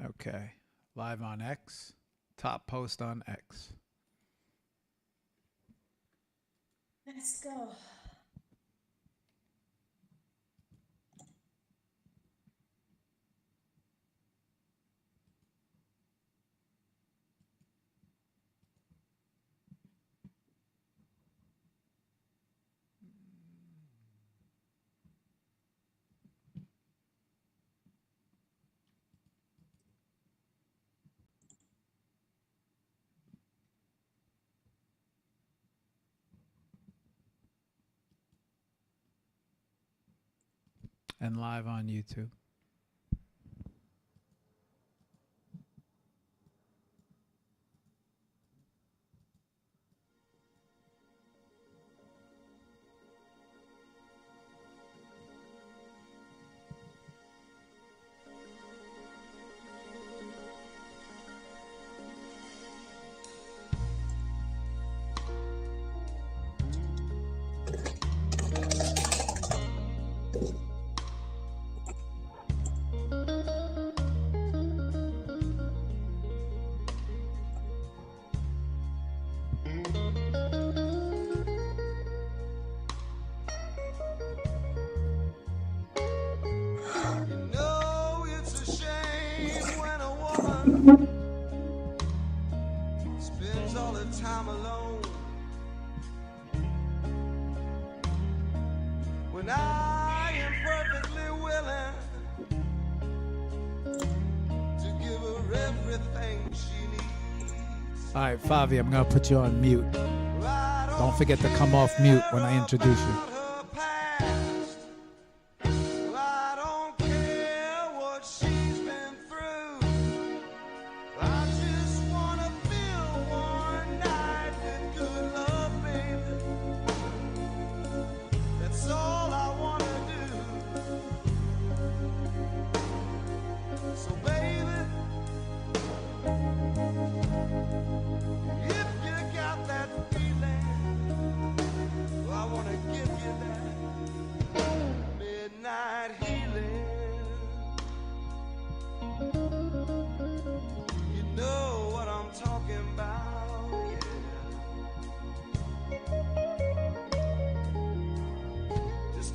Okay. Live on X. Top post on X. Let's go. And live on YouTube. Spends all her time alone. When I am perfectly willing to give her everything she needs. All right, Favi, I'm going to put you on mute. Don't forget to come off mute when I introduce you.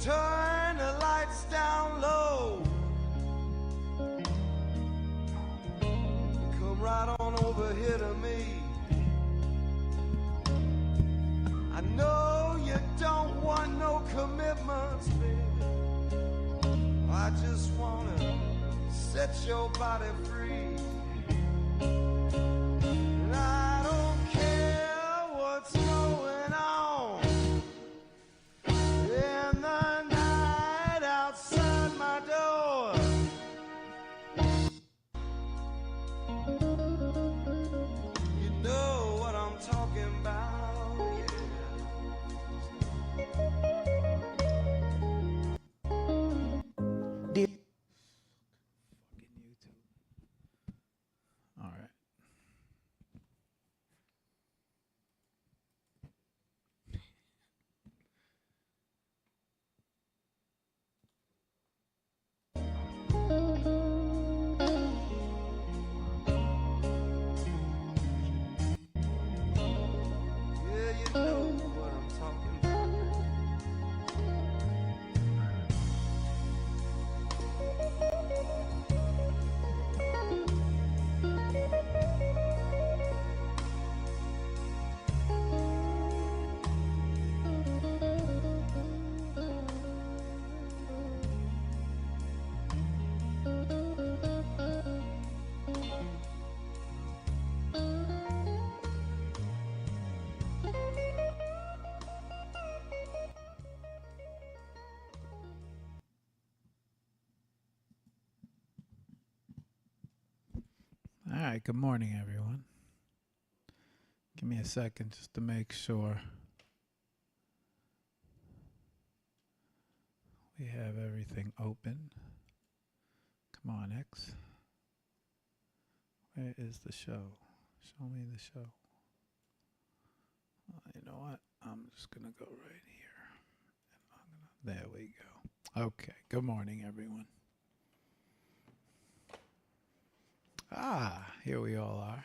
Turn the lights down low. Come right on over here to me. I know you don't want no commitments, baby. I just wanna set your body free. And I don't care what's going on in the night outside my door. You know what I'm talking about, yeah. Fucking YouTube. All right. Yeah, you know what I'm talking about. All right, good morning, everyone. Give me a second just to make sure we have everything open. Come on, X. Where is the show? Show me the show. You know what? I'm just going to go right here. There we go. Okay, good morning, everyone. Here we all are.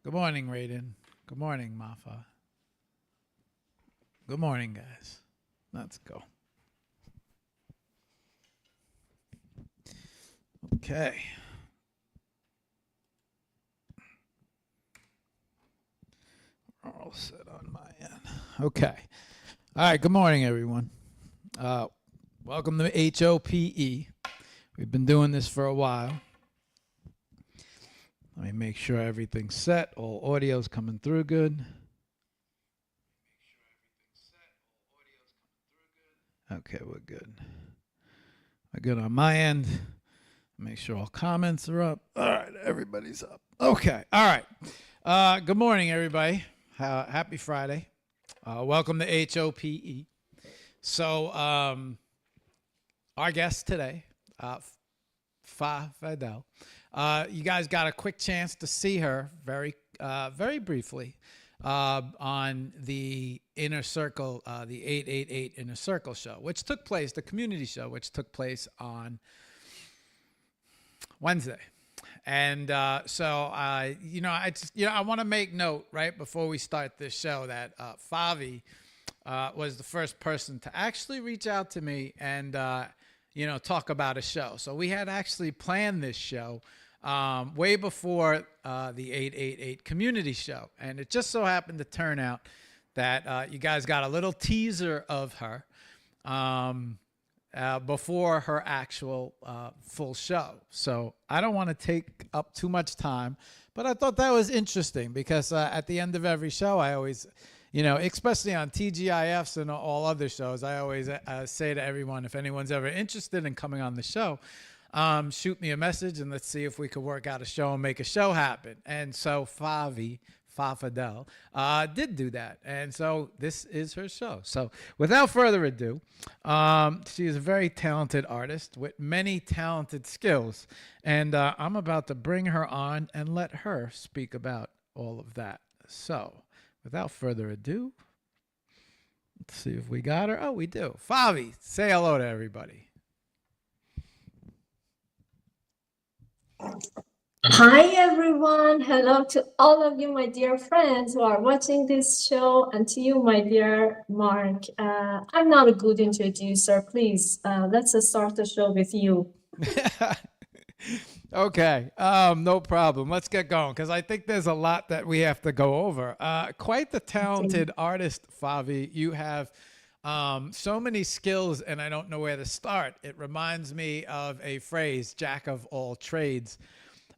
Good morning, Raiden. Good morning, Mafa. Good morning, guys. Let's go. Okay. We're all set on my end. Okay. All right. Good morning, everyone. Welcome to HOPE. We've been doing this for a while. Let me make sure everything's set. All audio's coming through good. Okay, we're good. We're good on my end. Make sure all comments are up. All right, everybody's up. Okay, all right. Good morning, everybody. Happy Friday. Welcome to HOPE. So, our guest today, Faavidel. You guys got a quick chance to see her very briefly on the Inner Circle, the 888 Inner Circle show, which took place, the community show, which took place on Wednesday. And I want to make note right before we start this show that Favi was the first person to actually reach out to me and talk about a show. So we had actually planned this show way before the 888 community show. And it just so happened to turn out that you guys got a little teaser of her before her actual full show. So I don't want to take up too much time, but I thought that was interesting because at the end of every show, I always, especially on TGIFs and all other shows, I always say to everyone, if anyone's ever interested in coming on the show, shoot me a message and let's see if we could work out a show and make a show happen. And so Faavidel did do that. And so this is her show. So without further ado, she is a very talented artist with many talented skills. And I'm about to bring her on and let her speak about all of that. So without further ado, let's see if we got her. Oh, we do. Favi, say hello to everybody. Hi, everyone. Hello to all of you, my dear friends who are watching this show, and to you, my dear Mark. I'm not a good introducer. Please, let's start the show with you. Okay, no problem. Let's get going because I think there's a lot that we have to go over. Quite the talented artist, Favi. You have so many skills, and I don't know where to start. It reminds me of a phrase, jack of all trades.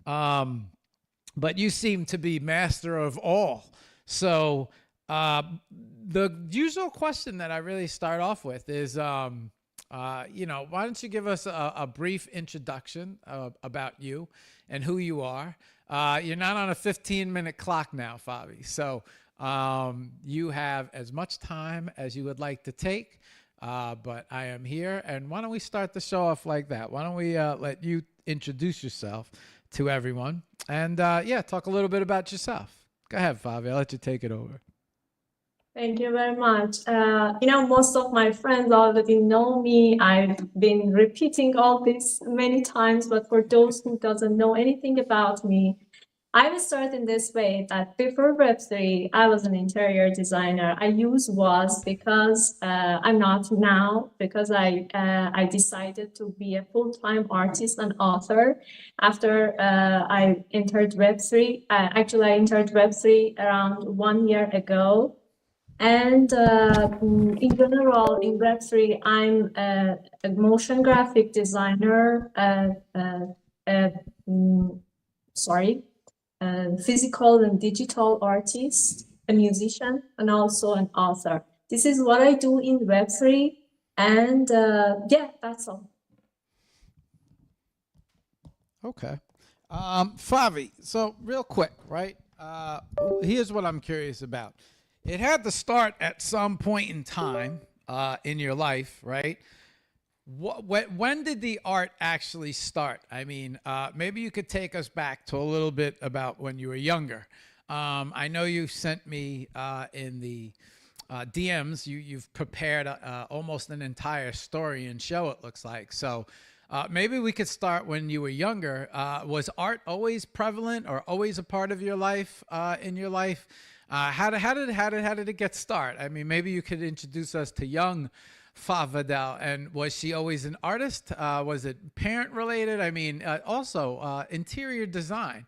But you seem to be master of all. So the usual question that I really start off with is, why don't you give us a brief introduction about you and who you are? You're not on a 15-minute clock now, Favi. So you have as much time as you would like to take, but I am here. And why don't we start the show off like that? Why don't we let you introduce yourself to everyone and talk a little bit about yourself. Go ahead, Favi. I'll let you take it over. Thank you very much. Most of my friends already know me. I've been repeating all this many times, but for those who doesn't know anything about me, I will start in this way that before Web3, I was an interior designer. I was because I'm not now, because I decided to be a full-time artist and author after I entered Web3. Actually, I entered Web3 around 1 year ago. And in general, in Web3, I'm a motion graphic designer, physical and digital artist, a musician, and also an author. This is what I do in Web3, and that's all. Okay. Favi, so real quick, right? Here's what I'm curious about. It had to start at some point in time in your life, right? When did the art actually start? I mean, maybe you could take us back to a little bit about when you were younger. I know you sent me in the DMs, you've prepared almost an entire story and show, it looks like. So Maybe we could start when you were younger. Was art always prevalent or always a part of your life, in your life? How did it get started? I mean, maybe you could introduce us to young Faavidel. And was she always an artist? Was it parent related? I mean, also interior design.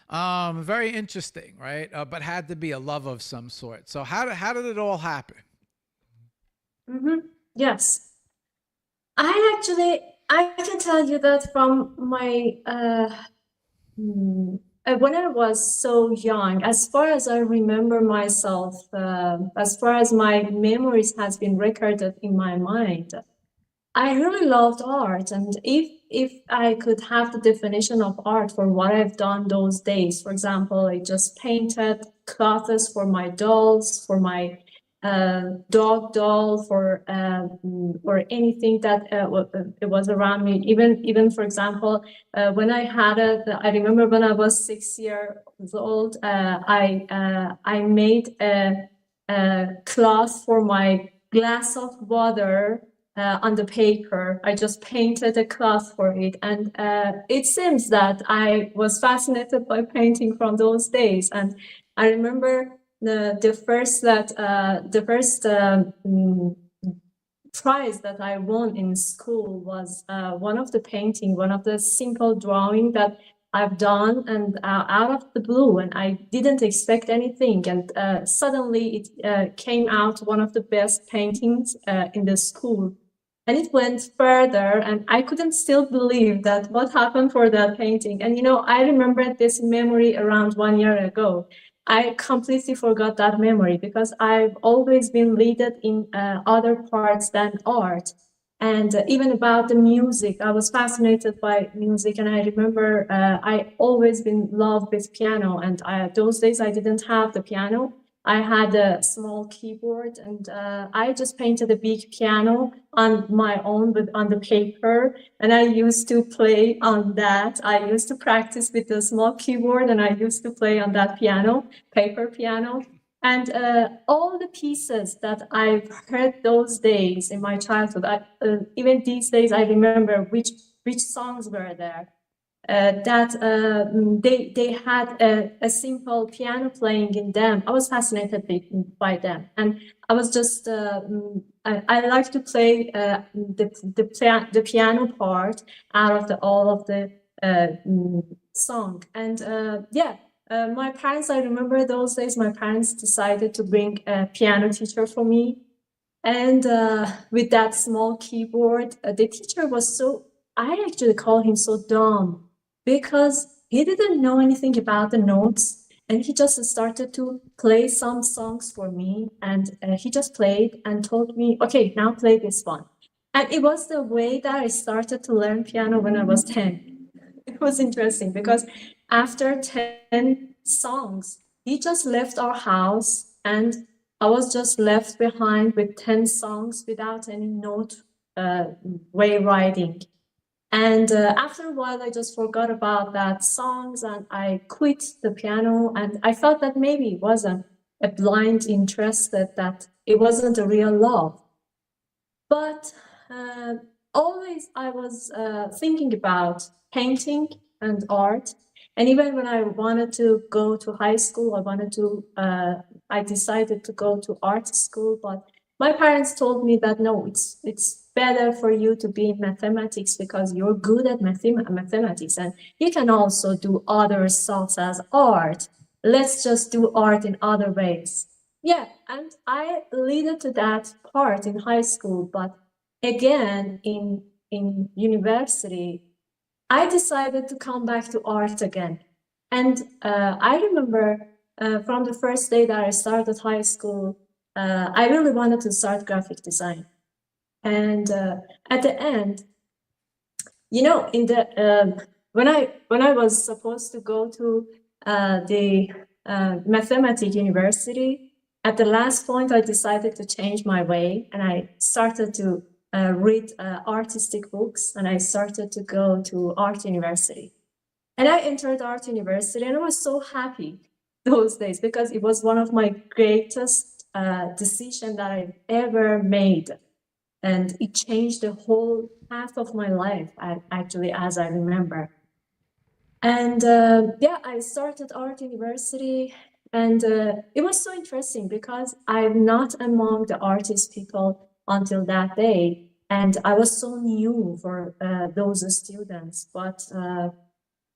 Very interesting, right? But had to be a love of some sort. So how did it all happen? Yes. I can tell you that from my when I was so young, as far as I remember myself, as far as my memories has been recorded in my mind, I really loved art. And if I could have the definition of art for what I've done those days, for example, I just painted clothes for my dolls, for my dog doll, for anything that it was around me. Even for example, when I had I remember when I was 6 years old, I made a cloth for my glass of water on the paper. I just painted a cloth for it, and it seems that I was fascinated by painting from those days. And I remember the first prize that I won in school was one of the simple drawing that I've done, and out of the blue, and I didn't expect anything, and suddenly it came out one of the best paintings in the school. And it went further, and I couldn't still believe that what happened for that painting. And I remembered this memory around 1 year ago. I completely forgot that memory because I've always been leaded in other parts than art. And even about the music, I was fascinated by music. And I remember I always been loved with piano. And those days I didn't have the piano. I had a small keyboard, and I just painted a big piano on my own, on the paper, and I used to play on that. I used to practice with the small keyboard, and I used to play on that piano, paper piano. And all the pieces that I've heard those days in my childhood, even these days, I remember which songs were there. That they had a simple piano playing in them. I was fascinated by them, and I was just I like to play the piano part out of all of the song. And my parents, I remember those days, my parents decided to bring a piano teacher for me, and with that small keyboard, the teacher was so, I actually call him so dumb, because he didn't know anything about the notes, and he just started to play some songs for me, and he just played and told me, okay, now play this one. And it was the way that I started to learn piano when I was 10. It was interesting because after 10 songs, he just left our house, and I was just left behind with 10 songs without any note way writing. And after a while, I just forgot about that songs, and I quit the piano. And I felt that maybe it wasn't a blind interest, that it wasn't a real love. But always I was thinking about painting and art. And even when I wanted to go to high school, I decided to go to art school, but my parents told me that no, it's better for you to be in mathematics because you're good at mathematics, and you can also do other stuff as art. Let's just do art in other ways. Yeah, and I leaded to that part in high school, but again in university, I decided to come back to art again. And I remember from the first day that I started high school, I really wanted to start graphic design. And at the end, in the when I was supposed to go to the mathematics university, at the last point, I decided to change my way, and I started to read artistic books, and I started to go to art university. And I entered art university, and I was so happy those days because it was one of my greatest decisions that I've ever made. and it changed the whole path of my life, actually, as I remember. And yeah, I started art university, and it was so interesting because I'm not among the artist people until that day, and I was so new for those students. But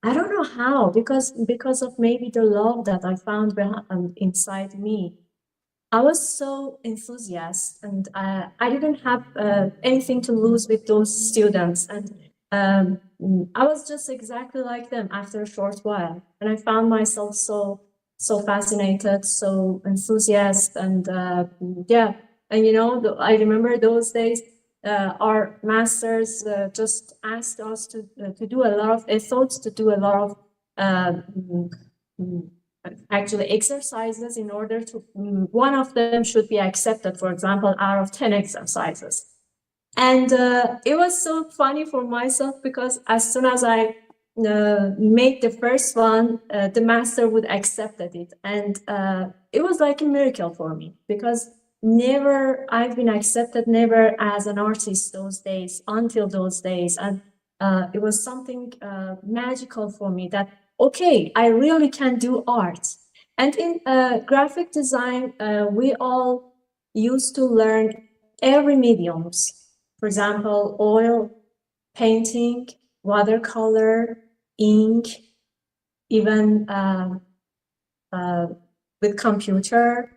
I don't know how, because of maybe the love that I found inside me. I was so enthusiastic, and I didn't have anything to lose with those students. And I was just exactly like them after a short while. And I found myself so fascinated, so enthusiastic, and yeah. And you know, I remember those days. Our masters just asked us to do a lot of efforts, to do a lot of actually exercises in order to, one of them should be accepted, for example, out of 10 exercises. And it was so funny for myself because as soon as I made the first one, the master would accept it. And it was like a miracle for me because never I've been accepted, never as an artist those days, until those days. And it was something magical for me that, okay, I really can do art. And in graphic design, we all used to learn every mediums. For example, oil, painting, watercolor, ink, even with computer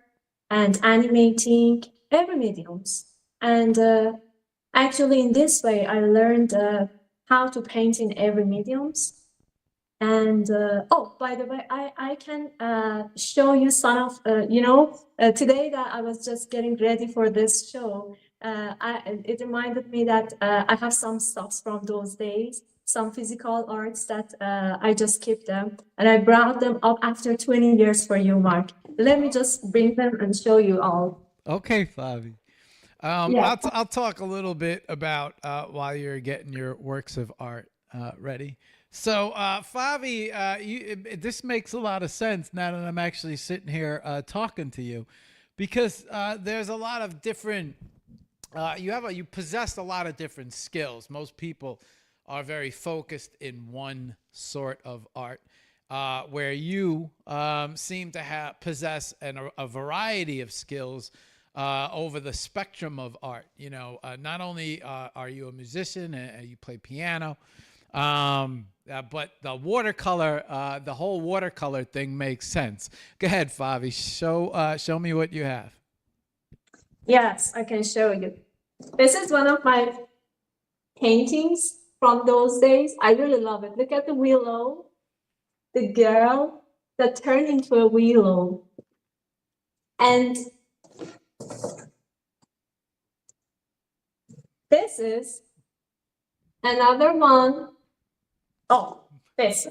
and animating, every mediums. And actually in this way, I learned how to paint in every mediums. And oh, by the way, I can show you some of, today that I was just getting ready for this show, it reminded me that I have some stuffs from those days, some physical arts that I just kept them, and I brought them up after 20 years for you, Mark. Let me just bring them and show you all. Okay, Favi. Yeah. I'll talk a little bit about while you're getting your works of art ready. So, Favi, this makes a lot of sense now that I'm actually sitting here talking to you, because there's a lot of different. You possess a lot of different skills. Most people are very focused in one sort of art, where you seem to possess a variety of skills over the spectrum of art. You know, not only are you a musician and you play piano, but the watercolor, the whole watercolor thing makes sense. Go ahead, Favi. Show me what you have. Yes, I can show you. This is one of my paintings from those days. I really love it. Look at the willow, the girl that turned into a willow. And this is another one. Oh, this.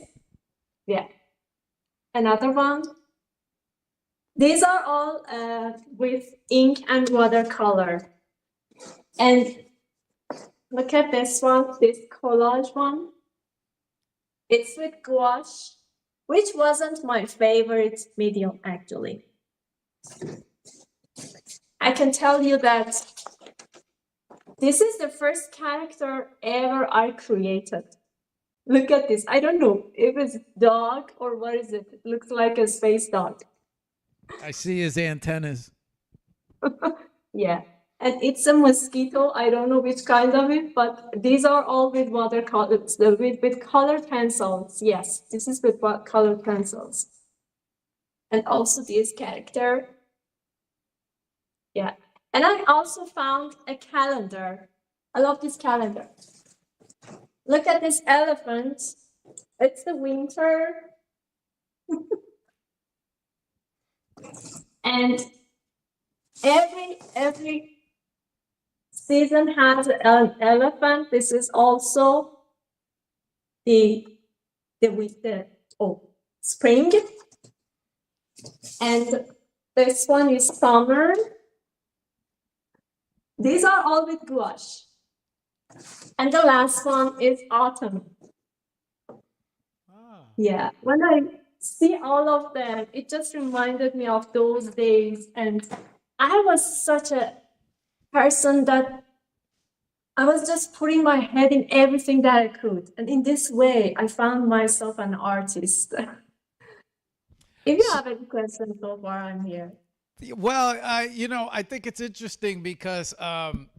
Yeah. Another one. These are all with ink and watercolor. And look at this one, this collage one. It's with gouache, which wasn't my favorite medium, actually. I can tell you that this is the first character ever I created. Look at this. I don't know if it's dog or what is it. It looks like a space dog. I see his antennas. Yeah. And it's a mosquito. I don't know which kind of it, but these are all with watercolors, with colored pencils. Yes, this is with colored pencils. And also this character. Yeah. And I also found a calendar. I love this calendar. Look at this elephant. It's the winter. And every season has an elephant. This is also the spring. And this one is summer. These are all with gouache. And the last one is autumn. Yeah, when I see all of them, it just reminded me of those days. And I was such a person that I was just putting my head in everything that I could. And in this way, I found myself an artist. If you have any questions so far, I'm here. Well, I think it's interesting because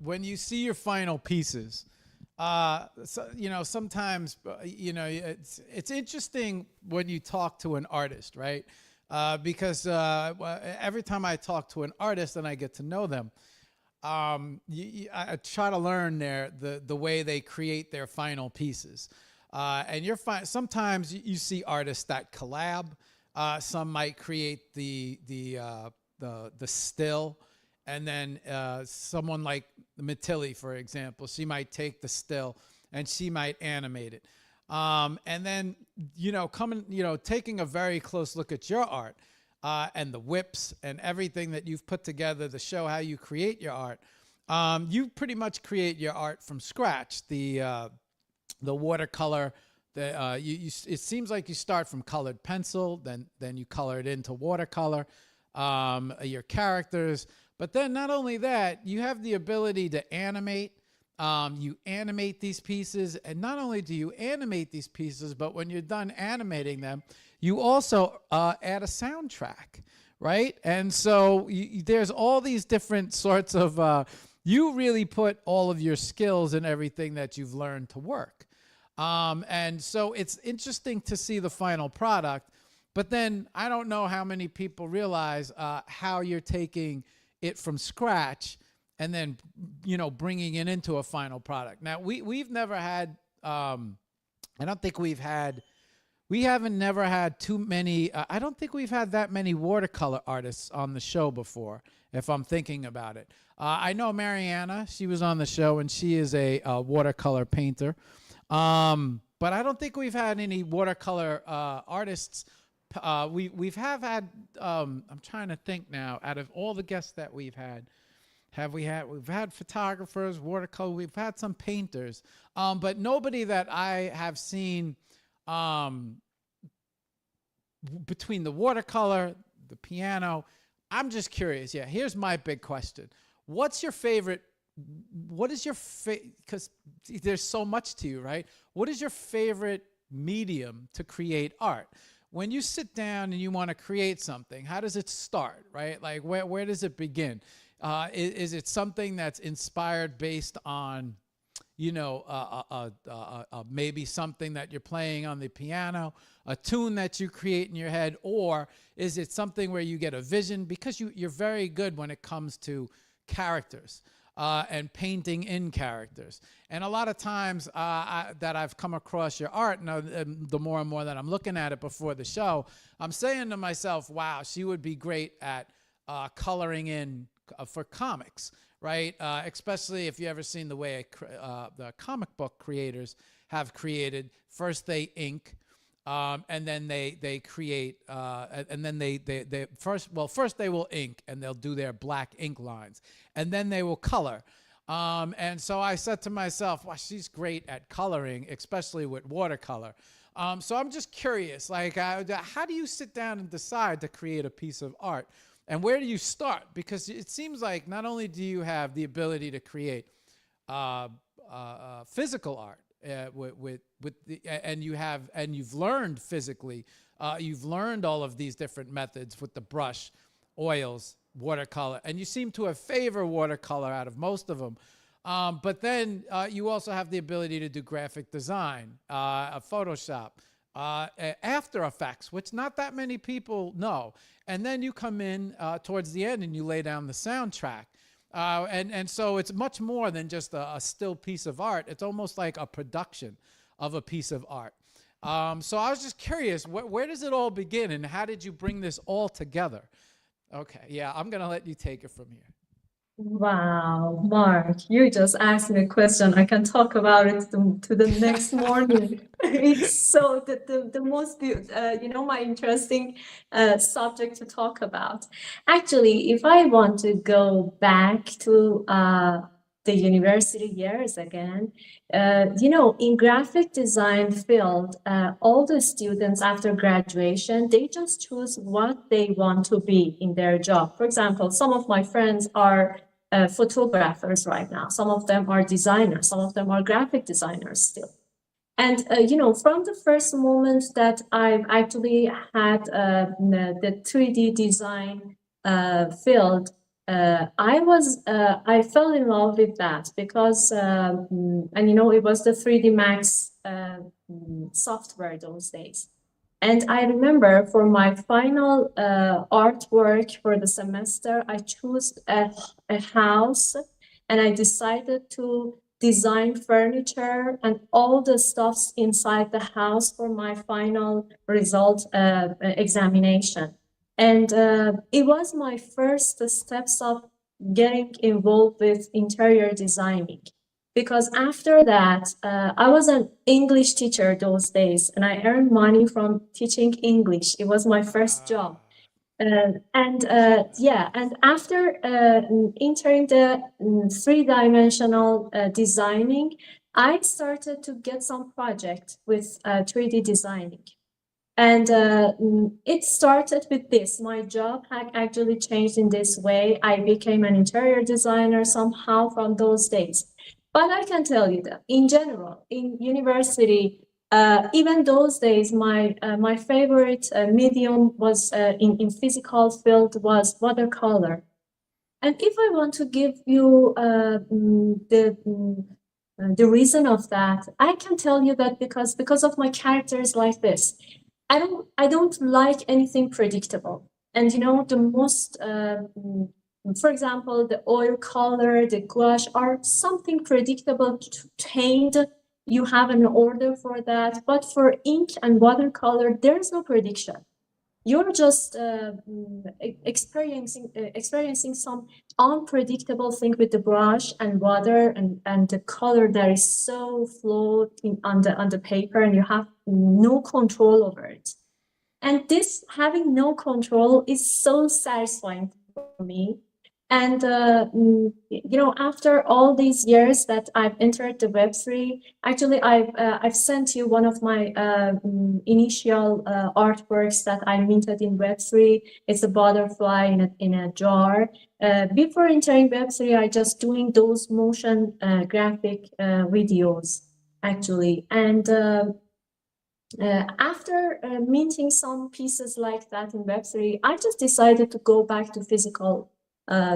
when you see your final pieces, sometimes, it's interesting when you talk to an artist, right? Because every time I talk to an artist and I get to know them, I try to learn the way they create their final pieces. And sometimes you see artists that collab. Some might create the still, and then someone like Matilli, for example, she might take the still and she might animate it. And then, taking a very close look at your art and the whips and everything that you've put together to show how you create your art. You pretty much create your art from scratch. The watercolor, it seems like you start from colored pencil, then you color it into watercolor, your characters. But then not only that, you have the ability to animate. You animate these pieces, and not only do you animate these pieces, but when you're done animating them, you also add a soundtrack, right? And so there's all these different sorts of, you really put all of your skills and everything that you've learned to work. And so it's interesting to see the final product, but then I don't know how many people realize how you're taking it from scratch and then, bringing it into a final product. Now, we've never had, I don't think we haven't never had too many, I don't think we've had that many watercolor artists on the show before, if I'm thinking about it. I know Mariana, she was on the show, and she is a watercolor painter. But I don't think we've had any watercolor artists. We've had, I'm trying to think now, out of all the guests that we've had, we've had photographers, watercolor, we've had some painters, but nobody that I have seen between the watercolor, the piano. I'm just curious. Yeah, here's my big question. What is your favorite, because there's so much to you, right? What is your favorite medium to create art? When you sit down and you want to create something, how does it start, right? Like where does it begin? Is it something that's inspired based on, maybe something that you're playing on the piano, a tune that you create in your head, or is it something where you get a vision? Because you're very good when it comes to characters and painting in characters. And a lot of times that I've come across your art, and the more and more that I'm looking at it before the show, I'm saying to myself, wow, she would be great at coloring in for comics, right? Especially if you ever seen the way the comic book creators have created. First they ink, and then they create, and then they first they will ink, and they'll do their black ink lines, and then they will color. And so I said to myself, wow, she's great at coloring, especially with watercolor. So I'm just curious, like, how do you sit down and decide to create a piece of art? And where do you start? Because it seems like not only do you have the ability to create physical art, and you've learned physically, you've learned all of these different methods with the brush, oils, watercolor, and you seem to have favored watercolor out of most of them. But then you also have the ability to do graphic design, Photoshop, After Effects, which not that many people know. And then you come in towards the end and you lay down the soundtrack. And so it's much more than just a still piece of art. It's almost like a production of a piece of art. So I was just curious, where does it all begin, and how did you bring this all together? Okay, yeah, I'm going to let you take it from here. Wow, Mark, you just asked me a question. I can talk about it to the next morning. It's so the most, my interesting subject to talk about. Actually, if I want to go back to the university years again, in graphic design field, all the students after graduation, they just choose what they want to be in their job. For example, some of my friends are photographers right now. Some of them are designers, some of them are graphic designers still. And, from the first moment that I've actually had the 3D design field, I fell in love with that because, it was the 3D Max software those days. And I remember for my final artwork for the semester, I chose a house and I decided to design furniture and all the stuffs inside the house for my final result examination. And it was my first steps of getting involved with interior designing. Because after that, I was an English teacher those days, and I earned money from teaching English. It was my first job. And after entering the three-dimensional designing, I started to get some project with 3D designing. And it started with this. My job had actually changed in this way. I became an interior designer somehow from those days. But I can tell you that in general, in university, even those days, my favorite medium was in physical field was watercolor. And if I want to give you the reason of that, I can tell you that because of my characters like this, I don't like anything predictable. And the most for example, the oil color, the gouache are something predictable to paint. You have an order for that. But for ink and watercolor, there's no prediction. You're just experiencing some unpredictable thing with the brush and water and the color that is so floating on the paper, and you have no control over it. And this having no control is so satisfying for me. And, after all these years that I've entered the Web3, actually, I've sent you one of my initial artworks that I minted in Web3. It's a butterfly in a jar. Before entering Web3, I just doing those motion graphic videos, actually. And after minting some pieces like that in Web3, I just decided to go back to physical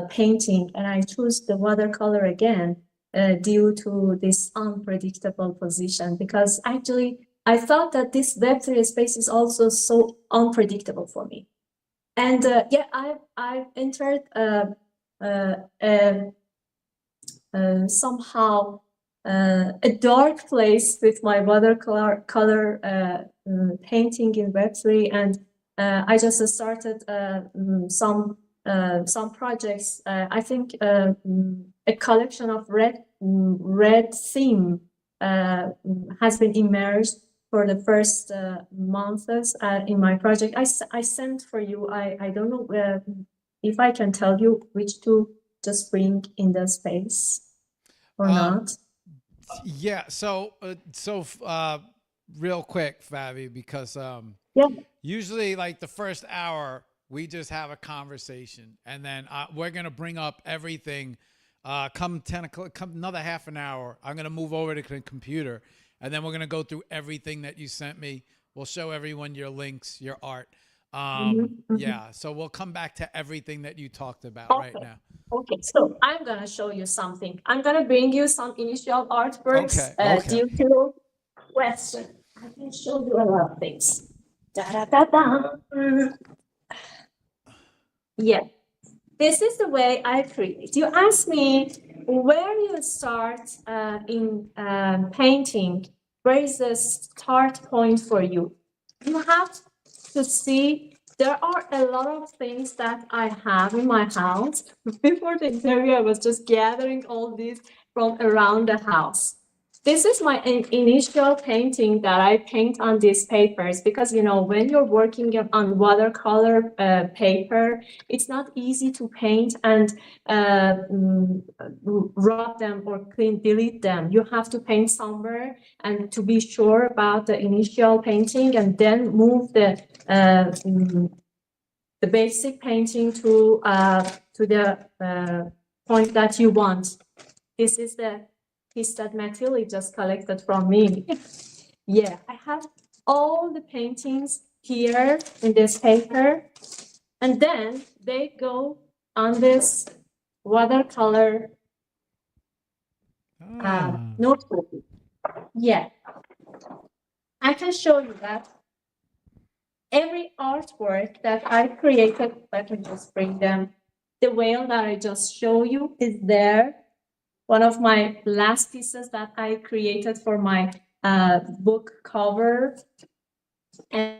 painting, and I chose the watercolor again due to this unpredictable position, because actually I thought that this Web3 space is also so unpredictable for me. And I've entered somehow a dark place with my watercolor painting in Web3, and I just started some projects. I think a collection of red theme has been emerged for the first months in my project. I sent for you. I don't know if I can tell you which to just bring in the space or not. Yeah. So real quick, Favi, because usually like the first hour, we just have a conversation, and then we're going to bring up everything. Come 10 o'clock, come another half an hour, I'm going to move over to the computer, and then we're going to go through everything that you sent me. We'll show everyone your links, your art. Yeah, so we'll come back to everything that you talked about right now. Okay, so I'm going to show you something. I'm going to bring you some initial artworks due to question. I can show you a lot of things. Yeah, this is the way I create. You ask me where you start in painting. Where is the start point for you? You have to see there are a lot of things that I have in my house. Before the interview, I was just gathering all these from around the house. This is my initial painting that I paint on these papers, because, when you're working on watercolor paper, it's not easy to paint and rub them or delete them. You have to paint somewhere and to be sure about the initial painting, and then move the basic painting to the point that you want. This is the piece that Matilda just collected from me. Yeah, I have all the paintings here in this paper, and then they go on this watercolor notebook. Yeah, I can show you that every artwork that I created, let me just bring them. The whale that I just show you is there. One of my last pieces that I created for my book cover. And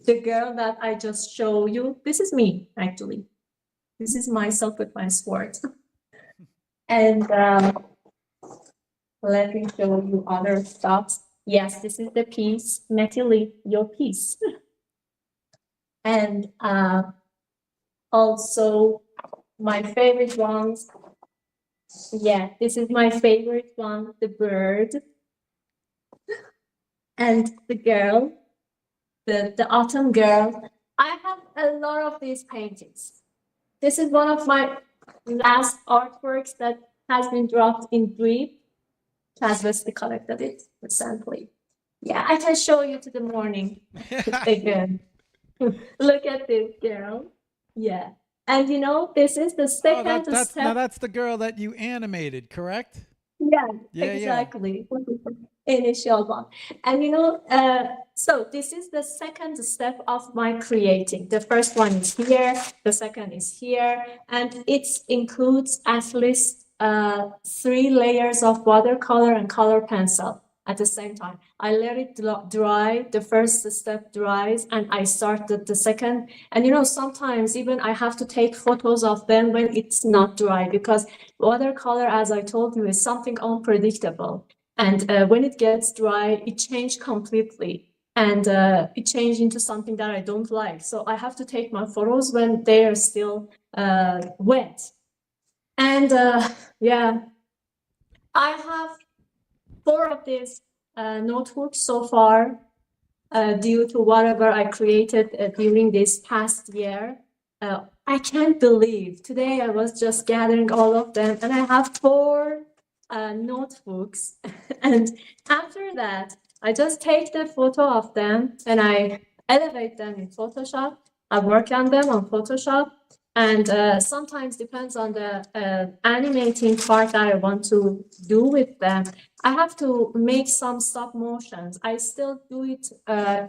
the girl that I just show you, this is me, actually. This is myself with my sword. And let me show you other stuff. Yes, this is the piece, Matilda, your piece. And also my favorite ones. Yeah, this is my favorite one, the bird. And the girl, the autumn girl. I have a lot of these paintings. This is one of my last artworks that has been dropped in Brief. Transvesti collected it recently. Yeah, I can show you to the morning again. Look at this girl. Yeah. And you know, this is the second that's step. now that's the girl that you animated, correct? Yeah, Yeah, exactly. Initial one. And you know, so this is the second step of my creating. The first one is here, the second is here, and it includes at least 3 layers of watercolor and color pencil at the same time. I let it dry, the first step dries, and I started the second. And you know, sometimes even I have to take photos of them when it's not dry, because watercolor, as I told you, is something unpredictable. And when it gets dry, it changes completely. And it changed into something that I don't like. So I have to take my photos when they are still wet. And yeah, I have 4 of these notebooks so far, due to whatever I created during this past year. I can't believe today I was just gathering all of them, and I have 4 notebooks. And after that, I just take the photo of them and I elevate them in Photoshop. I work on them on Photoshop. And sometimes depends on the animating part that I want to do with them. I have to make some stop motions. I still do it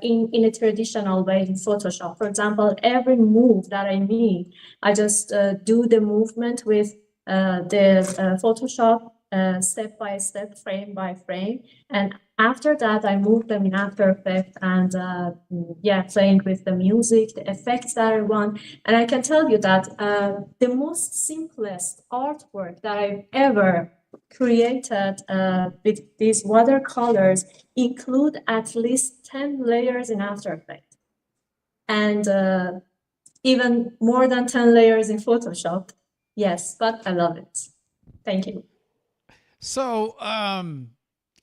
in a traditional way in Photoshop. For example, every move that I make, I just do the movement with the Photoshop step by step, frame by frame. And after that, I move them in After Effects and yeah, playing with the music, the effects that I want. And I can tell you that the most simplest artwork that I've ever created with these watercolors include at least 10 layers in After Effects. And even more than 10 layers in Photoshop. Yes, but I love it. Thank you. So,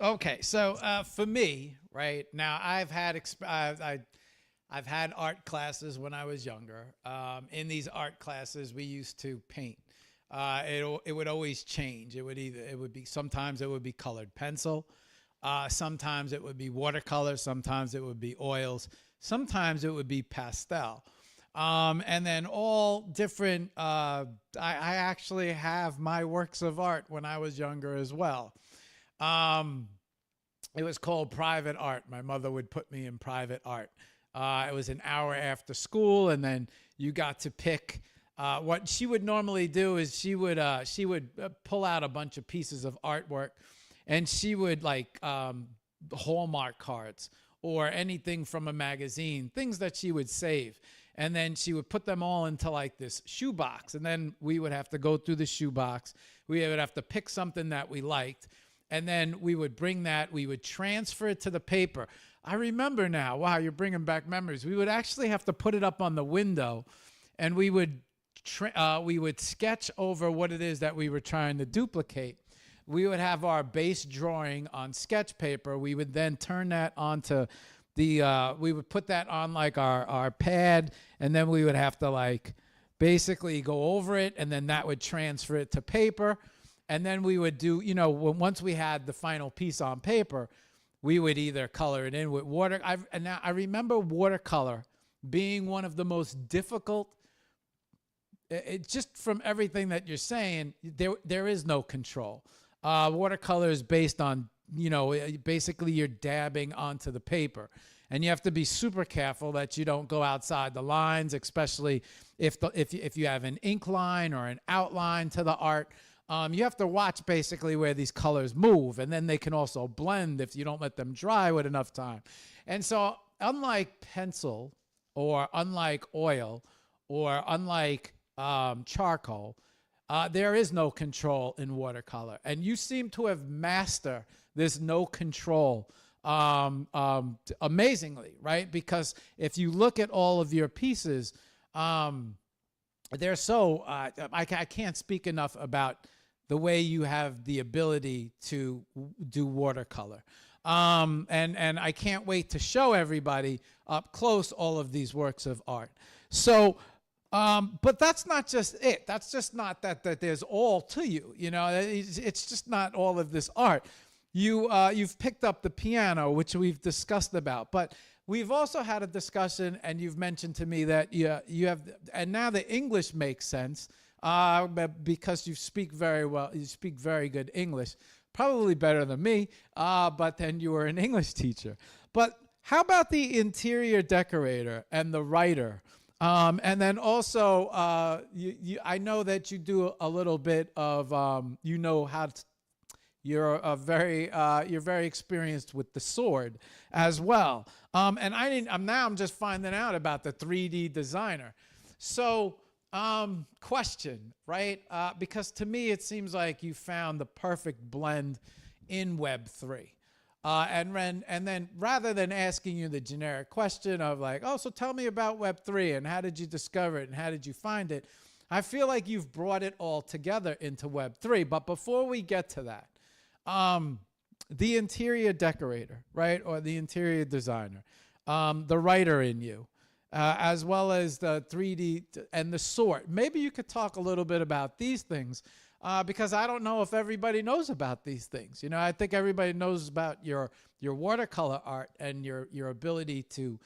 okay. So, for me, right now, I've had art classes when I was younger. In these art classes, we used to paint. It would always change. Sometimes it would be colored pencil. Sometimes it would be watercolor. Sometimes it would be oils. Sometimes it would be pastel. And then all different, I actually have my works of art when I was younger as well. It was called private art. My mother would put me in private art. It was an hour after school, and then you got to pick. What she would normally do is she would pull out a bunch of pieces of artwork, and she would like Hallmark cards or anything from a magazine, things that she would save. And then she would put them all into like this shoebox. And then we would have to go through the shoebox. We would have to pick something that we liked. And then we would bring that, we would transfer it to the paper. I remember now, wow, you're bringing back memories. We would actually have to put it up on the window, and we would sketch over what it is that we were trying to duplicate. We would have our base drawing on sketch paper. We would then turn that onto we would put that on like our pad, and then we would have to like basically go over it, and then that would transfer it to paper. And then we would do, once we had the final piece on paper, we would either color it in with water. And now I remember watercolor being one of the most difficult. Just from everything that you're saying, there is no control. Watercolor is based on, basically you're dabbing onto the paper. And you have to be super careful that you don't go outside the lines, especially if you have an ink line or an outline to the art. You have to watch basically where these colors move, and then they can also blend if you don't let them dry with enough time. And so unlike pencil or unlike oil or unlike charcoal, there is no control in watercolor. And you seem to have mastered this no control amazingly, right? Because if you look at all of your pieces, they're so, I can't speak enough about the way you have the ability to do watercolor. And I can't wait to show everybody up close all of these works of art. So, but that's not just it. That's just not that there's all to you. It's just not all of this art. You've picked up the piano, which we've discussed about, but we've also had a discussion, and you've mentioned to me that you have, and now the English makes sense because you speak very well. You speak very good English, probably better than me, but then you were an English teacher. But how about the interior decorator and the writer? And then also, I know that you do a little bit of, how to, you're very experienced with the sword as well. And I'm just finding out about the 3D designer. So, question, right? Because to me, it seems like you found the perfect blend in Web3. And then rather than asking you the generic question of like, oh, so tell me about Web3 and how did you discover it and how did you find it? I feel like you've brought it all together into Web3. But before we get to that, the interior decorator, right? Or the interior designer, the writer in you, as well as the 3D and the sword. Maybe you could talk a little bit about these things. Because I don't know if everybody knows about these things. I think everybody knows about your watercolor art and your ability to,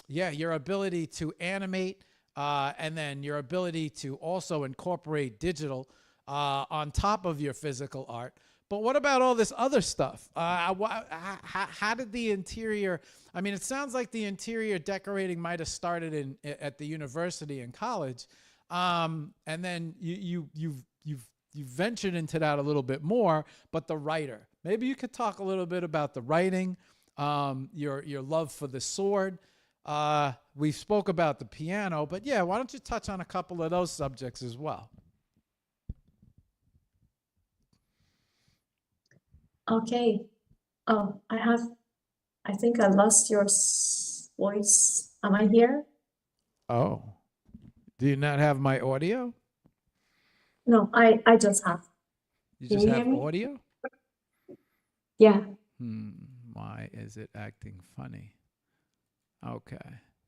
your ability to animate, and then your ability to also incorporate digital on top of your physical art. But what about all this other stuff? How did the interior? I mean, it sounds like the interior decorating might have started at the university and college. And then you've ventured into that a little bit more, but the writer, maybe you could talk a little bit about the writing, your love for the sword. We spoke about the piano, but yeah, why don't you touch on a couple of those subjects as well? Okay. Oh, I think I lost your voice. Am I here? Oh. Do you not have my audio? No, I just have. You Can just you have hear me? audio? Yeah. Why is it acting funny? Okay.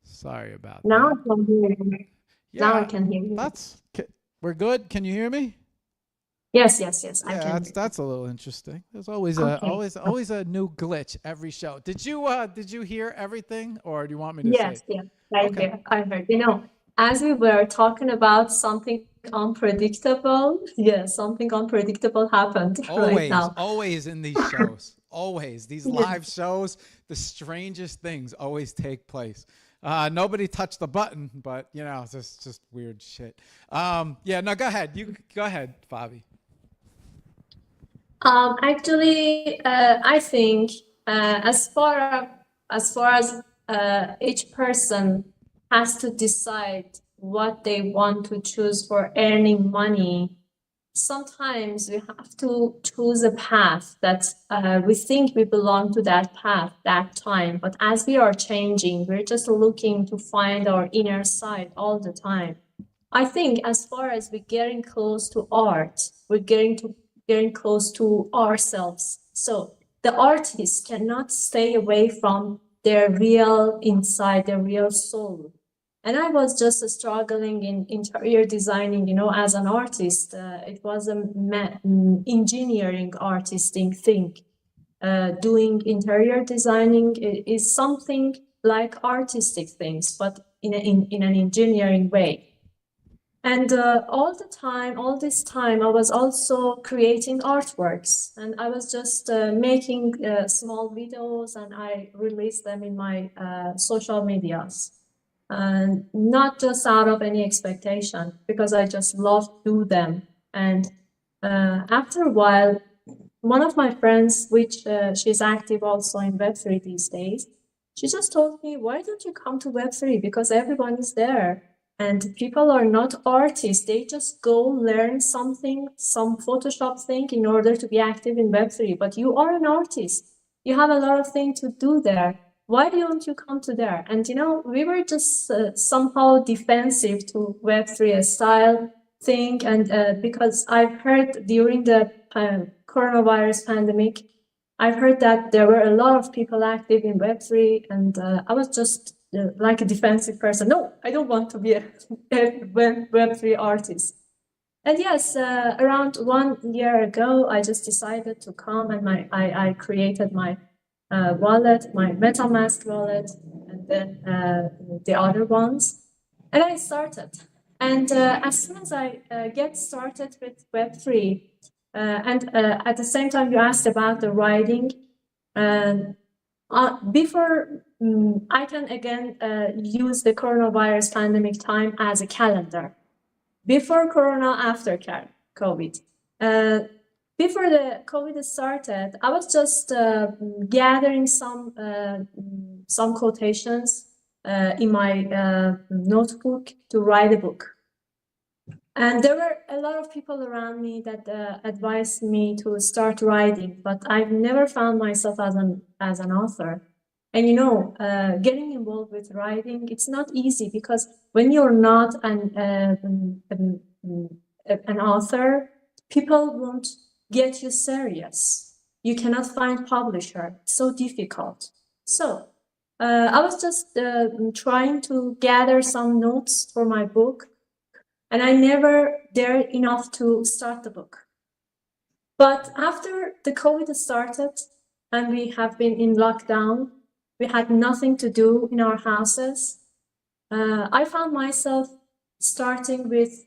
Sorry about Now I that. can hear you. Now I Yeah, can hear you. we're good. Can you hear me? Yes, I Yeah, can hear that's a little interesting. There's always Okay. always a new glitch every show. Did you hear everything, or do you want me to say? Yes, Okay. I heard. As we were talking about something unpredictable, something unpredictable happened right now. Always in these shows. Always. These Yes. live shows, the strangest things always take place. Nobody touched the button, but it's just weird shit. No, go ahead. You go ahead, Favi. Actually, I think as far as each person has to decide what they want to choose for earning money, sometimes we have to choose a path that we think we belong to that path that time. But as we are changing, we're just looking to find our inner side all the time. I think as far as we're getting close to art, we're getting close to ourselves. So the artist cannot stay away from their real inside, their real soul. And I was just struggling in interior designing, you know, as an artist. It was a engineering artistic thing. Doing interior designing is something like artistic things, but in an engineering way. And all this time, I was also creating artworks, and I was just making small videos, and I released them in my social medias. And not just out of any expectation, because I just love to do them. And after a while, one of my friends, which she's active also in Web3 these days, she just told me, why don't you come to Web3? Because everyone is there. And people are not artists. They just go learn something, some Photoshop thing in order to be active in Web3. But you are an artist. You have a lot of things to do there. Why don't you come to there? And, you know, we were just somehow defensive to Web3 style thing. And because I've heard during the coronavirus pandemic, I've heard that there were a lot of people active in Web3, and I was just like a defensive person. No, I don't want to be a Web3 artist. And yes, around 1 year ago, I just decided to come, and I created my wallet, my MetaMask wallet, and then the other ones, and I started. And as soon as I get started with Web3, and at the same time, you asked about the writing. Before I can again use the coronavirus pandemic time as a calendar. Before Corona, after COVID. Before the COVID started, I was just gathering some quotations in my notebook to write a book. And there were a lot of people around me that advised me to start writing, but I've never found myself as an author. And you know, getting involved with writing, it's not easy, because when you're not an author, people won't get you serious. You cannot find publisher. It's so difficult. So I was just trying to gather some notes for my book. And I never dared enough to start the book. But after the COVID started and we have been in lockdown, we had nothing to do in our houses, I found myself starting with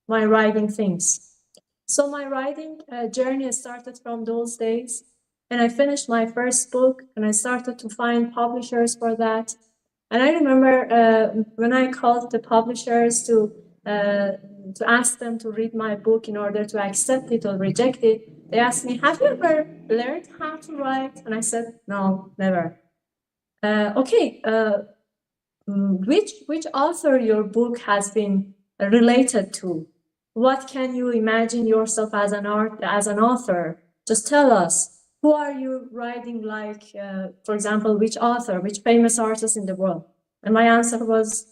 my writing things. So my writing journey started from those days, and I finished my first book, and I started to find publishers for that. And I remember when I called the publishers to ask them to read my book in order to accept it or reject it, they asked me, have you ever learned how to write? And I said, no, never. Okay, which author your book has been related to? What can you imagine yourself as an author? Just tell us. Who are you writing like, for example, which author, which famous artist in the world? And my answer was,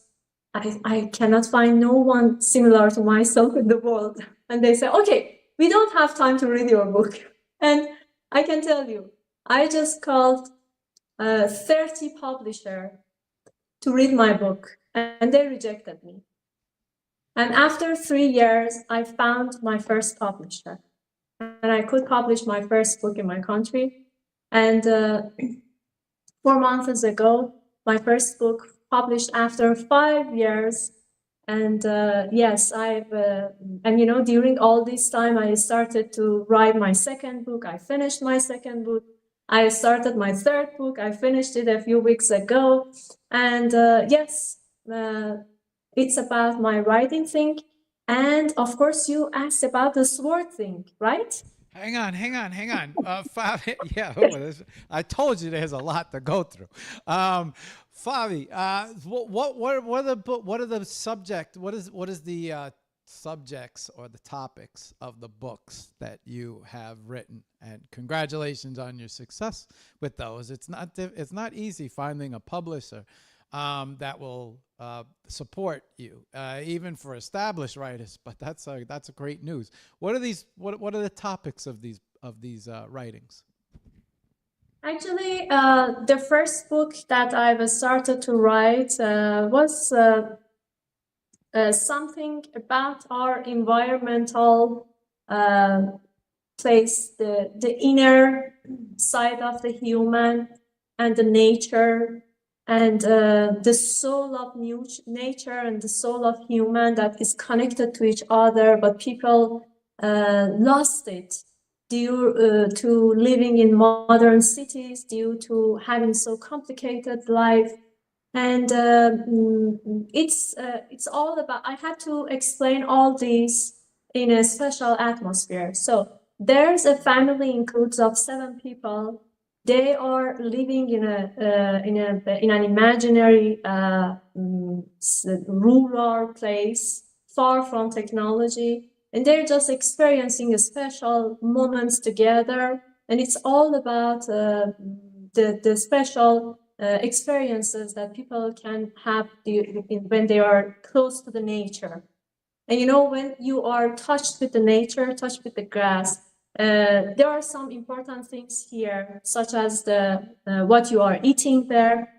I cannot find no one similar to myself in the world. And they say, okay, we don't have time to read your book. And I can tell you, I just called 30 publishers to read my book, and they rejected me. And after 3 years, I found my first publisher, and I could publish my first book in my country. And 4 months ago, my first book published after 5 years. And yes, and you know, during all this time, I started to write my second book. I finished my second book. I started my third book. I finished it a few weeks ago. And yes, it's about my writing thing. And of course, you asked about the sword thing, right? Hang on. Yeah, I told you there's a lot to go through. Favi, what are the subject? What is the subjects or the topics of the books that you have written? And congratulations on your success with those. It's not easy finding a publisher that will support you, even for established writers. But that's a great news. What are these? What are the topics of these writings? Actually, the first book that I've started to write was something about our environmental place, the inner side of the human and the nature and the soul of nature and the soul of human that is connected to each other, but people lost it due to living in modern cities, due to having so complicated life. And it's all about, I had to explain all these in a special atmosphere. So there's a family includes of 7 people. They are living in an imaginary rural place, far from technology, and they're just experiencing a special moments together. And it's all about the special experiences that people can have when they are close to the nature. And you know, when you are touched with the nature, touched with the grass, there are some important things here, such as what you are eating there,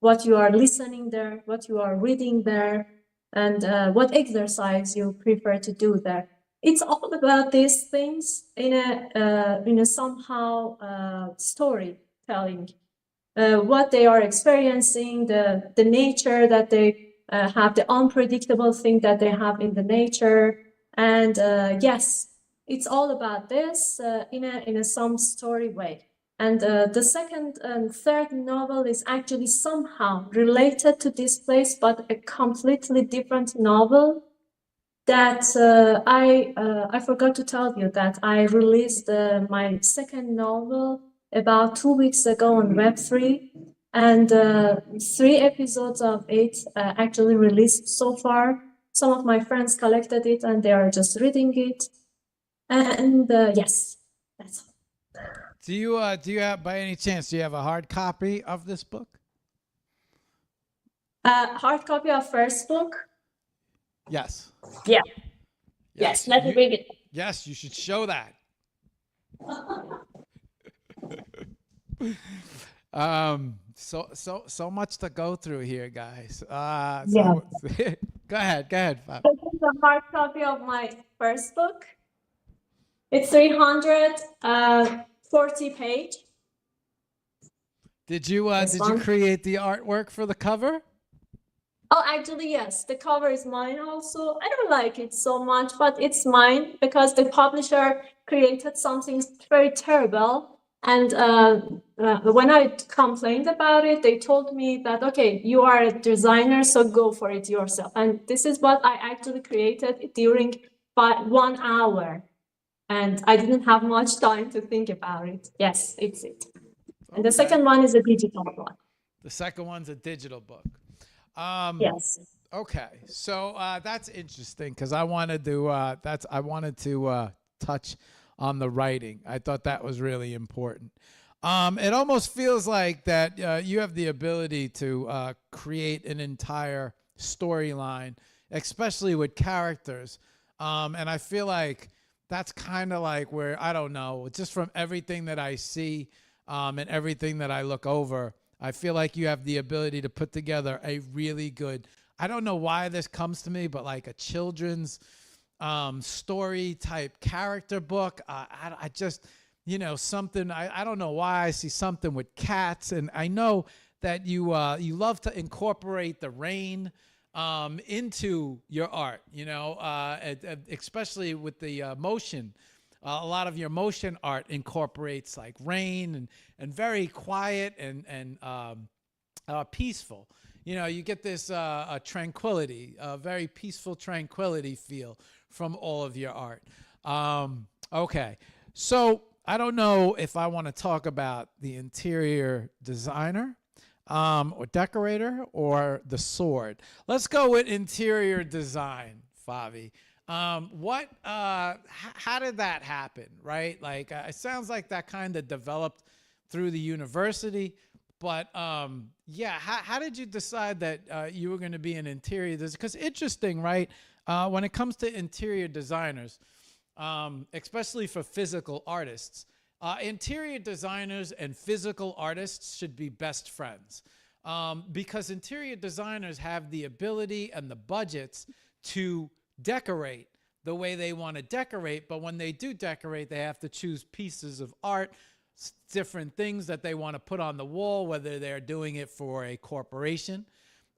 what you are listening there, what you are reading there, and what exercise you prefer to do there. It's all about these things in a somehow storytelling. What they are experiencing, the nature that they have, the unpredictable thing that they have in the nature. And yes, it's all about this in a some story way. And the second and third novel is actually somehow related to this place, but a completely different novel that I forgot to tell you that I released my second novel about 2 weeks ago on Web3, and 3 episodes of it actually released so far. Some of my friends collected it and they are just reading it. And yes, that's all. Do you have, by any chance, do you have a hard copy of this book? Hard copy of first book? Yes. Yeah. Yes, let me bring it. Yes, you should show that. So much to go through here, guys. Yeah. Go ahead, Fab. This is a hard copy of my first book. It's 340 page. Did you one. create the artwork for the cover? Oh, actually, yes. The cover is mine also. I don't like it so much, but it's mine because the publisher created something very terrible. And when I complained about it, they told me that, okay, you are a designer, so go for it yourself. And this is what I actually created during 1 hour. And I didn't have much time to think about it. Yes, it's it. And the second one is a digital one. The second one's a digital book. Yes. Okay, so that's interesting because I wanted to touch on the writing. I thought that was really important. It almost feels like that you have the ability to create an entire storyline, especially with characters. And I feel like that's kind of like where, I don't know, just from everything that I see and everything that I look over, I feel like you have the ability to put together a really good, I don't know why this comes to me, but like a children's story type character book. I just, you know, something, I don't know why I see something with cats. And I know that you love to incorporate the rain into your art, you know, especially with the motion. A lot of your motion art incorporates like rain and very quiet and peaceful. You know, you get this tranquility, a very peaceful tranquility feel from all of your art. Okay, so I don't know if I want to talk about the interior designer or decorator or the sword. Let's go with interior design, Favi. How did that happen, right? Like, it sounds like that kind of developed through the university, but yeah, how did you decide that you were going to be an interior designer? Because interesting, right? When it comes to interior designers, especially for physical artists, interior designers and physical artists should be best friends because interior designers have the ability and the budgets to decorate the way they want to decorate. But when they do decorate, they have to choose pieces of art, different things that they want to put on the wall, whether they're doing it for a corporation,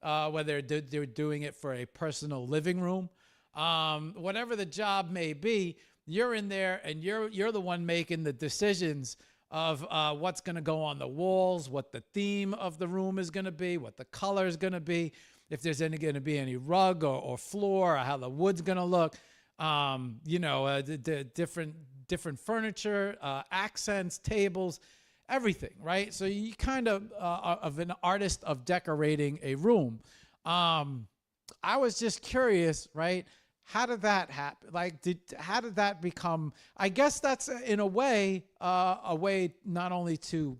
whether they're doing it for a personal living room, whatever the job may be. You're in there and you're the one making the decisions of what's going to go on the walls, what the theme of the room is going to be, what the color is going to be, if there's going to be any rug or floor, or how the wood's going to look, the different furniture, accents, tables, everything, right? So you kind of an artist of decorating a room. I was just curious, right? How did that happen? Like, how did that become? I guess that's in a way not only to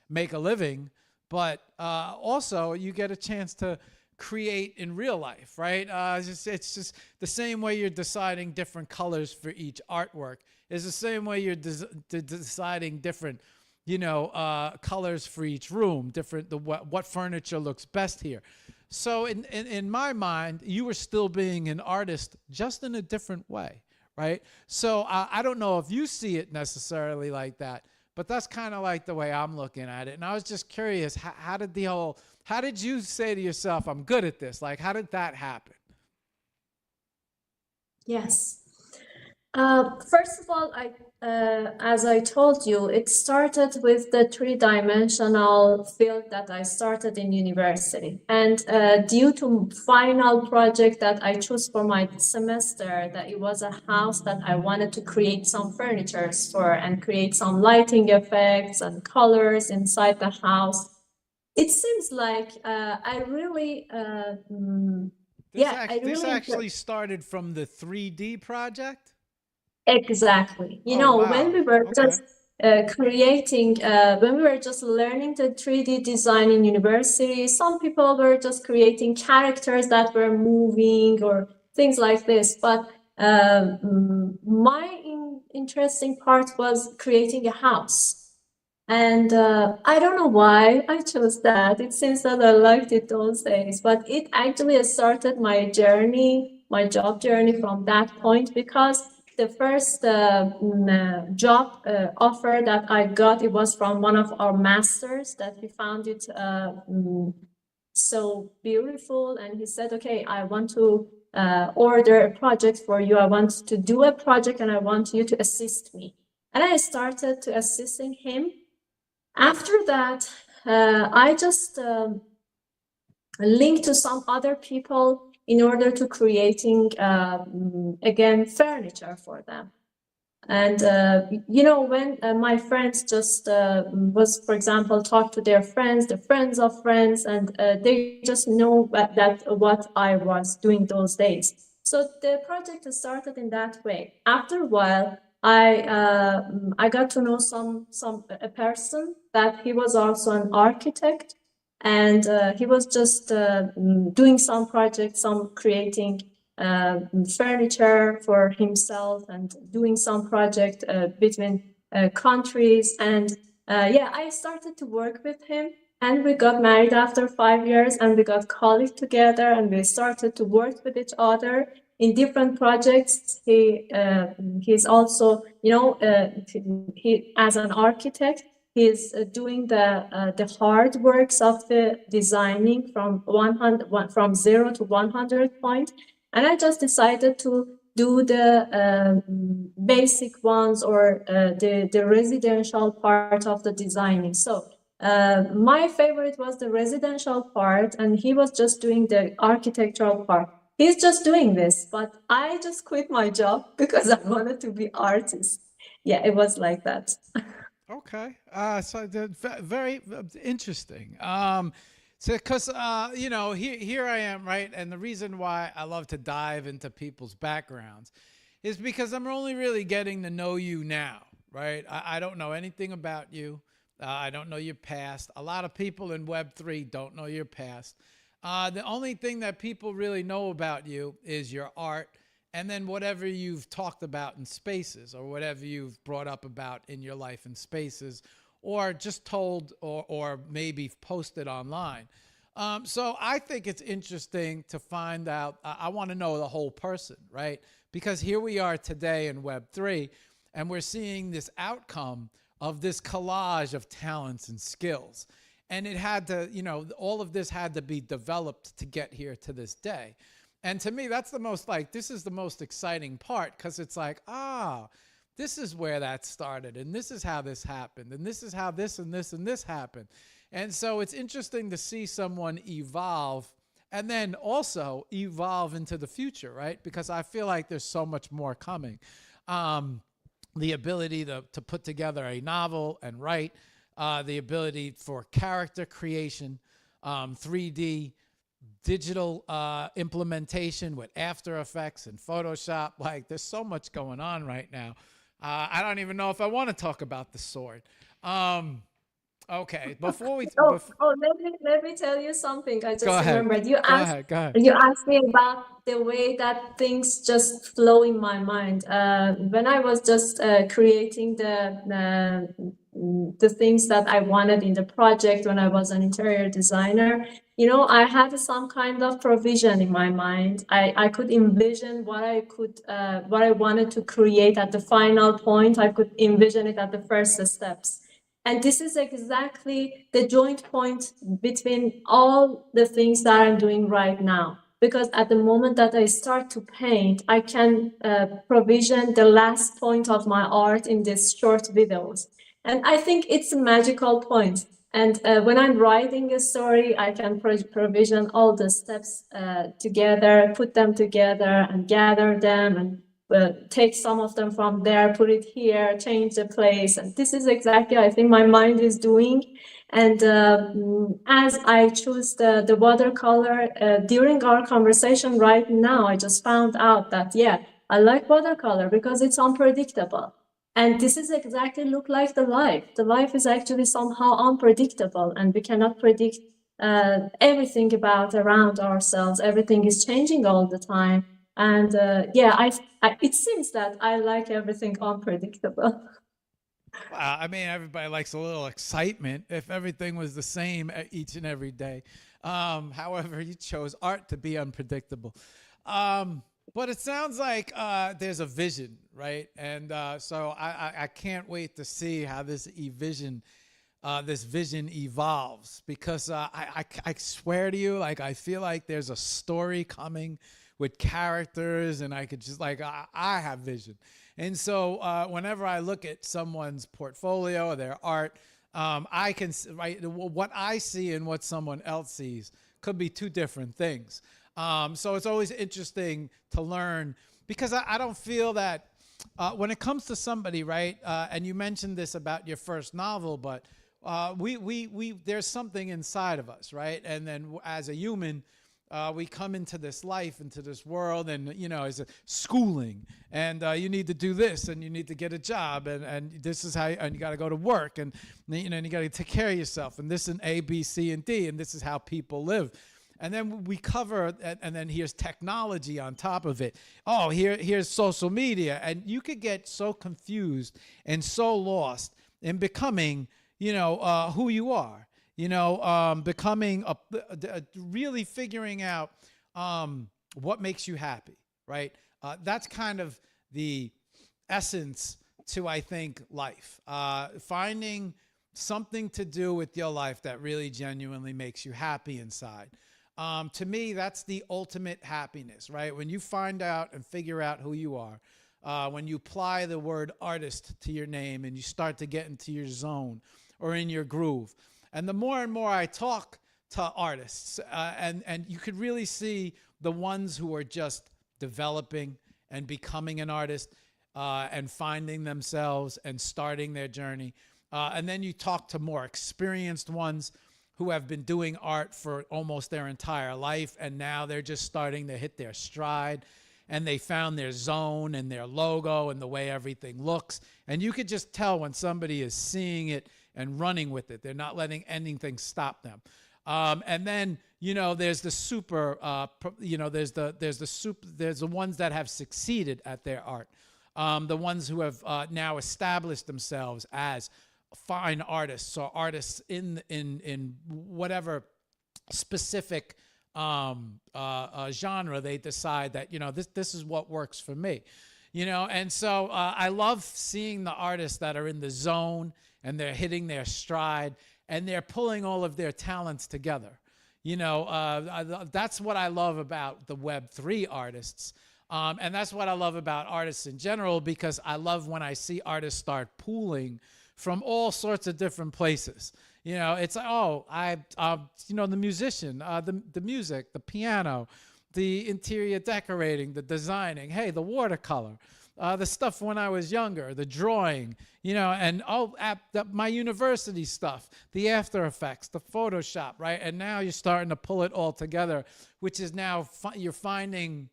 make a living, but also you get a chance to create in real life, right? It's just the same way you're deciding different colors for each artwork. It's the same way you're deciding different, colors for each room, what furniture looks best here. So in my mind, you were still being an artist, just in a different way, right? So I don't know if you see it necessarily like that, but that's kind of like the way I'm looking at it. And I was just curious, how did you say to yourself, I'm good at this? Like, how did that happen? Yes. First of all, as I told you, it started with the three-dimensional field that I started in university. And due to final project that I chose for my semester, that it was a house that I wanted to create some furnitures for and create some lighting effects and colors inside the house. It seems like I really, This actually started from the 3D project? Exactly. Oh, wow. When we were Okay. just when we were just learning the 3D design in university, some people were just creating characters that were moving or things like this. But my interesting part was creating a house. And I don't know why I chose that. It seems that I liked it those days, but it actually started my journey, my job journey from that point, because the first job offer that I got, it was from one of our masters that he found it so beautiful. And he said, okay, I want to order a project for you. I want to do a project and I want you to assist me. And I started to assisting him. After that, I just linked to some other people in order to creating, again, furniture for them. And, when my friends just was, for example, talk to their friends, the friends of friends, and they just know what I was doing those days. So the project started in that way. After a while, I got to know a person that he was also an architect, and he was just doing some projects, some creating furniture for himself and doing some project between countries. And I started to work with him, and we got married after 5 years, and we got colleagues together, and we started to work with each other in different projects. He's also, he as an architect, he's doing the hard works of the designing from 0 to 100 point. And I just decided to do the basic ones, or the residential part of the designing. So my favorite was the residential part, and he was just doing the architectural part. He's just doing this, but I just quit my job because I wanted to be artist. Yeah, it was like that. Okay. So very interesting. So, because here I am, right? And the reason why I love to dive into people's backgrounds is because I'm only really getting to know you now, right? I don't know anything about you. I don't know your past. A lot of people in Web3 don't know your past. The only thing that people really know about you is your art, and then whatever you've talked about in spaces, or whatever you've brought up about in your life in spaces, or just told, or maybe posted online. So I think it's interesting to find out. I want to know the whole person, right? Because here we are today in Web3, and we're seeing this outcome of this collage of talents and skills. And it had to, all of this had to be developed to get here to this day. And to me, that's the most this is the most exciting part, because it's like, this is where that started, and this is how this happened, and this is how this and this and this happened. And so it's interesting to see someone evolve and then also evolve into the future, right? Because I feel like there's so much more coming. The ability to put together a novel and write, the ability for character creation, 3D, digital implementation with After Effects and Photoshop. Like, there's so much going on right now. I don't even know if I want to talk about the sword. Okay, before we Let me tell you something. I just go ahead. remembered. Go ahead. You asked me about the way that things just flow in my mind. When I was just creating the things that I wanted in the project when I was an interior designer, I had some kind of provision in my mind. I could envision what I wanted to create at the final point. I could envision it at the first steps. And this is exactly the joint point between all the things that I'm doing right now. Because at the moment that I start to paint, I can provision the last point of my art in these short videos. And I think it's a magical point. And when I'm writing a story, I can provision all the steps together, put them together and gather them and take some of them from there, put it here, change the place. And this is exactly, I think, my mind is doing. And as I choose the watercolor, during our conversation right now, I just found out that, yeah, I like watercolor because it's unpredictable. And this is exactly look like the life. The life is actually somehow unpredictable, and we cannot predict everything about around ourselves. Everything is changing all the time. And yeah, it seems that I like everything unpredictable. I mean, everybody likes a little excitement if everything was the same each and every day. However, you chose art to be unpredictable. But it sounds like there's a vision, right? And so I can't wait to see how this vision evolves, because I swear to you, I feel like there's a story coming with characters, and I could just I have vision. And so whenever I look at someone's portfolio or their art, I can what I see and what someone else sees could be two different things. So it's always interesting to learn, because I don't feel that when it comes to somebody, right? And you mentioned this about your first novel, but there's something inside of us, right? And then as a human, we come into this life, into this world, and it's a schooling, and you need to do this, and you need to get a job, and this is how, and you got to go to work, and and you got to take care of yourself, and this and A, B, C, and D, and this is how people live. And then we cover, and then here's technology on top of it. Oh, here's social media, and you could get so confused and so lost in becoming, who you are. Becoming really figuring out what makes you happy, right? That's kind of the essence to, I think, life. Finding something to do with your life that really genuinely makes you happy inside. To me, that's the ultimate happiness, right? When you find out and figure out who you are, when you apply the word artist to your name and you start to get into your zone or in your groove. And the more and more I talk to artists, and you could really see the ones who are just developing and becoming an artist and finding themselves and starting their journey. And then you talk to more experienced ones who have been doing art for almost their entire life, and now they're just starting to hit their stride, and they found their zone and their logo and the way everything looks. And you could just tell when somebody is seeing it and running with it. They're not letting anything stop them. And then, there's the super, there's the ones that have succeeded at their art. The ones who have now established themselves as fine artists, or artists in whatever specific genre. They decide that, you know, this is what works for me, you know. And so I love seeing the artists that are in the zone and they're hitting their stride and they're pulling all of their talents together. You know, that's what I love about the Web3 artists. And that's what I love about artists in general, because I love when I see artists start pooling from all sorts of different places. You know, it's like, oh, you know, the musician, the music, the piano, the interior decorating, the designing, hey, the watercolor, the stuff when I was younger, the drawing, you know, and my university stuff, the After Effects, the Photoshop, right? And now you're starting to pull it all together, which is now you're finding,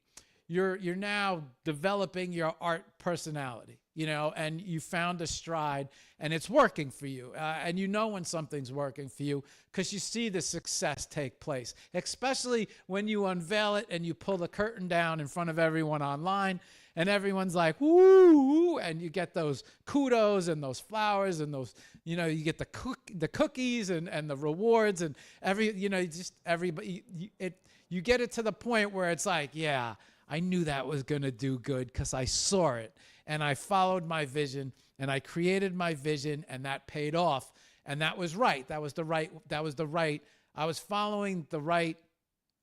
you're now developing your art personality, you know, and you found a stride and it's working for you. And you know when something's working for you because you see the success take place, especially when you unveil it and you pull the curtain down in front of everyone online and everyone's like, woo, and you get those kudos and those flowers and those, you know, you get the cookies and the rewards and you know, just everybody, you get it to the point where it's like, yeah, I knew that was going to do good because I saw it and I followed my vision and I created my vision and that paid off. And that was right. I was following the right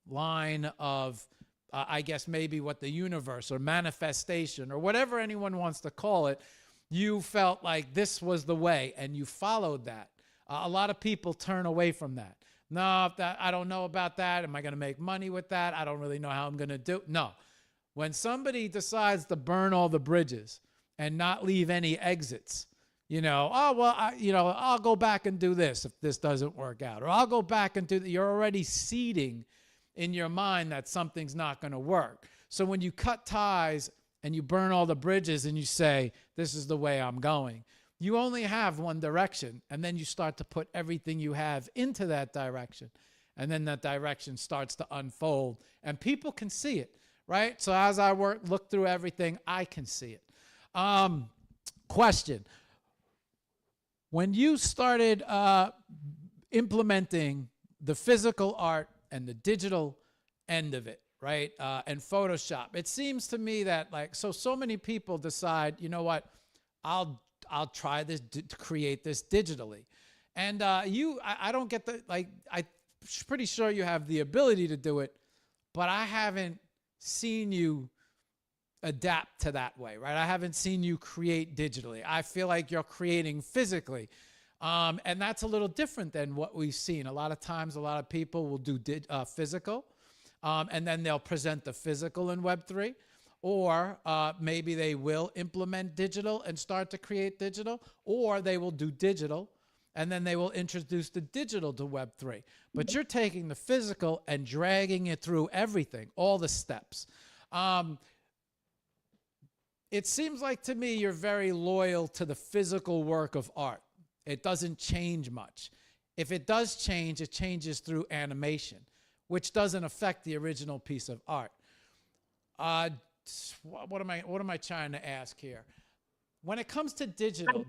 line of, I guess maybe what the universe or manifestation or whatever anyone wants to call it, you felt like this was the way and you followed that. A lot of people turn away from that. No, I don't know about that. Am I going to make money with that? I don't really know how I'm going to do it. No. When somebody decides to burn all the bridges and not leave any exits, you know, oh, well, I'll go back and do this if this doesn't work out. Or I'll go back and do that. You're already seeding in your mind that something's not going to work. So when you cut ties and you burn all the bridges and you say, this is the way I'm going, you only have one direction. And then you start to put everything you have into that direction. And then that direction starts to unfold and people can see it. Right? So as I look through everything, I can see it. Question. When you started implementing the physical art and the digital end of it, right, and Photoshop, it seems to me that like, so many people decide, you know what, I'll try this to create this digitally. And I don't get I'm pretty sure you have the ability to do it, but I haven't seen you adapt to that way, right? I haven't seen you create digitally. I feel like you're creating physically. And that's a little different than what we've seen. A lot of times, a lot of people will do physical, and then they'll present the physical in Web3, or maybe they will implement digital and start to create digital, or they will do digital, and then they will introduce the digital to Web3. But you're taking the physical and dragging it through everything, all the steps. It seems like to me you're very loyal to the physical work of art. It doesn't change much. If it does change, it changes through animation, which doesn't affect the original piece of art. What am I trying to ask here? When it comes to digital,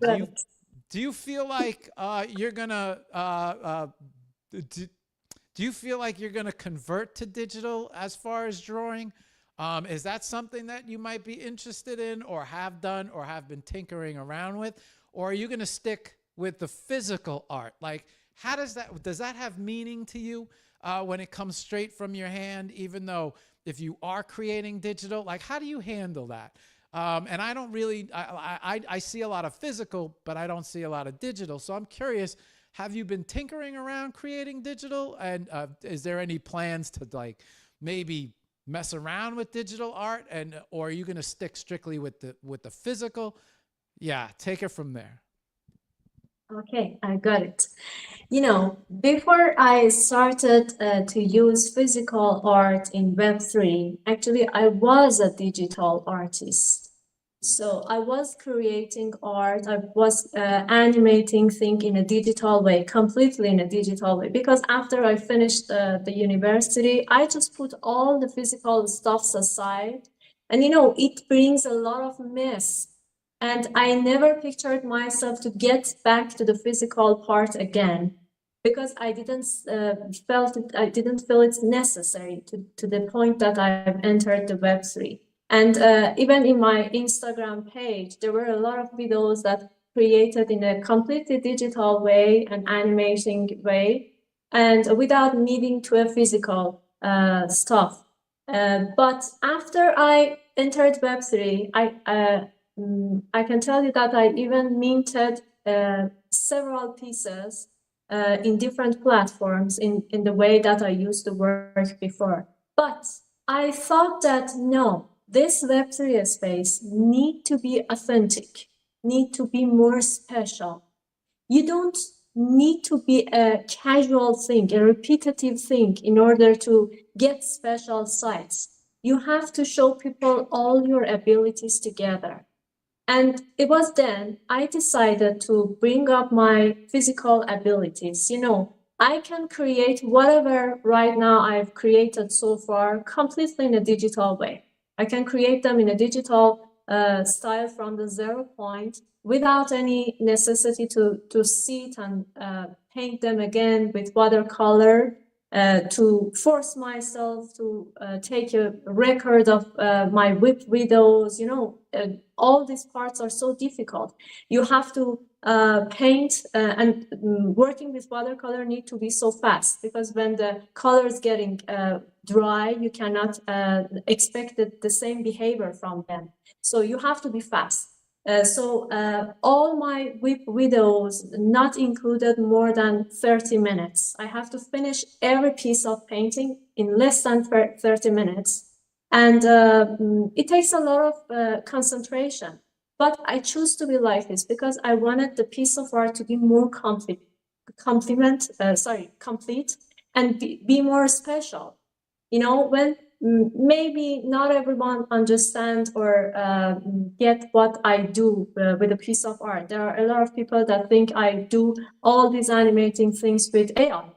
do you feel like you're gonna do you feel like you're gonna convert to digital as far as drawing? Is that something that you might be interested in, or have done, or have been tinkering around with, or are you gonna stick with the physical art? Like, how does that have meaning to you when it comes straight from your hand? Even though if you are creating digital, like how do you handle that? And I don't really, I see a lot of physical, but I don't see a lot of digital. So I'm curious, have you been tinkering around creating digital? And is there any plans to like maybe mess around with digital art, and or are you going to stick strictly with the physical? Yeah, take it from there. Okay, I got it. You know, before I started to use physical art in Web3, actually, I was a digital artist. So I was creating art, I was animating things in a digital way, completely in a digital way. Because after I finished the university, I just put all the physical stuffs aside. And, you know, it brings a lot of mess. And I never pictured myself to get back to the physical part again. because I didn't feel it's necessary to the point that I've entered the Web3. And even in my Instagram page, there were a lot of videos that created in a completely digital way, an animation way, and without needing to a physical stuff. But after I entered Web3, I can tell you that I even minted several pieces in different platforms in the way that I used to work before. But I thought that no, this Web3 space need to be authentic, need to be more special. You don't need to be a casual thing, a repetitive thing in order to get special sites. You have to show people all your abilities together. And it was then I decided to bring up my physical abilities. You know, I can create whatever right now I've created so far completely in a digital way. I can create them in a digital style from the 0 point without any necessity to sit and paint them again with watercolor, to force myself to take a record of my whip videos. You know, all these parts are so difficult. You have to paint and working with watercolor need to be so fast, because when the color is getting dry, you cannot expect the same behavior from them. So you have to be fast. So all my whip videos not included more than 30 minutes. I have to finish every piece of painting in less than 30 minutes. And it takes a lot of concentration. But I choose to be like this because I wanted the piece of art to be more complete and be more special. You know, when maybe not everyone understand or get what I do with a piece of art. There are a lot of people that think I do all these animating things with AI.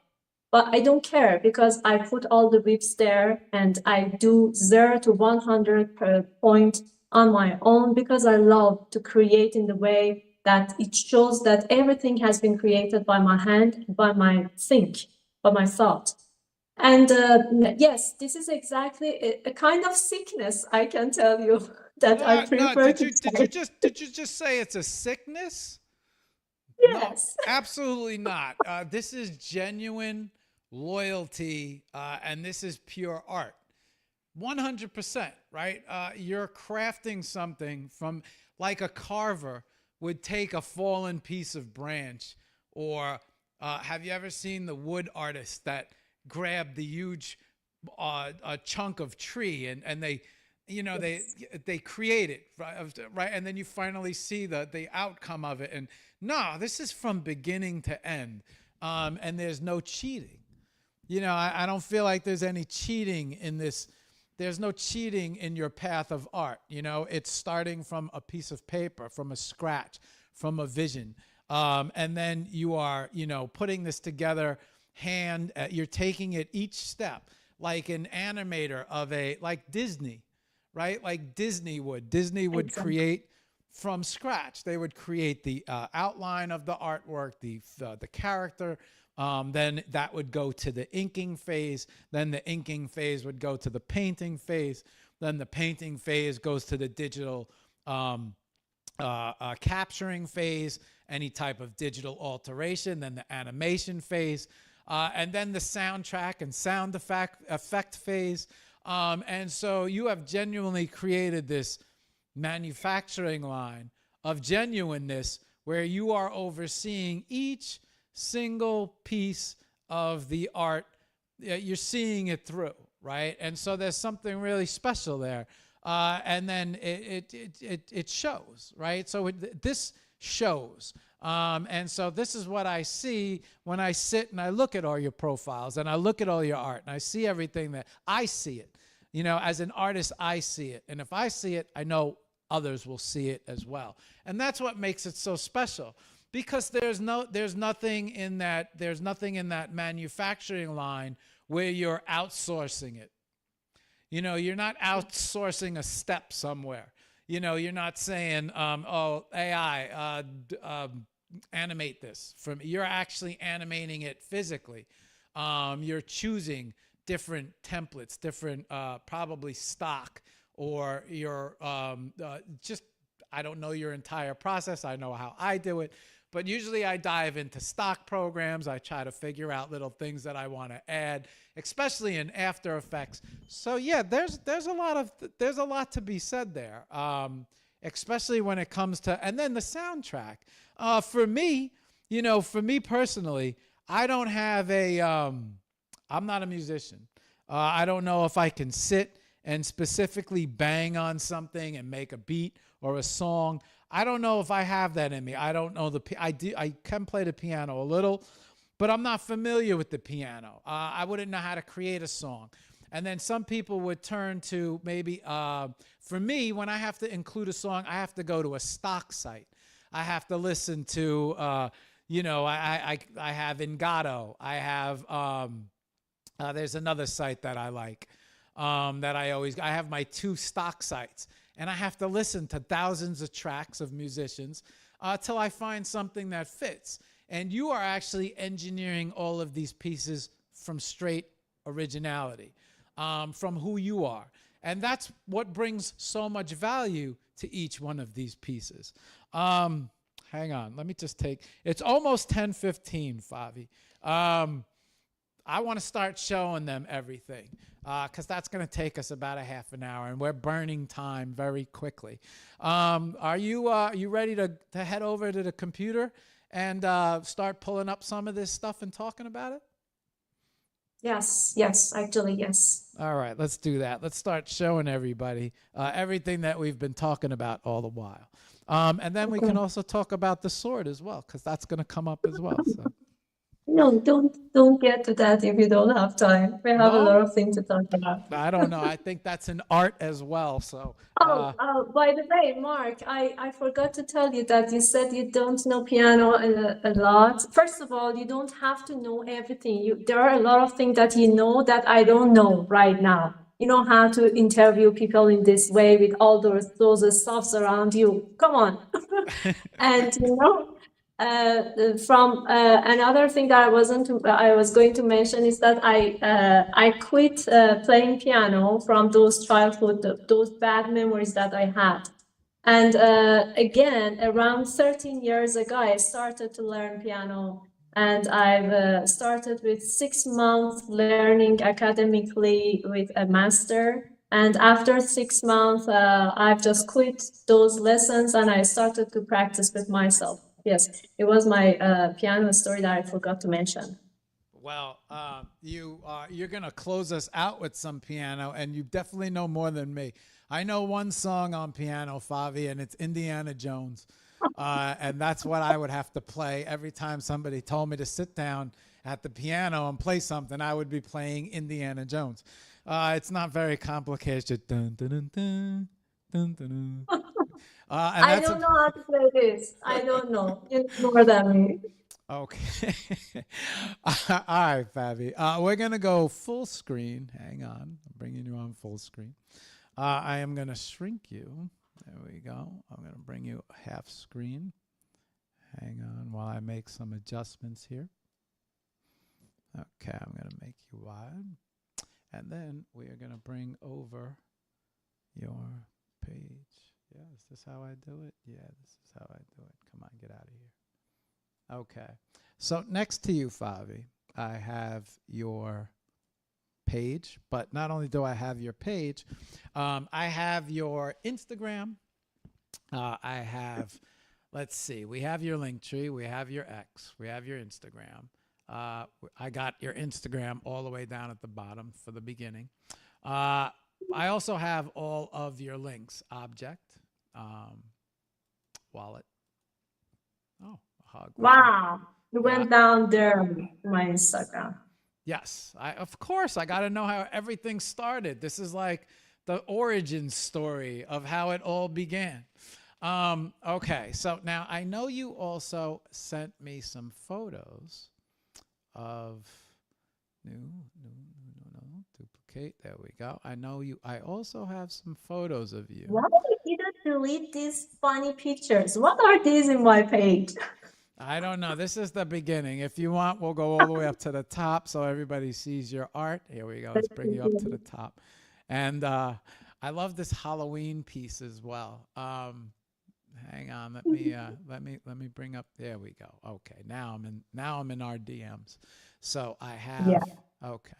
But I don't care, because I put all the whips there and I do 0 to 100 per point on my own, because I love to create in the way that it shows that everything has been created by my hand, by my thought. And yes, this is exactly a kind of sickness, I can tell you, that I prefer to Did you just say it's a sickness? Yes. No, absolutely not. This is genuine loyalty, and this is pure art. 100%, right? You're crafting something from, like a carver would take a fallen piece of branch, or have you ever seen the wood artist that grab the huge a chunk of tree and they, you know, they create it, right? And then you finally see the outcome of it. And no, this is from beginning to end, and there's no cheating. You know, I don't feel like there's any cheating in this. There's no cheating in your path of art. You know, it's starting from a piece of paper, from a scratch, from a vision. And then you are, you know, putting this together you're taking it each step, like an animator of like Disney, right? Like Disney would create from scratch. They would create the outline of the artwork, the character. Then that would go to the inking phase. Then the inking phase would go to the painting phase. Then the painting phase goes to the digital capturing phase, any type of digital alteration. Then the animation phase. And then the soundtrack and sound effect phase. And so you have genuinely created this manufacturing line of genuineness where you are overseeing each single piece of the art. You're seeing it through, right? And so there's something really special there. And then it shows, right? So this shows. And so this is what I see when I sit and I look at all your profiles and I look at all your art and I see everything that I see it. You know, as an artist, I see it. And if I see it, I know others will see it as well. And that's what makes it so special, because there's nothing in that manufacturing line where you're outsourcing it. You know, you're not outsourcing a step somewhere. You know, you're not saying, oh, AI, animate this. You're actually animating it physically. You're choosing different templates, different probably stock, or your just, I don't know your entire process. I know how I do it, but usually I dive into stock programs. I try to figure out little things that I want to add, especially in After Effects. So yeah, there's a lot to be said there, especially when it comes to, and then the soundtrack. For me, for me personally, I don't have I'm not a musician. I don't know if I can sit and specifically bang on something and make a beat or a song. I don't know if I have that in me. I don't know I can play the piano a little, but I'm not familiar with the piano. I wouldn't know how to create a song. And then some people would turn to maybe, for me, when I have to include a song, I have to go to a stock site. I have to listen to, I have Engato. I have, there's another site that I like, that I have my 2 stock sites, and I have to listen to thousands of tracks of musicians till I find something that fits. And you are actually engineering all of these pieces from straight originality, from who you are. And that's what brings so much value to each one of these pieces. Hang on, let me just it's almost 10:15, Favi. I want to start showing them everything, because that's going to take us about a half an hour, and we're burning time very quickly. Are you ready to head over to the computer and start pulling up some of this stuff and talking about it? Yes, actually, yes. All right, let's do that. Let's start showing everybody everything that we've been talking about all the while. And then we can also talk about the sword as well, because that's going to come up as well. So. No, don't get to that if you don't have time. We have a lot No? of things to talk about. I don't know. I think that's an art as well. So. By the way, Mark, I forgot to tell you that you said you don't know piano a lot. First of all, you don't have to know everything. There are a lot of things that you know that I don't know right now. You know how to interview people in this way with all those stuffs around you. Come on. And from another thing that I was going to mention is that I quit playing piano from those childhood, those bad memories that I had. And again, around 13 years ago, I started to learn piano. And I've started with 6 months learning academically with a master. And after 6 months, I've just quit those lessons and I started to practice with myself. Yes, it was my piano story that I forgot to mention. Well, you're going to close us out with some piano, and you definitely know more than me. I know one song on piano, Favi, and it's Indiana Jones. And that's what I would have to play every time somebody told me to sit down at the piano and play something. I would be playing Indiana Jones. It's not very complicated. Dun, dun, dun, dun, dun, dun, dun. I don't know how to play this. I don't know. You know more than me. Okay. All right, Fabi. We're going to go full screen. Hang on. I'm bringing you on full screen. I am going to shrink you. There we go. I'm going to bring you half screen. Hang on while I make some adjustments here. Okay, I'm going to make you wide. And then we are going to bring over your page. Yeah, is this how I do it? Yeah, this is how I do it. Come on, get out of here. Okay. So next to you, Favi, I have your page. But not only do I have your page, I have your Instagram. I have, let's see, we have your Linktree. We have your X. We have your Instagram. I got your Instagram all the way down at the bottom for the beginning. I also have all of your links, object, wallet. Oh, a hug. Wow. You went down there on my Instagram. Yes, of course. I got to know how everything started. This is like the origin story of how it all began. Okay, so now I know you also sent me some photos of duplicate. There we go. I know you. I also have some photos of you. Why did you delete these funny pictures? What are these in my page? I don't know. This is the beginning. If you want, we'll go all the way up to the top so everybody sees your art. Here we go. Let's bring you up to the top. And I love this Halloween piece as well. Hang on. Let me bring up. There we go. Okay. Now I'm in our DMs. So I have. Yeah. Okay.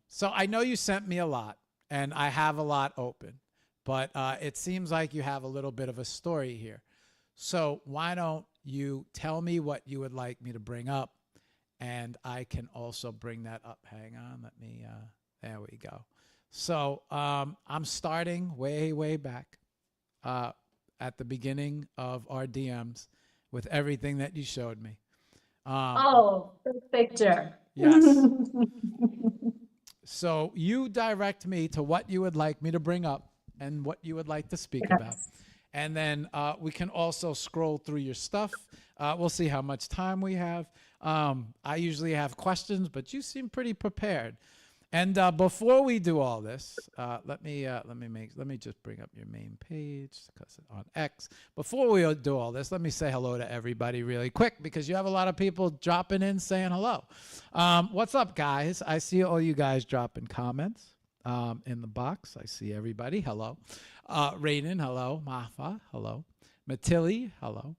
So I know you sent me a lot, and I have a lot open, but it seems like you have a little bit of a story here. So why don't you tell me what you would like me to bring up, and I can also bring that up. Hang on, let me, there we go. So I'm starting way back at the beginning of our DMs with everything that you showed me. Oh, the picture. Yes. So you direct me to what you would like me to bring up and what you would like to speak about. And then we can also scroll through your stuff. We'll see how much time we have. I usually have questions, but you seem pretty prepared. And before we do all this, let me just bring up your main page because on X. Before we do all this, let me say hello to everybody really quick because you have a lot of people dropping in saying hello. What's up, guys? I see all you guys dropping comments in the box. I see everybody. Hello. Raiden, hello. Mafa, hello. Matilli, hello.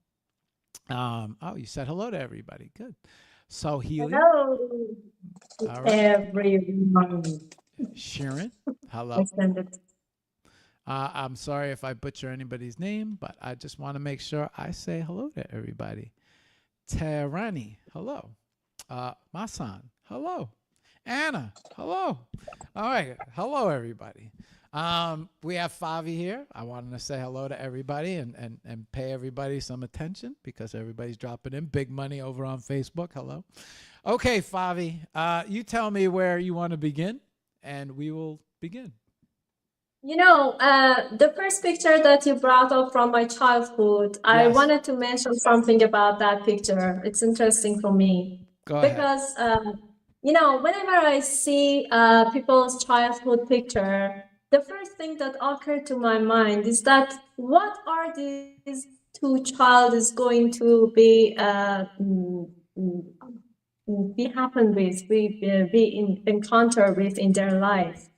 Oh, you said hello to everybody. Good. So Healy. Hello, All right. everyone. Sharon, hello. Extended. I'm sorry if I butcher anybody's name, but I just want to make sure I say hello to everybody. Terani, hello. Masan, hello. Anna, hello. All right, hello everybody. We have Favi here. I wanted to say hello to everybody and pay everybody some attention because everybody's dropping in. Big money over on Facebook. Hello. Okay, Favi, you tell me where you want to begin, and we will begin. You know, the first picture that you brought up from my childhood, I Yes. wanted to mention something about that picture. It's interesting for me. Go ahead. Because, you know, whenever I see people's childhood picture, the first thing that occurred to my mind is that what are these two childs going to be happen with, be encounter with in their life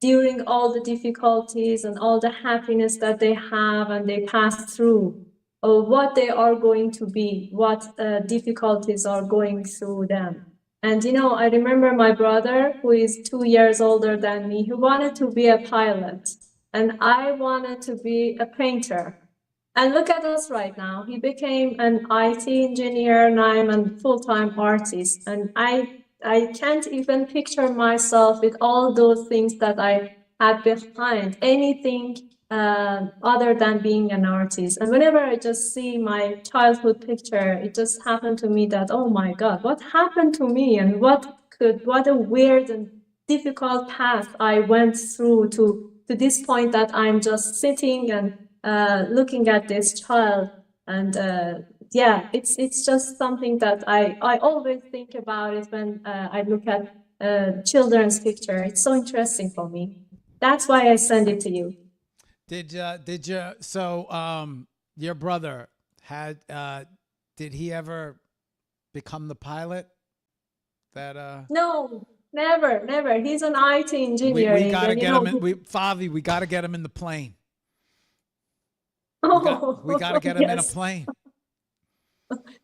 during all the difficulties and all the happiness that they have and they pass through, or what they are going to be, what difficulties are going through them. And you know, I remember my brother, who is 2 years older than me, who wanted to be a pilot, and I wanted to be a painter. And look at us right now. He became an IT engineer, and I'm a full-time artist. And I can't even picture myself with all those things that I had behind anything other than being an artist. And whenever I just see my childhood picture, it just happened to me that, oh my God, what happened to me? And what a weird and difficult path I went through to this point that I'm just sitting and looking at this child. And yeah, it's just something that I always think about it when I look at children's picture. It's so interesting for me. That's why I send it to you. Your brother had did he ever become the pilot that No, never. He's an IT engineer. we got to get him in, Favi, we got to get him in the plane. We got to get him in a plane.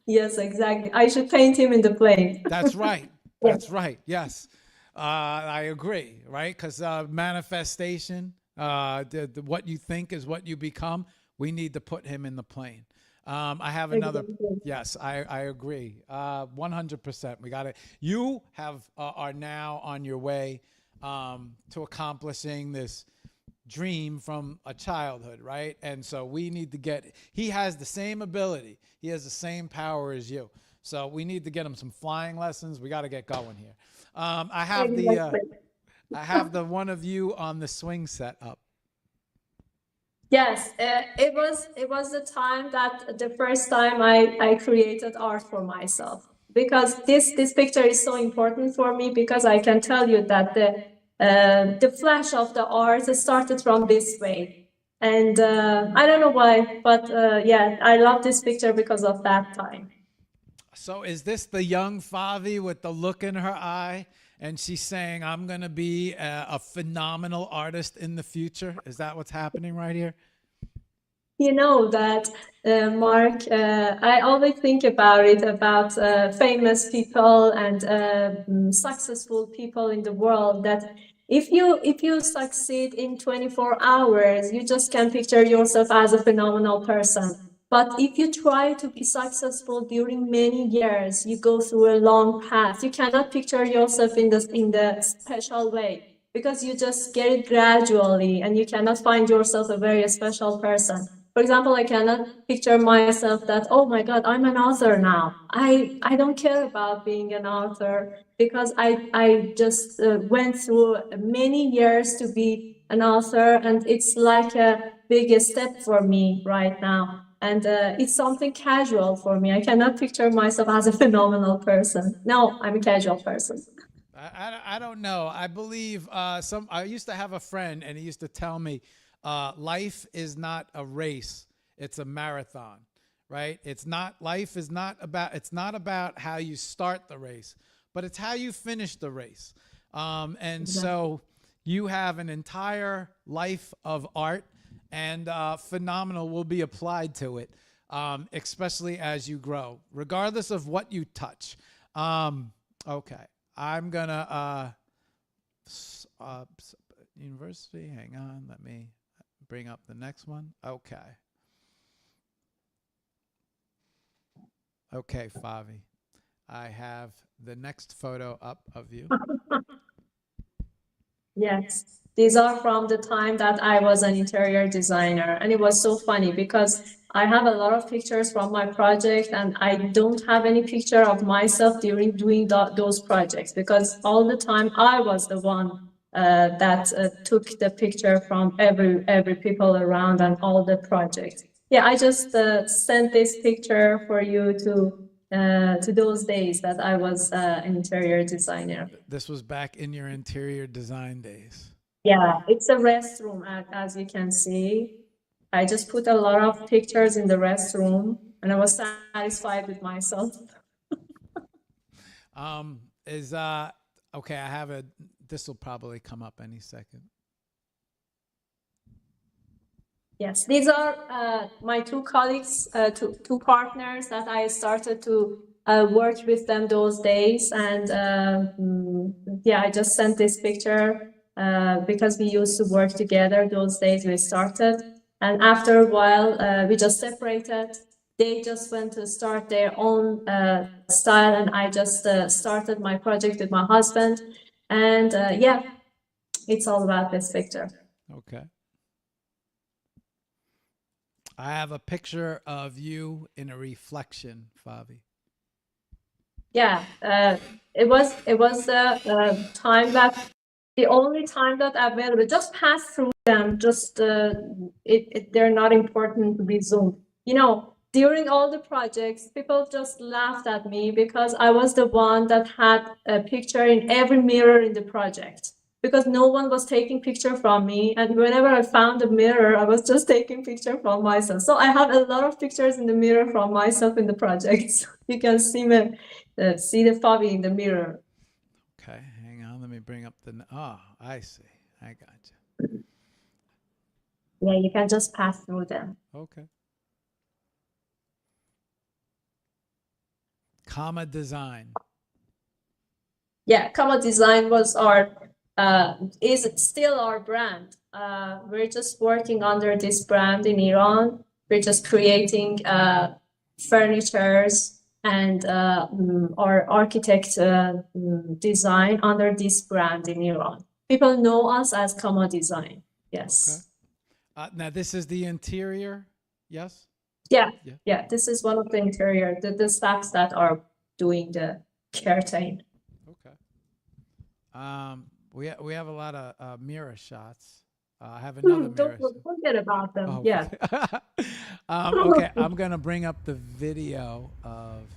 Yes, exactly. I should paint him in the plane. That's right. That's right. Yes. I agree, right? Because manifestation, what you think is what you become. We need to put him in the plane. I have another. Yes, I agree. 100%. We got it. You are now on your way to accomplishing this dream from a childhood, right? And so we need to he has the same ability. He has the same power as you. So we need to get him some flying lessons. We got to get going here. I have the one of you on the swing set up. Yes, it was the time that the first time I created art for myself, because this picture is so important for me, because I can tell you that the flash of the art started from this way. And I don't know why, but yeah, I love this picture because of that time. So is this the young Favi with the look in her eye, and she's saying, "I'm going to be a phenomenal artist in the future"? Is that what's happening right here? You know that, Mark, I always think about it, about famous people and successful people in the world, that if you succeed in 24 hours, you just can picture yourself as a phenomenal person. But if you try to be successful during many years, you go through a long path. You cannot picture yourself in the special way, because you just get it gradually and you cannot find yourself a very special person. For example, I cannot picture myself that, oh my God, I'm an author now. I don't care about being an author, because I just went through many years to be an author, and it's like a big step for me right now. And it's something casual for me. I cannot picture myself as a phenomenal person. No, I'm a casual person. I don't know. I believe I used to have a friend, and he used to tell me, life is not a race, it's a marathon, right? It's not about how you start the race, but it's how you finish the race. And so you have an entire life of art, and phenomenal will be applied to it, especially as you grow, regardless of what you touch. Okay. I'm gonna university. Hang on, let me bring up the next one. Okay. Okay, Favi. I have the next photo up of you. Yes, these are from the time that I was an interior designer. And it was so funny because I have a lot of pictures from my project, and I don't have any picture of myself during doing those projects, because all the time I was the one that took the picture from every people around and all the projects. Yeah, I just sent this picture for you to those days that I was an interior designer. This was back in your interior design days. Yeah, it's a restroom, as you can see. I just put a lot of pictures in the restroom, and I was satisfied with myself. Is okay, I have a this will probably come up any second. Yes, these are my two colleagues, two partners that I started to work with them those days. And yeah, I just sent this picture because we used to work together those days we started. And after a while, we just separated. They just went to start their own style, and I just started my project with my husband. And yeah, it's all about this picture. Okay. I have a picture of you in a reflection, Favi. Yeah, it was a time that the only time that available. Just pass through them. Just they're not important to be zoomed. You know, during all the projects, people just laughed at me because I was the one that had a picture in every mirror in the project, because no one was taking picture from me, and whenever I found a mirror, I was just taking picture from myself. So I have a lot of pictures in the mirror from myself in the projects. You can see the Favi in the mirror. Okay, hang on. Let me bring up the. Oh, I see. I got you. Yeah, you can just pass through them. Okay. Comma design. Yeah, Kama Design was is still our brand. We're just working under this brand in Iran. We're just creating furnitures and our architect design under this brand in Iran. People know us as Kama Design. Yes. Okay. Now this is the interior. Yes. Yeah. Yeah. This is one of the interior, the staffs that are doing the curtain. Okay. We have a lot of mirror shots. I have another mirror. Don't forget about them. Oh, Yeah. okay, I'm gonna bring up the video of.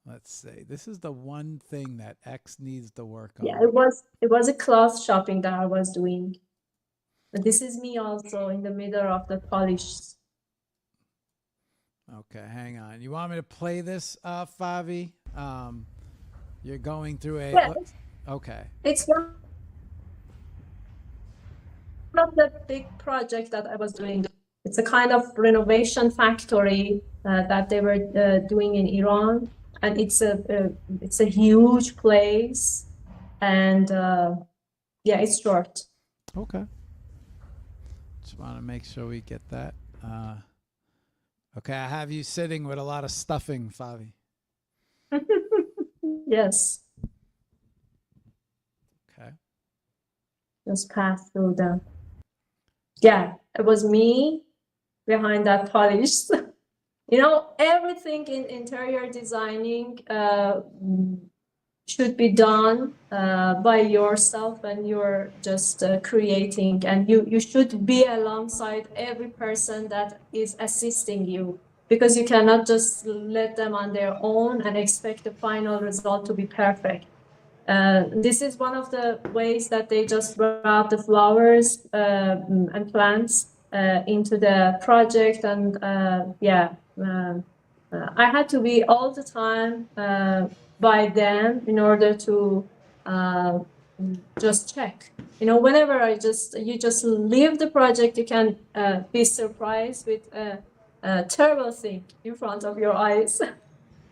Let's see. This is the one thing that X needs to work on. Yeah, it was a cloth shopping that I was doing. This is me also in the middle of the polish. Okay, hang on. You want me to play this, Favi? You're going through a. Yeah, Okay. it's one of the big projects that I was doing. It's a kind of renovation factory that they were doing in Iran, and it's a huge place, and yeah, it's short. Okay. Just want to make sure we get that. Okay, I have you sitting with a lot of stuffing, Favi. Yes, Okay. just pass through them. Yeah, it was me behind that polish. You know, everything in interior designing should be done by yourself when you're just creating, and you should be alongside every person that is assisting you, because you cannot just let them on their own and expect the final result to be perfect. This is one of the ways that they just brought the flowers and plants into the project, and yeah, I had to be all the time by them in order to just check. You know, whenever you just leave the project, you can be surprised with a terrible thing in front of your eyes.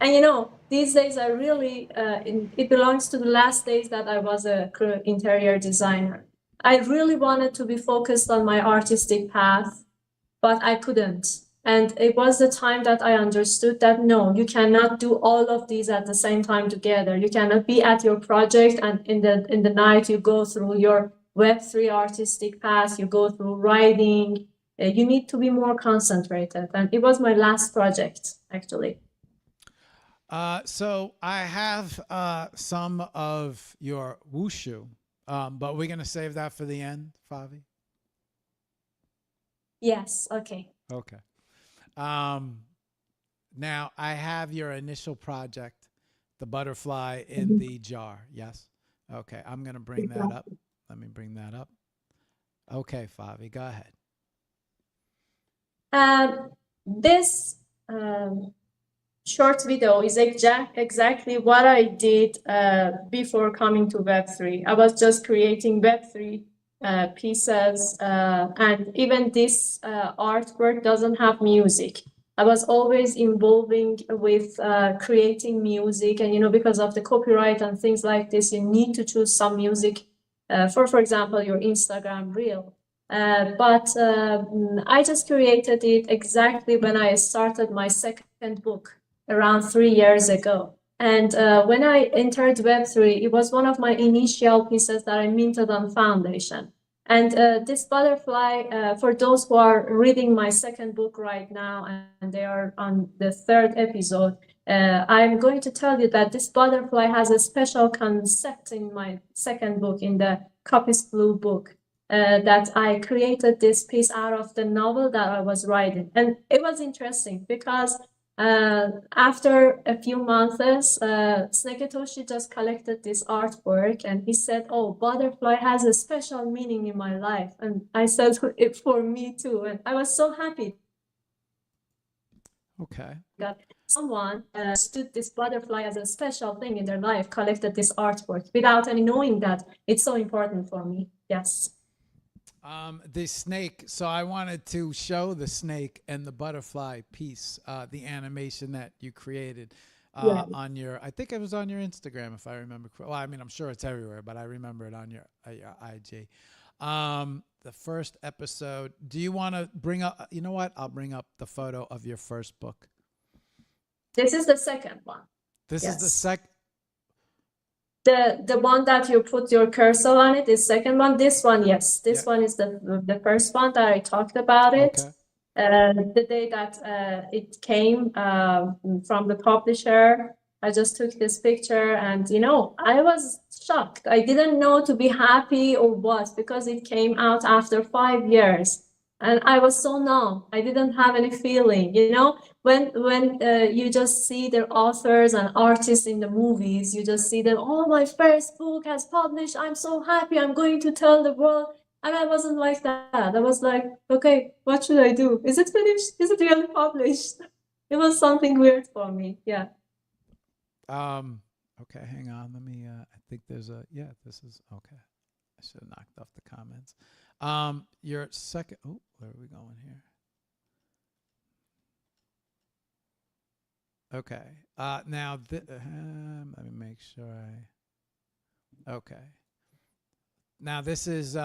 And you know, these days I really, it belongs to the last days that I was a interior designer. I really wanted to be focused on my artistic path, but I couldn't. And it was the time that I understood that no, you cannot do all of these at the same time together. You cannot be at your project and in the night you go through your Web3 artistic path, you go through writing. You need to be more concentrated. And it was my last project, actually. So I have some of your wushu, but we're gonna save that for the end, Favi. Yes, okay. Okay. Now I have your initial project, the butterfly in the jar. Yes. Okay. I'm gonna bring that up. Let me bring that up. Okay, Favi, go ahead. This short video is exactly what I did before coming to Web3. I was just creating Web3 pieces, and even this artwork doesn't have music. I was always involving with creating music, and you know, because of the copyright and things like this, you need to choose some music for example, your Instagram reel. But I just created it exactly when I started my second book around 3 years ago. And when I entered Web3, it was one of my initial pieces that I minted on Foundation. And this butterfly, for those who are reading my second book right now, and they are on the third episode, I'm going to tell you that this butterfly has a special concept in my second book, in the Copy's Blue book, that I created this piece out of the novel that I was writing. And it was interesting because after a few months, Sneketoshi just collected this artwork and he said, oh, butterfly has a special meaning in my life. And I said, it for me too. And I was so happy. Okay. That someone stood this butterfly as a special thing in their life, collected this artwork without any knowing that it's so important for me. Yes. The snake. So I wanted to show the snake and the butterfly piece, the animation that you created on your, I think it was on your Instagram, if I remember correctly. Well, I mean, I'm sure it's everywhere, but I remember it on your IG. The first episode. Do you want to bring up, you know what? I'll bring up the photo of your first book. This is the second one. This is the second. The one that you put your cursor on it is second one. This one, yes. This one is the first one that I talked about it. Okay. The day that it came from the publisher, I just took this picture and, you know, I was shocked. I didn't know to be happy or what, because it came out after 5 years. And I was so numb. I didn't have any feeling, you know, when you just see the authors and artists in the movies, you just see them, oh, my first book has published. I'm so happy. I'm going to tell the world. And I wasn't like that. I was like, okay, what should I do? Is it finished? Is it really published? It was something weird for me. Yeah. Okay, hang on. Let me I think there's a yeah, this is okay. I should have knocked off the comments. Your second oh, where are we going here? Okay. Now let me make sure okay. Now this is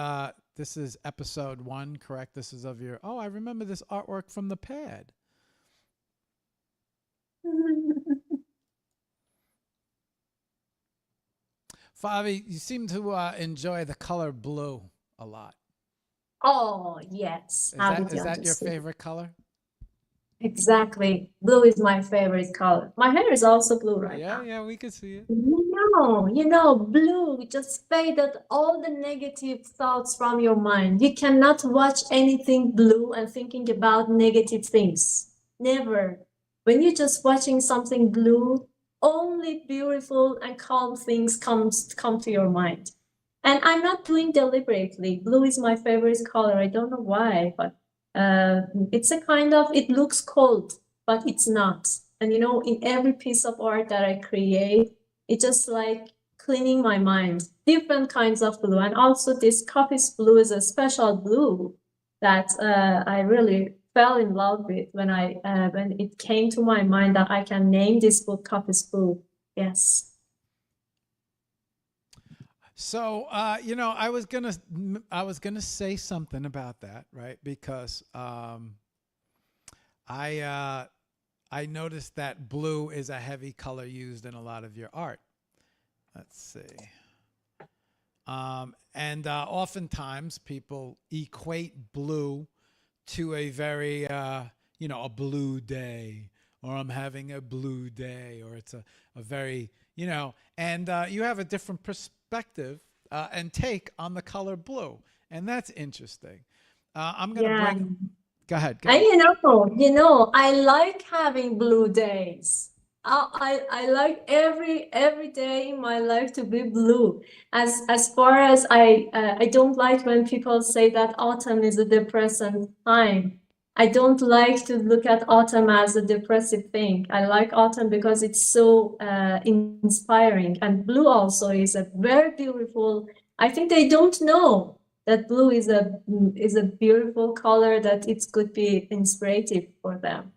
episode 1, correct? This is of your oh, I remember this artwork from the pad. Favi, you seem to enjoy the color blue a lot. Oh, yes. How did you Is that your understand? favorite color? Exactly. Blue is my favorite color. My hair is also blue right Yeah, now. yeah, we can see it. Blue just faded all the negative thoughts from your mind. You cannot watch anything blue and thinking about negative things. Never. When you're just watching something blue, only beautiful and calm things come to your mind. And I'm not doing deliberately. Blue is my favorite color. I don't know why, but it's a kind of, it looks cold, but it's not. And in every piece of art that I create, it's just like cleaning my mind, different kinds of blue. And also this Copies blue is a special blue that I really fell in love with when when it came to my mind that I can name this book Copies blue. Yes. So, I was gonna say something about that, right? Because I noticed that blue is a heavy color used in a lot of your art. Let's see. And oftentimes people equate blue to a very, a blue day, or I'm having a blue day, or it's a very, and you have a different perspective and take on the color blue. And that's interesting. I'm going to Yeah. bring, go ahead. Go And ahead. I like having blue days. I like every day in my life to be blue. As far as I don't like when people say that autumn is a depressing time. I don't like to look at autumn as a depressive thing. I like autumn because it's so inspiring. And blue also is a very beautiful. I think they don't know that blue is a beautiful color, that it could be inspirative for them.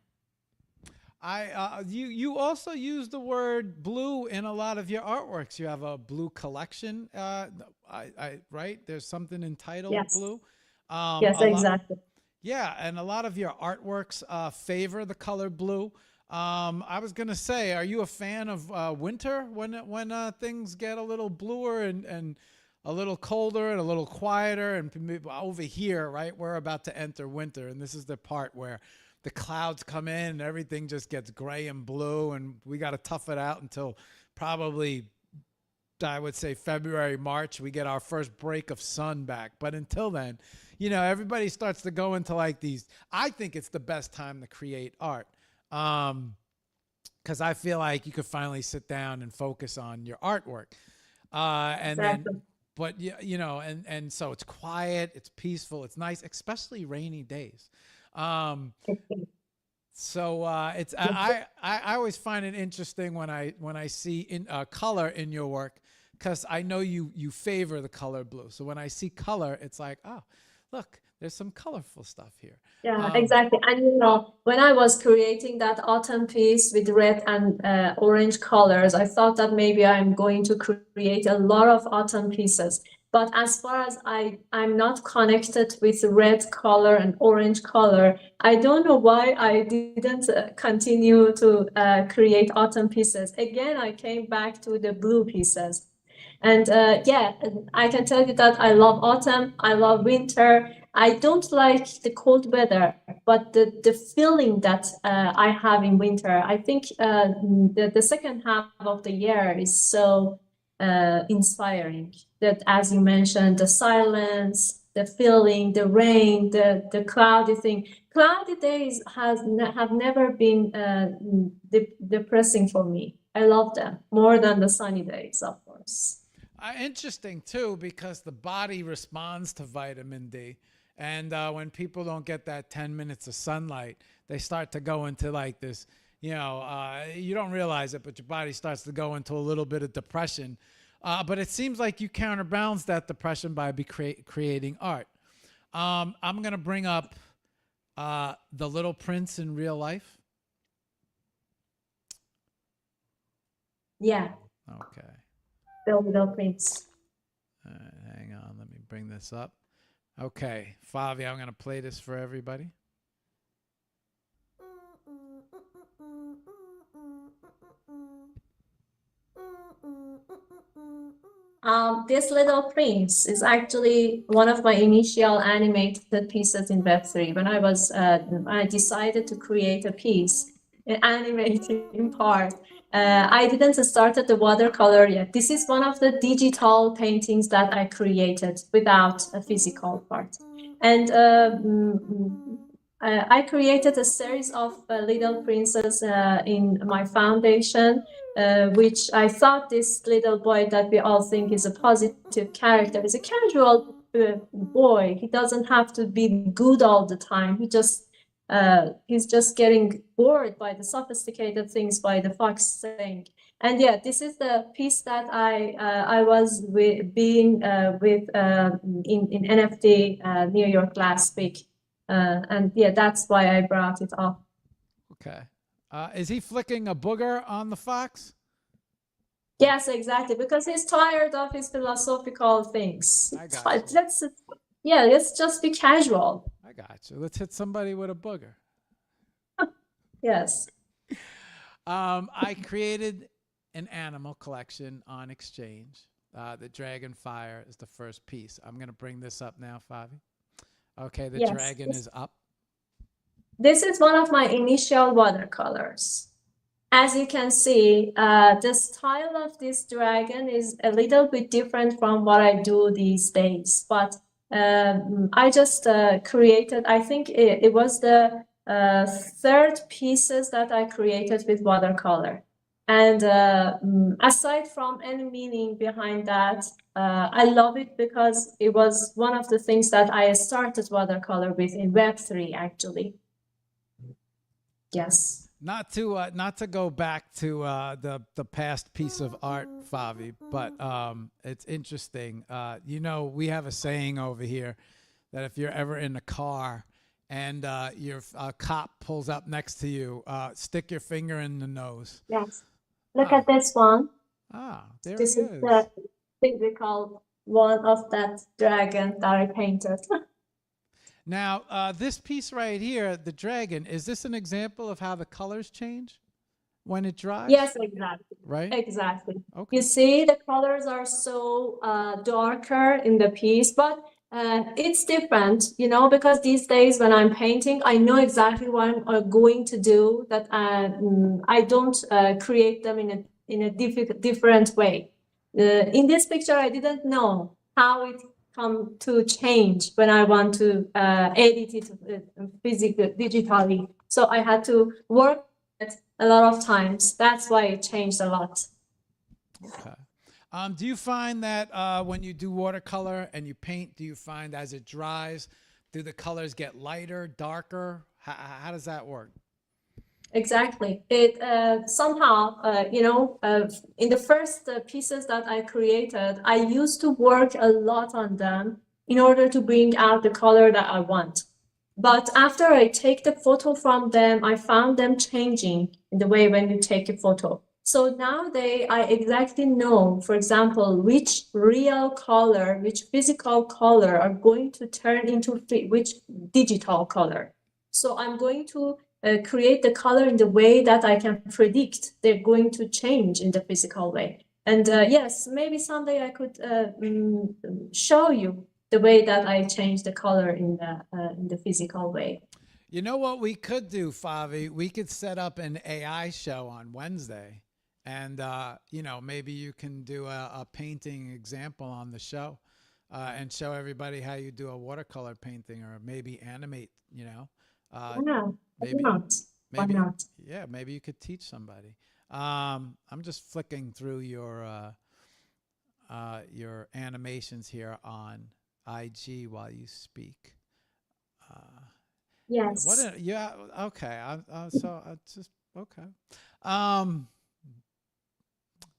You also use the word blue in a lot of your artworks. You have a blue collection, right? There's something entitled Yes. blue. Yes, A lot, exactly. yeah, and a lot of your artworks favor the color blue. I was gonna say, are you a fan of winter when things get a little bluer and a little colder and a little quieter? And over here, right, we're about to enter winter, and this is the part where the clouds come in and everything just gets gray and blue, and we got to tough it out until probably, I would say, February, March. We get our first break of sun back. But until then, everybody starts to go into like these. I think it's the best time to create art, because I feel like you could finally sit down and focus on your artwork. And then, Exactly. but and so it's quiet, it's peaceful, it's nice, especially rainy days. So it's I always find it interesting when I see color in your work, because I know you favor the color blue. So when I see color, it's like, oh, look, there's some colorful stuff here. Yeah, exactly. And when I was creating that autumn piece with red and orange colors, I thought that maybe I'm going to create a lot of autumn pieces. But as far as I'm not connected with red color and orange color, I don't know why I didn't continue to create autumn pieces. Again, I came back to the blue pieces. And yeah, I can tell you that I love autumn, I love winter. I don't like the cold weather, but the feeling that I have in winter, I think the second half of the year is so inspiring. That, as you mentioned, the silence, the feeling, the rain, the cloudy thing. Cloudy days have never been depressing for me. I love them more than the sunny days, of course. Interesting too, because the body responds to vitamin D, and when people don't get that 10 minutes of sunlight, they start to go into like this. You don't realize it, but your body starts to go into a little bit of depression. But it seems like you counterbalance that depression by creating art. I'm gonna bring up the Little Prince in real life. Yeah, Okay. the Little Prince. All right, hang on. Let me bring this up. Okay, Favi, I'm going to play this for everybody. This Little Prince is actually one of my initial animated pieces in Web3. When I decided to create a piece, an animating part. I didn't start at the watercolor yet. This is one of the digital paintings that I created without a physical part. And I created a series of little princes in my foundation, which I thought this little boy that we all think is a positive character is a casual boy. He doesn't have to be good all the time. He's just getting bored by the sophisticated things by the fox saying. And yeah, this is the piece that I was being with in NFT New York last week. And yeah, that's why I brought it up. Okay. Is he flicking a booger on the fox? Yes, exactly, because he's tired of his philosophical things. I got you. Let's just be casual. I got you. Let's hit somebody with a booger. Yes. I created an animal collection on Exchange. The dragon fire is the first piece. I'm going to bring this up now, Favi. Okay, the Yes, dragon is up. This is one of my initial watercolors. As you can see, the style of this dragon is a little bit different from what I do these days. But I just created, I think it was the third pieces that I created with watercolor. And aside from any meaning behind that, I love it because it was one of the things that I started watercolor with in Web3, actually. Yes. Not to go back to the past piece of art, Favi, but it's interesting. We have a saying over here that if you're ever in a car and your cop pulls up next to you, stick your finger in the nose. Yes. Look at this one. There This he is is. the physical one of that dragon that I painted. Now, this piece right here, the dragon, is this an example of how the colors change when it dries? Yes, exactly. Right? Exactly. Okay. You see, the colors are so darker in the piece, but it's different, because these days when I'm painting, I know exactly what I'm going to do, that I don't create them in a different way. In this picture, I didn't know how it come to change when I want to edit it physically, digitally. So I had to work it a lot of times. That's why it changed a lot. Okay. Do you find that when you do watercolor and you paint, do you find as it dries, do the colors get lighter, darker? How does that work? Exactly. It somehow, in the first pieces that I created, I used to work a lot on them in order to bring out the color that I want. But after I take the photo from them, I found them changing in the way when you take a photo. So nowadays, I exactly know, for example, which real color, which physical color are going to turn into which digital color. So I'm going to create the color in the way that I can predict they're going to change in the physical way. And yes, maybe someday I could show you the way that I change the color in the physical way. You know what we could do, Favi? We could set up an AI show on Wednesday. And, maybe you can do a painting example on the show and show everybody how you do a watercolor painting, or maybe animate, Yeah, why not? Why maybe, not? yeah, maybe you could teach somebody. I'm just flicking through your your animations here on IG while you speak. Yes. Yeah, okay. So I just okay. Um,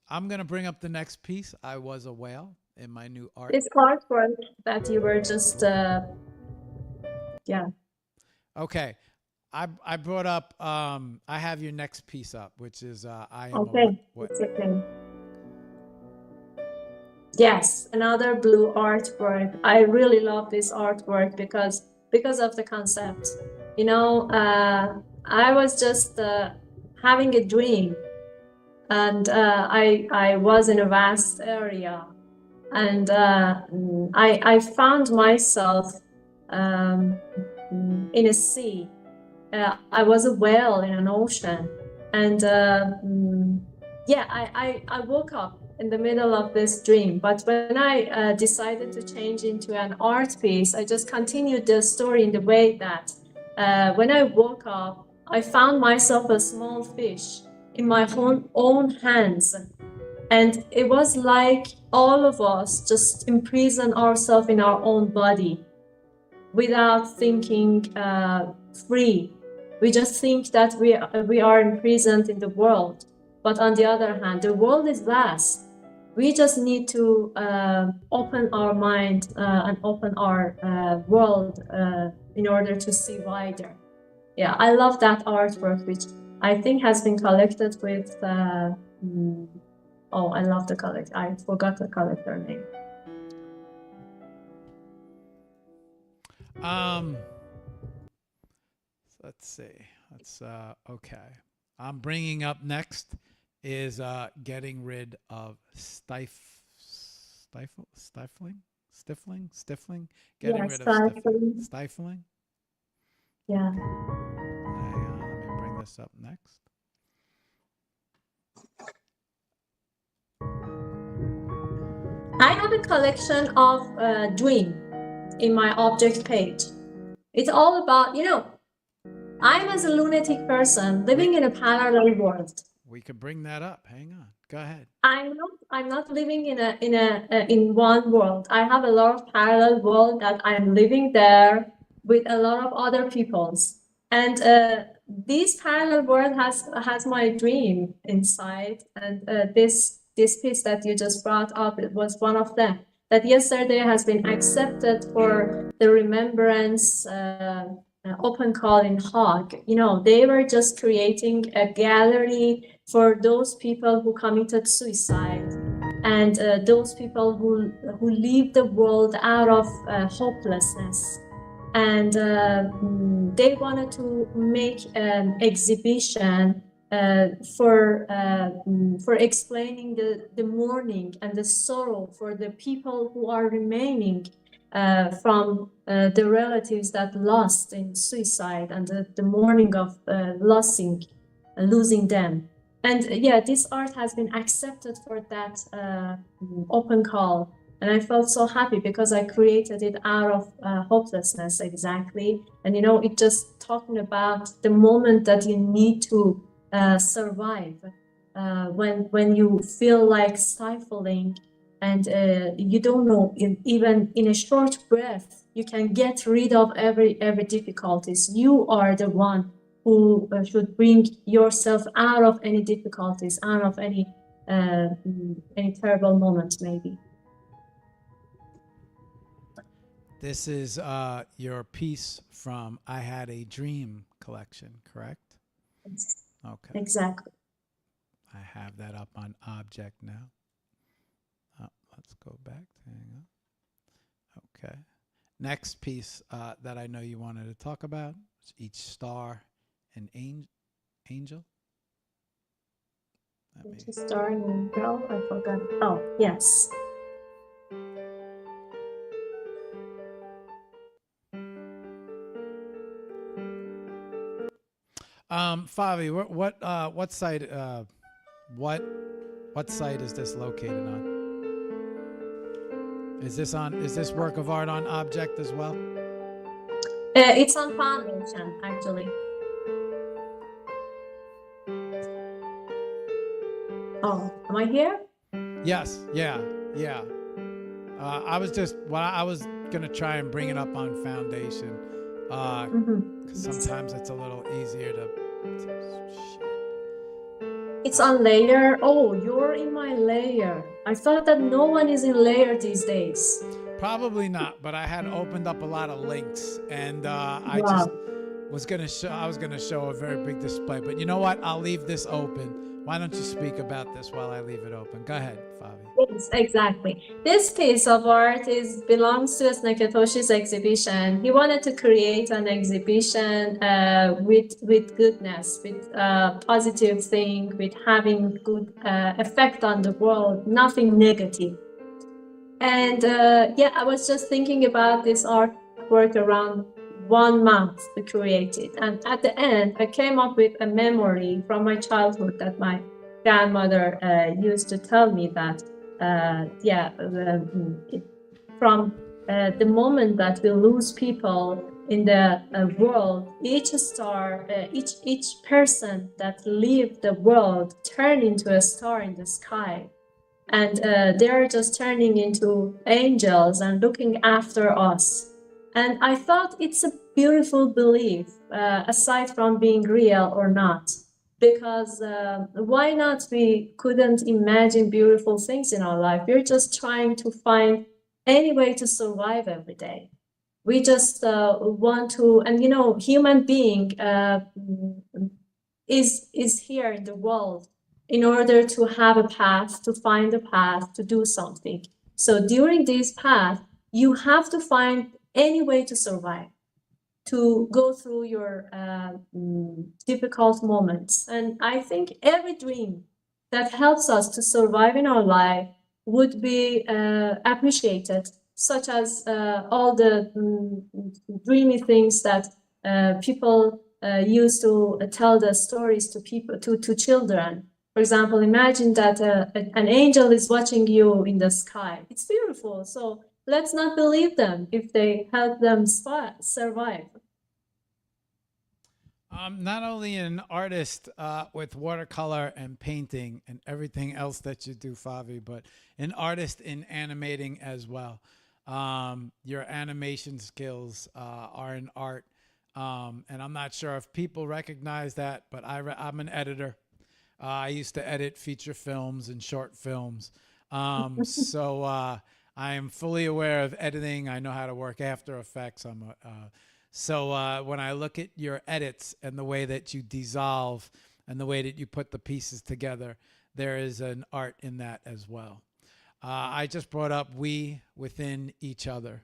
I'm gonna bring up the next piece. I was a whale in my new art. This artwork that you were just, yeah. Okay, I brought up. I have your next piece up, which is I am a Okay, it's okay. Yes, another blue artwork. I really love this artwork because of the concept. You know, I was just having a dream, and I was in a vast area, and I found myself um, in a sea. I was a whale in an ocean, and yeah, I woke up in the middle of this dream. But when I decided to change into an art piece, I just continued the story in the way that when I woke up, I found myself a small fish in my own hands. And it was like all of us just imprison ourselves in our own body without thinking free. We just think that we are imprisoned in the world. But on the other hand, the world is vast. We just need to open our mind and open our world in order to see wider. Yeah, I love that artwork, which I think has been collected with, oh, I love the collector. I forgot the collector name. Let's see. Let's okay. I'm bringing up next is getting rid of stifling. Getting rid of stifling. stifling. Yeah. Hang on, let me bring this up next. I have a collection of dream in my object page. It's all about, you know, I'm as a lunatic person living in a parallel world. We could bring that up. Hang on. Go ahead. I'm not living in one world. I have a lot of parallel world that I'm living there with a lot of other peoples. And this parallel world has my dream inside. And this piece that you just brought up, it was one of them. That yesterday has been accepted for the remembrance open call in Hague. You know, they were just creating a gallery for those people who committed suicide and those people who leave the world out of hopelessness. And they wanted to make an exhibition for explaining the mourning and the sorrow for the people who are remaining from the relatives that lost in suicide and the mourning of losing them. And yeah, this art has been accepted for that open call. And I felt so happy because I created it out of hopelessness, exactly. And you know, it just talking about the moment that you need to survive when you feel like stifling and you don't know, even in a short breath, you can get rid of every difficulties. You are the one who should bring yourself out of any difficulties, out of any terrible moment, maybe. This is your piece from I Had a Dream collection, correct? Okay. Exactly. I have that up on object now. Let's go back. Hang on. Okay. Next piece that I know you wanted to talk about is each star an angel. Each star an angel. I forgot. Oh, yes. Favi, what site what site is this located on? Is this work of art on object as well? It's on Foundation, actually. Oh, am I here? Yes, yeah. Yeah. I was just, well, I was going to try and bring it up on foundation. Uh, Mhm. 'Cause sometimes it's a little easier shit. It's on layer. Oh, you're in my layer. I thought that no one is in layer these days. Probably not, but I had opened up a lot of links, and I just Wow. was gonna show. I was gonna show a very big display, but you know what? I'll leave this open. Why don't you speak about this while I leave it open? Go ahead, Favi. Yes, exactly. This piece of art belongs to Sneketoshi's exhibition. He wanted to create an exhibition with goodness, with positive thing, with having good effect on the world, nothing negative. And yeah, I was just thinking about this artwork around 1 month to create it. And at the end, I came up with a memory from my childhood that my grandmother used to tell me that, from the moment that we lose people in the world, each star, each person that leave the world turn into a star in the sky. And they're just turning into angels and looking after us. And I thought it's a beautiful belief, aside from being real or not, because why not? We couldn't imagine beautiful things in our life. We're just trying to find any way to survive every day. We just want to, and you know, human being is here in the world in order to have a path, to find a path, to do something. So during this path, you have to find any way to survive, to go through your difficult moments. And I think every dream that helps us to survive in our life would be appreciated, such as all the dreamy things that people used to tell the stories to people, to children. For example, imagine that an angel is watching you in the sky. It's beautiful. So let's not believe them if they help them survive. Not only an artist with watercolor and painting and everything else that you do, Favi, but an artist in animating as well. Your animation skills are an art. And I'm not sure if people recognize that, but I'm an editor. I used to edit feature films and short films. So I am fully aware of editing. I know how to work After Effects. So when I look at your edits and the way that you dissolve and the way that you put the pieces together, there is an art in that as well. I just brought up we within each other.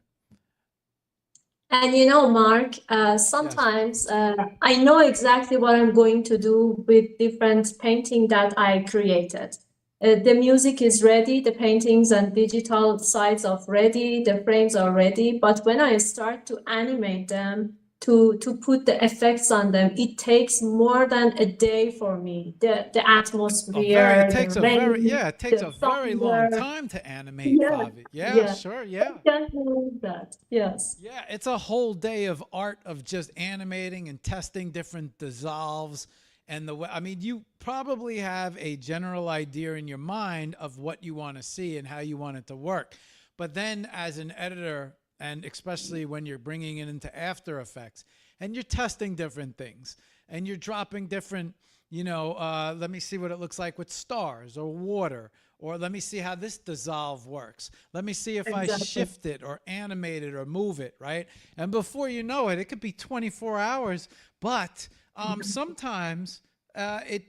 And you know, Mark, Yes. sometimes I know exactly what I'm going to do with different painting that I created. The music is ready, the paintings and digital sides are ready, the frames are ready. But when I start to animate them, to put the effects on them, it takes more than a day for me. The atmosphere, It takes the a very, rain, yeah, it takes the a very long thunder. time to animate, Yeah, Favi. Yeah, yeah, sure, I yeah. can't believe that. Yes. Yeah, it's a whole day of art of just animating and testing different dissolves and the way. I mean, you probably have a general idea in your mind of what you want to see and how you want it to work. But then as an editor, and especially when you're bringing it into After Effects and you're testing different things and you're dropping different, let me see what it looks like with stars or water, or let me see how this dissolve works. Let me see if I Exactly. shift it or animate it or move it, right? And before you know it, it could be 24 hours, but sometimes I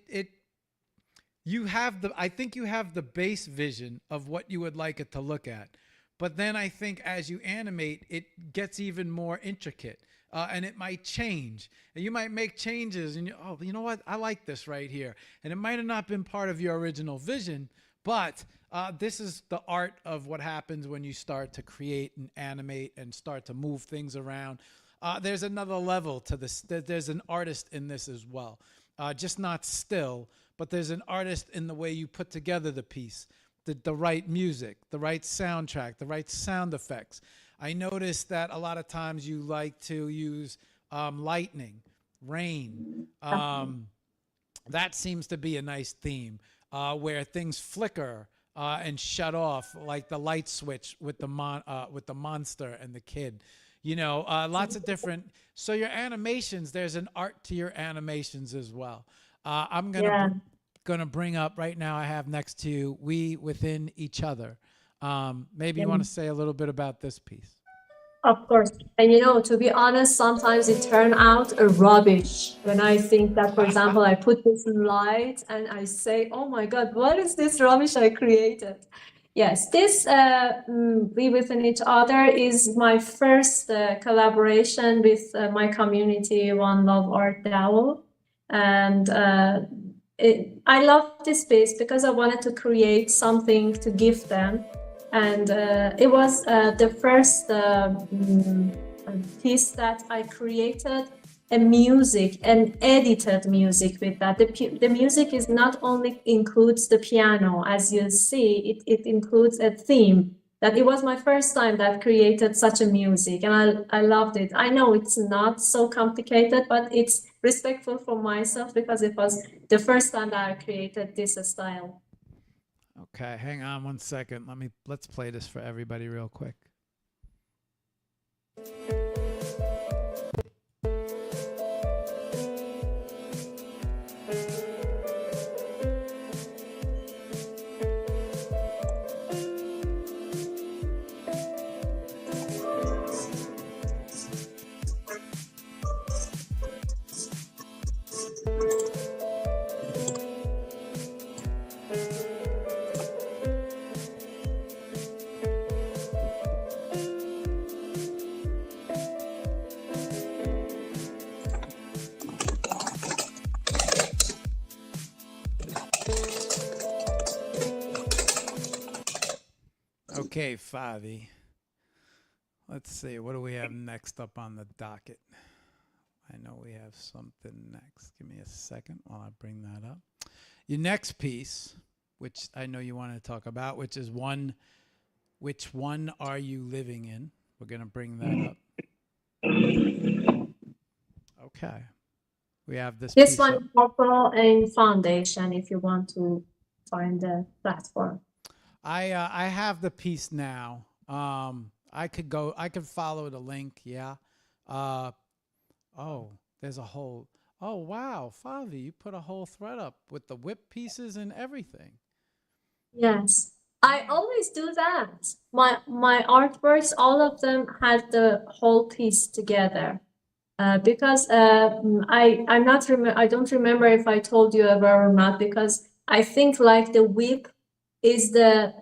think you have the base vision of what you would like it to look at. But then I think as you animate, it gets even more intricate. And it might change. And you might make changes and you know what? I like this right here. And it might have not been part of your original vision, but this is the art of what happens when you start to create and animate and start to move things around. There's another level to this. There's an artist in this as well. Just not still, but there's an artist in the way you put together the piece, the right music, the right soundtrack, the right sound effects. I noticed that a lot of times you like to use lightning, rain. That seems to be a nice theme where things flicker and shut off, like the light switch with the monster and the kid. You know, lots of different. So your animations, there's an art to your animations as well. I'm Yeah. gonna bring up right now. I have next to you, We Within Each Other. Maybe you Yeah. want to say a little bit about this piece. Of course. And you know, to be honest, sometimes it turn out a rubbish. When I think that, for example, I put this light and I say, oh my God, what is this rubbish I created? Yes, this We Within Each Other is my first collaboration with my community, One Love Art DAO. And I love this space because I wanted to create something to give them. And it was the first piece that I created a music, an edited music with that. The music is not only includes the piano, as you see, it includes a theme. That it was my first time that created such a music, and I loved it. I know it's not so complicated, but it's respectful for myself because it was the first time that I created this style. Okay, hang on one second. Let's play this for everybody real quick. Okay, Favi. Let's see. What do we have next up on the docket? I know we have something next. Give me a second while I bring that up. Your next piece, which I know you want to talk about, which is Which One Are You Living In? We're going to bring that up. Okay. We have this This piece one up. is purple and foundation if you want to find the platform. I have the piece now. I could follow the link. Yeah. Oh, there's a whole, oh, wow. Favi, you put a whole thread up with the whip pieces and everything. Yes, I always do that. My artworks, all of them had the whole piece together. Because I don't remember if I told you ever or not, because I think like the whip is the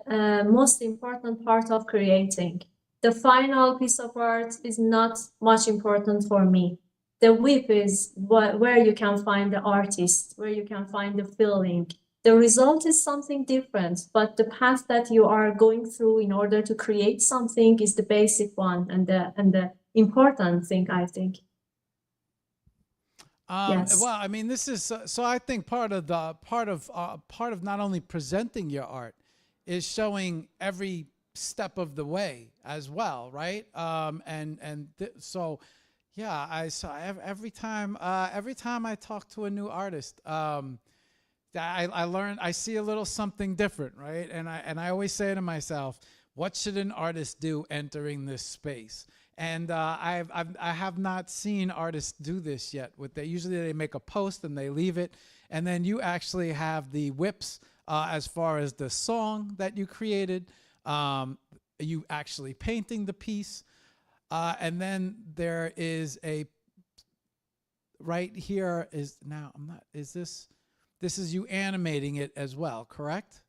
most important part of creating. The final piece of art is not much important for me. The whip is where you can find the artist, where you can find the feeling. The result is something different, but the path that you are going through in order to create something is the basic one and the important thing, I think. Yes. Well, I mean, this is so. I think part of not only presenting your art is showing every step of the way as well, right? So, yeah, every time I talk to a new artist, I learn, I see a little something different, right? And I always say to myself, what should an artist do entering this space? And I have not seen artists do this yet. Usually they make a post and they leave it, and then you actually have the whips as far as the song that you created, you actually painting the piece, and then there is a right here is now I'm not is this is you animating it as well, correct?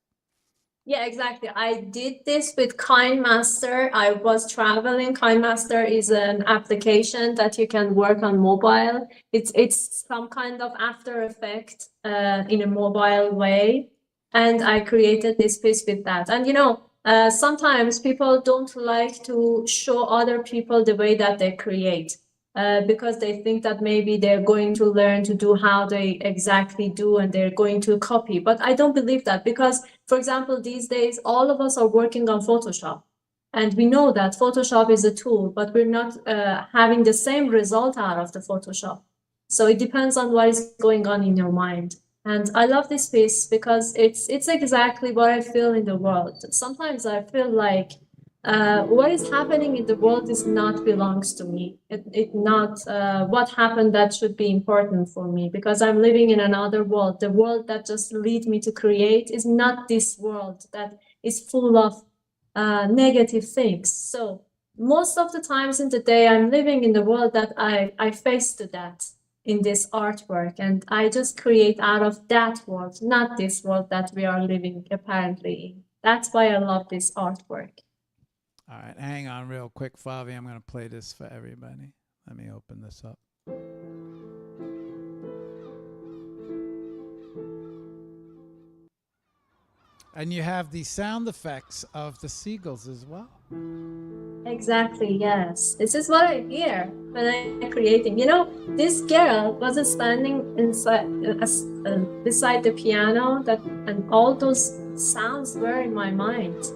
Yeah, exactly. I did this with KindMaster. I was traveling. KindMaster is an application that you can work on mobile. It's some kind of After Effect in a mobile way. And I created this piece with that. And you know, sometimes people don't like to show other people the way that they create. Because they think that maybe they're going to learn to do how they exactly do and they're going to copy. But I don't believe that because, for example, these days, all of us are working on Photoshop. And we know that Photoshop is a tool, but we're not having the same result out of the Photoshop. So it depends on what is going on in your mind. And I love this piece because it's exactly what I feel in the world. Sometimes I feel like what is happening in the world is not belongs to me. It not what happened that should be important for me, because I'm living in another world. The world that just lead me to create is not this world that is full of negative things. So most of the times in the day, I'm living in the world that I face to that in this artwork, and I just create out of that world, not this world that we are living apparently in. That's why I love this artwork. All right, hang on real quick, Favi. I'm going to play this for everybody. Let me open this up. And you have the sound effects of the seagulls as well. Exactly, yes. This is what I hear when I'm creating. You know, this girl was standing inside, beside the piano, and all those sounds were in my mind.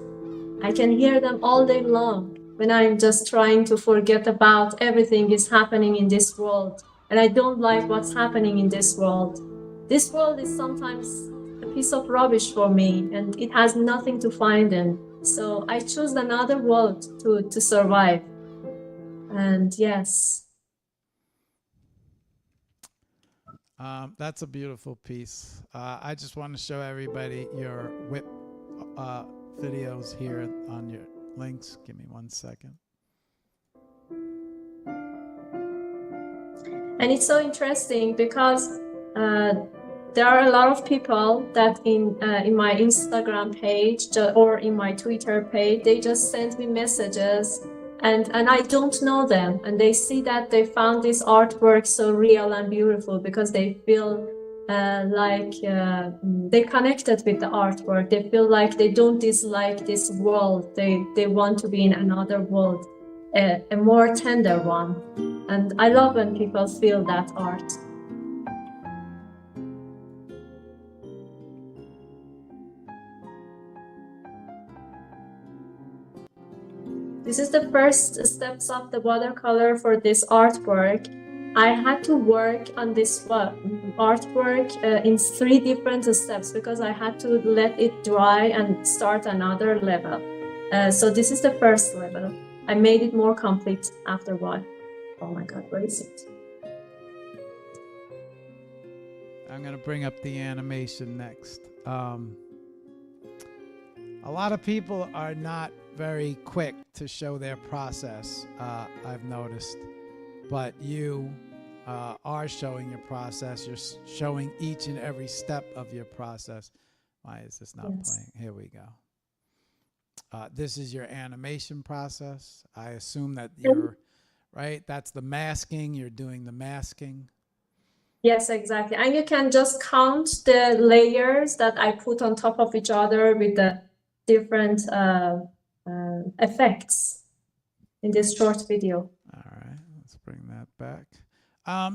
I can hear them all day long when I'm just trying to forget about everything is happening in this world. And I don't like what's happening in this world. This world is sometimes a piece of rubbish for me, and it has nothing to find in. So I choose another world to survive. And yes. That's a beautiful piece. I just want to show everybody your whip videos here on your links. Give me 1 second. And it's so interesting because there are a lot of people that in my Instagram page or in my Twitter page, they just send me messages, and I don't know them, and they see that they found this artwork so real and beautiful because they feel like they connected with the artwork. They feel like they don't dislike this world. They want to be in another world, a more tender one. And I love when people feel that art. This is the first steps of the watercolor for this artwork. I had to work on this artwork in 3 different steps because I had to let it dry and start another level. So this is the first level. I made it more complete after a while. Oh my God, where is it? I'm going to bring up the animation next. A lot of people are not very quick to show their process, I've noticed. But you are showing your process. You're showing each and every step of your process. Why is this not playing? Here we go. This is your animation process. I assume that you're, right? That's the masking. You're doing the masking. Yes, exactly. And you can just count the layers that I put on top of each other with the different effects in this short video. All right, let's bring that back.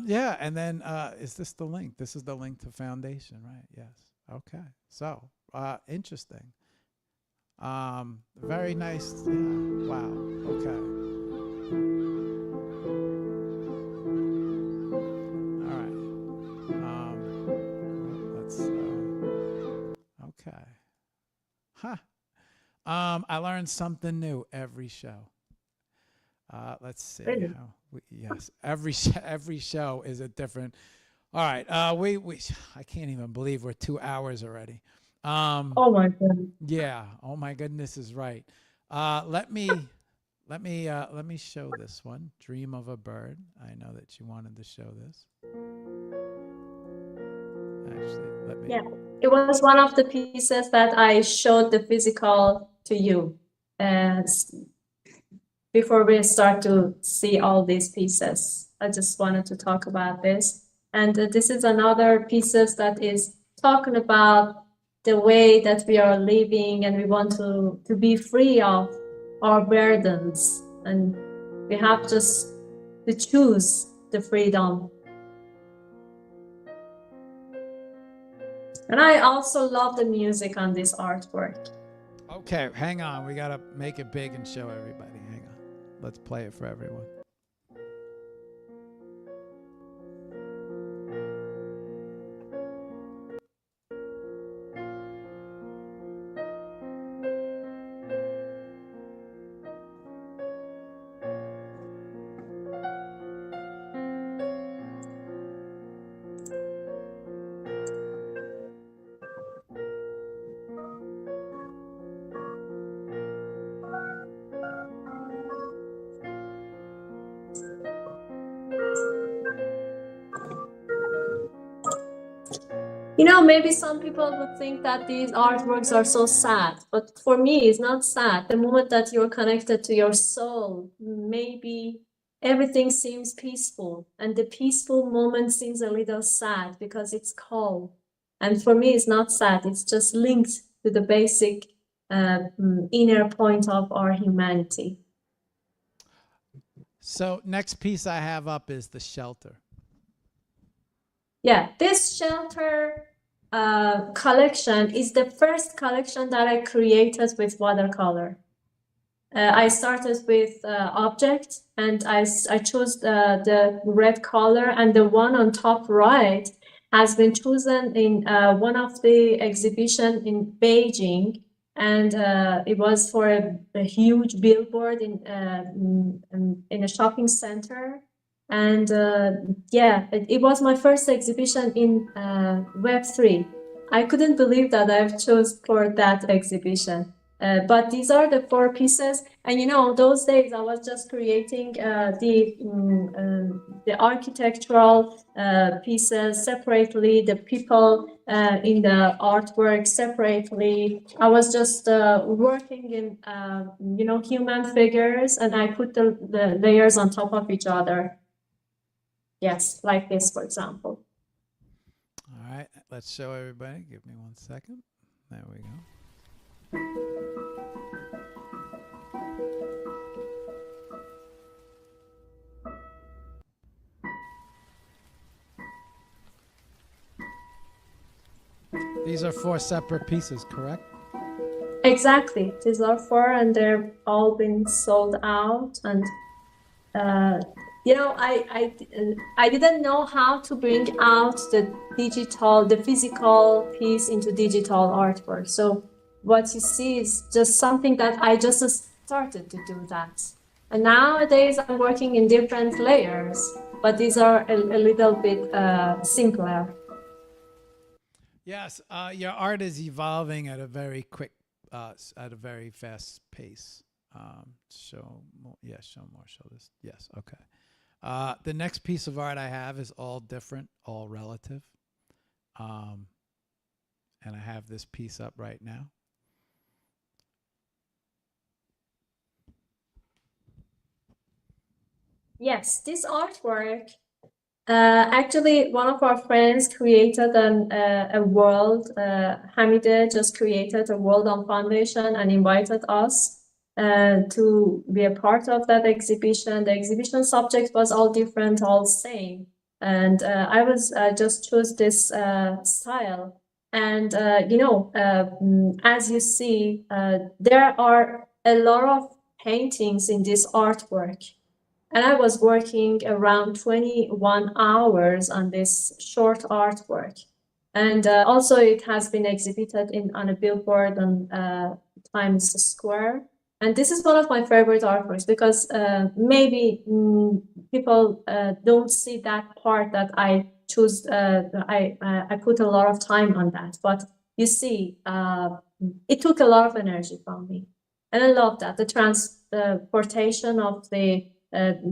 Yeah, and then is this the link? This is the link to Foundation, right? Yes. Okay. So interesting. Very nice. Yeah. Wow. Okay. All right. Let's. Okay. Huh. I learned something new every show. Let's see. Really? Yes, every show is a different. All right. I can't even believe we're 2 hours already. Oh my God. Yeah. Oh my goodness is right. Let me show this one. Dream of a Bird. I know that you wanted to show this. Actually, let me. Yeah, it was one of the pieces that I showed the physical to you before we start to see all these pieces. I just wanted to talk about this. And this is another pieces that is talking about the way that we are living, and we want to be free of our burdens. And we have just to choose the freedom. And I also love the music on this artwork. Okay, hang on. We got to make it big and show everybody. Hang on. Let's play it for everyone. You know, maybe some people would think that these artworks are so sad, but for me, it's not sad. The moment that you're connected to your soul, maybe everything seems peaceful, and the peaceful moment seems a little sad because it's calm. And for me, it's not sad, it's just linked to the basic inner point of our humanity. So next piece I have up is the shelter. Yeah, this shelter collection is the first collection that I created with watercolor. I started with object, and I chose the red color, and the one on top right has been chosen in one of the exhibition in Beijing, and it was for a huge billboard in a shopping center. And yeah, it was my first exhibition in Web3. I couldn't believe that I've chose for that exhibition. But these are the 4 pieces, and you know, those days I was just creating the architectural pieces separately, the people in the artwork separately. I was just working in you know, human figures, and I put the layers on top of each other. Yes, like this, for example. All right, let's show everybody. Give me 1 second. There we go. These are 4 separate pieces, correct? Exactly. These are 4, and they're all been sold out. And you know, I didn't know how to bring out the digital, the physical piece into digital artwork. So what you see is just something that I just started to do that. And nowadays I'm working in different layers, but these are a little bit simpler. Yes, your art is evolving at a very quick, at a very fast pace. Show more, yes, show more, show this. Yes, okay. The next piece of art I have is all different, all relative. And I have this piece up right now. Yes, this artwork, actually, one of our friends created a world. Hamide just created a world on foundation and invited us to be a part of that exhibition. The exhibition subject was all different, all same. And I was just chose this style. And, you know, as you see, there are a lot of paintings in this artwork. And I was working around 21 hours on this short artwork. And also it has been exhibited on a billboard on Times Square. And this is one of my favorite artworks because maybe people don't see that part that I choose. I put a lot of time on that. But you see, it took a lot of energy from me. And I love that, the transportation of the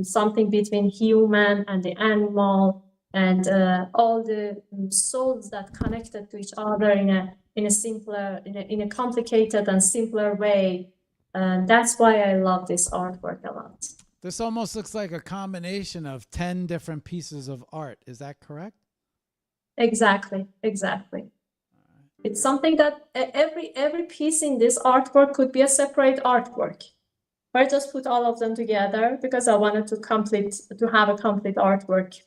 something between human and the animal, and all the souls that connected to each other in a simpler, in a complicated and simpler way. And that's why I love this artwork a lot. This almost looks like a combination of 10 different pieces of art. Is that correct? Exactly, exactly. It's something that every piece in this artwork could be a separate artwork. I just put all of them together because I wanted to have a complete artwork.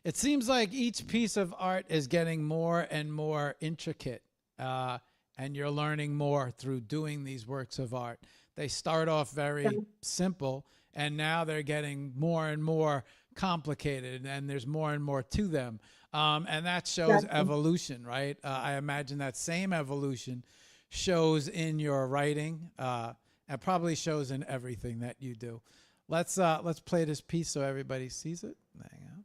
It seems like each piece of art is getting more and more intricate, and you're learning more through doing these works of art. They start off very simple, and now they're getting more and more complicated, and there's more and more to them. And that shows evolution, right? I imagine that same evolution shows in your writing, and probably shows in everything that you do. Let's play this piece so everybody sees it. Hang on.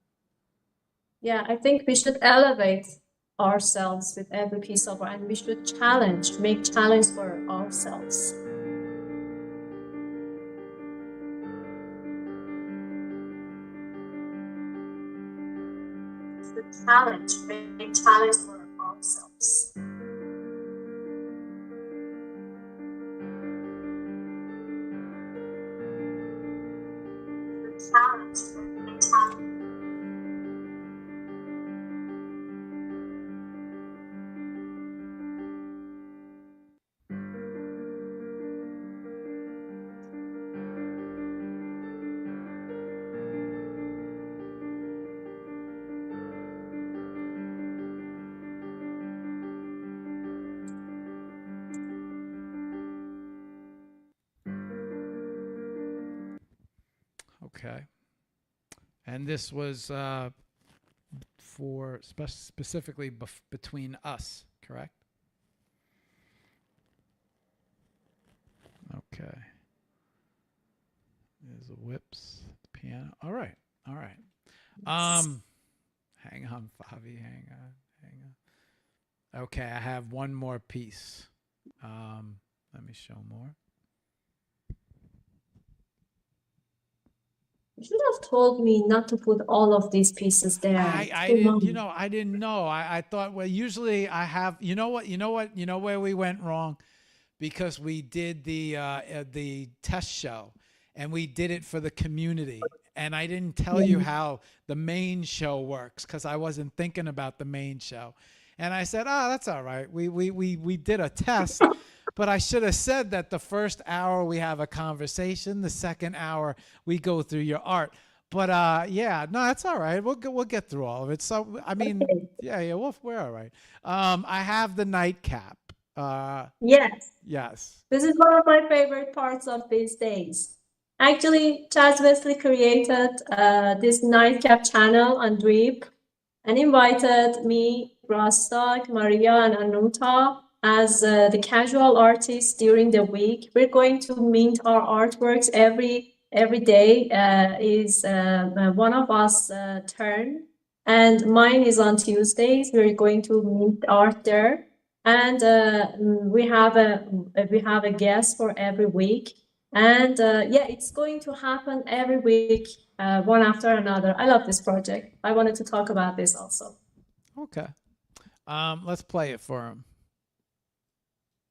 Yeah, I think we should elevate ourselves with every piece of art, and we should make challenge for ourselves. the challenge, a challenge for ourselves. The challenge, a challenge. Okay. And this was for specifically between us, correct? Okay. There's the whips, the piano. All right. All right. Hang on, Favi. Hang on. Hang on. Okay, I have one more piece. Let me show more. You should have told me not to put all of these pieces there. I didn't, you know, I didn't know. I thought, well, usually I have, you know where we went wrong? Because we did the test show and we did it for the community. And I didn't tell you how the main show works because I wasn't thinking about the main show. And I said, oh, that's all right. We did a test, but I should have said that the first hour we have a conversation, the second hour we go through your art. But yeah, no, that's all right. We'll get through all of it. So I mean, yeah, we're all right. I have the nightcap. Yes. Yes. This is one of my favorite parts of these days. Actually, Chaz Wesley created this nightcap channel on Drip and invited me, Rastak, Maria, and Anuta as the casual artists during the week. We're going to mint our artworks every day is one of us turn, and mine is on Tuesdays. We're going to mint art there, and we have a guest for every week. And yeah, it's going to happen every week, one after another. I love this project. I wanted to talk about this also. Okay. Let's play it for him.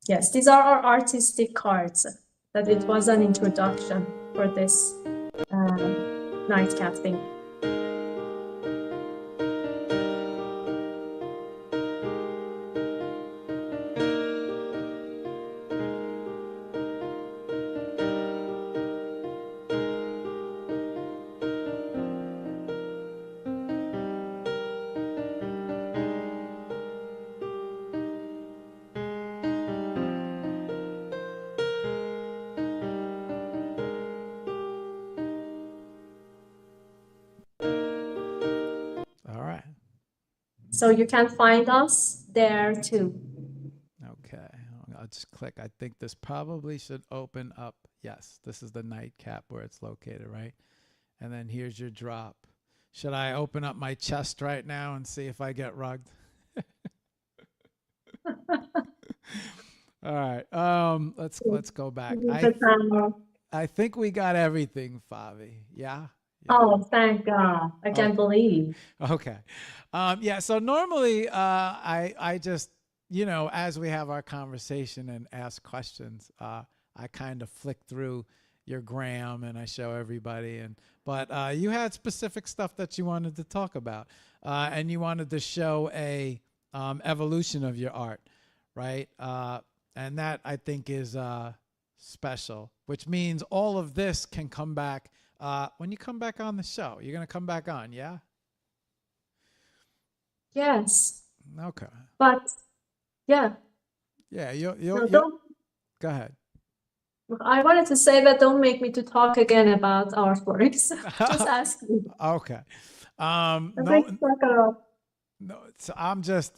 Yes, these are our artistic cards. That it was an introduction for this nightcap thing. So you can find us there too. Okay, I'll just click. I think this probably should open up. Yes, this is the nightcap where it's located, right? And then here's your drop. Should I open up my chest right now and see if I get rugged? All right. Let's go back. I think we got everything, Favi. Yeah. Oh, thank God. I can't believe. Okay. Yeah, so normally I just, you know, as we have our conversation and ask questions, I kind of flick through your gram and I show everybody. But you had specific stuff that you wanted to talk about, and you wanted to show a evolution of your art, right? And that I think is special, which means all of this can come back when you come back on the show. You're going to come back on, yeah? Yes. Okay. But yeah. Yeah, No, go ahead. I wanted to say that don't make me to talk again about artworks. Just ask me. Okay. No, so I'm just,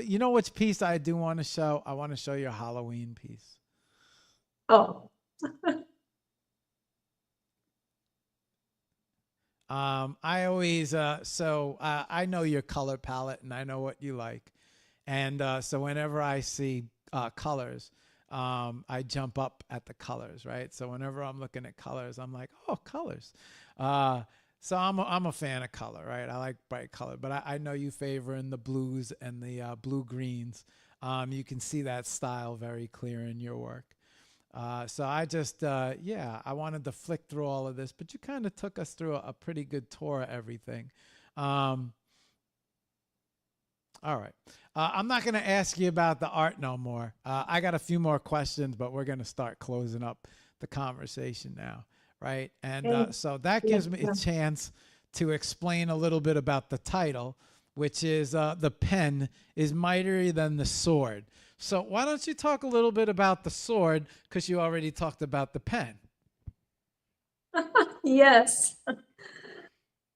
you know which piece I do want to show? I want to show your Halloween piece. Oh. I always, I know your color palette and I know what you like. And so whenever I see colors, I jump up at the colors, right? So whenever I'm looking at colors, I'm like, oh, colors. So I'm a fan of color, right? I like bright color, but I know you favor in the blues and the blue greens. You can see that style very clear in your work. So I just, yeah, I wanted to flick through all of this, but you kind of took us through a pretty good tour of everything. All right. I'm not going to ask you about the art no more. I got a few more questions, but we're going to start closing up the conversation now, right? And so that gives me a chance to explain a little bit about the title, which is the pen is mightier than the sword. So why don't you talk a little bit about the sword, because you already talked about the pen. Yes.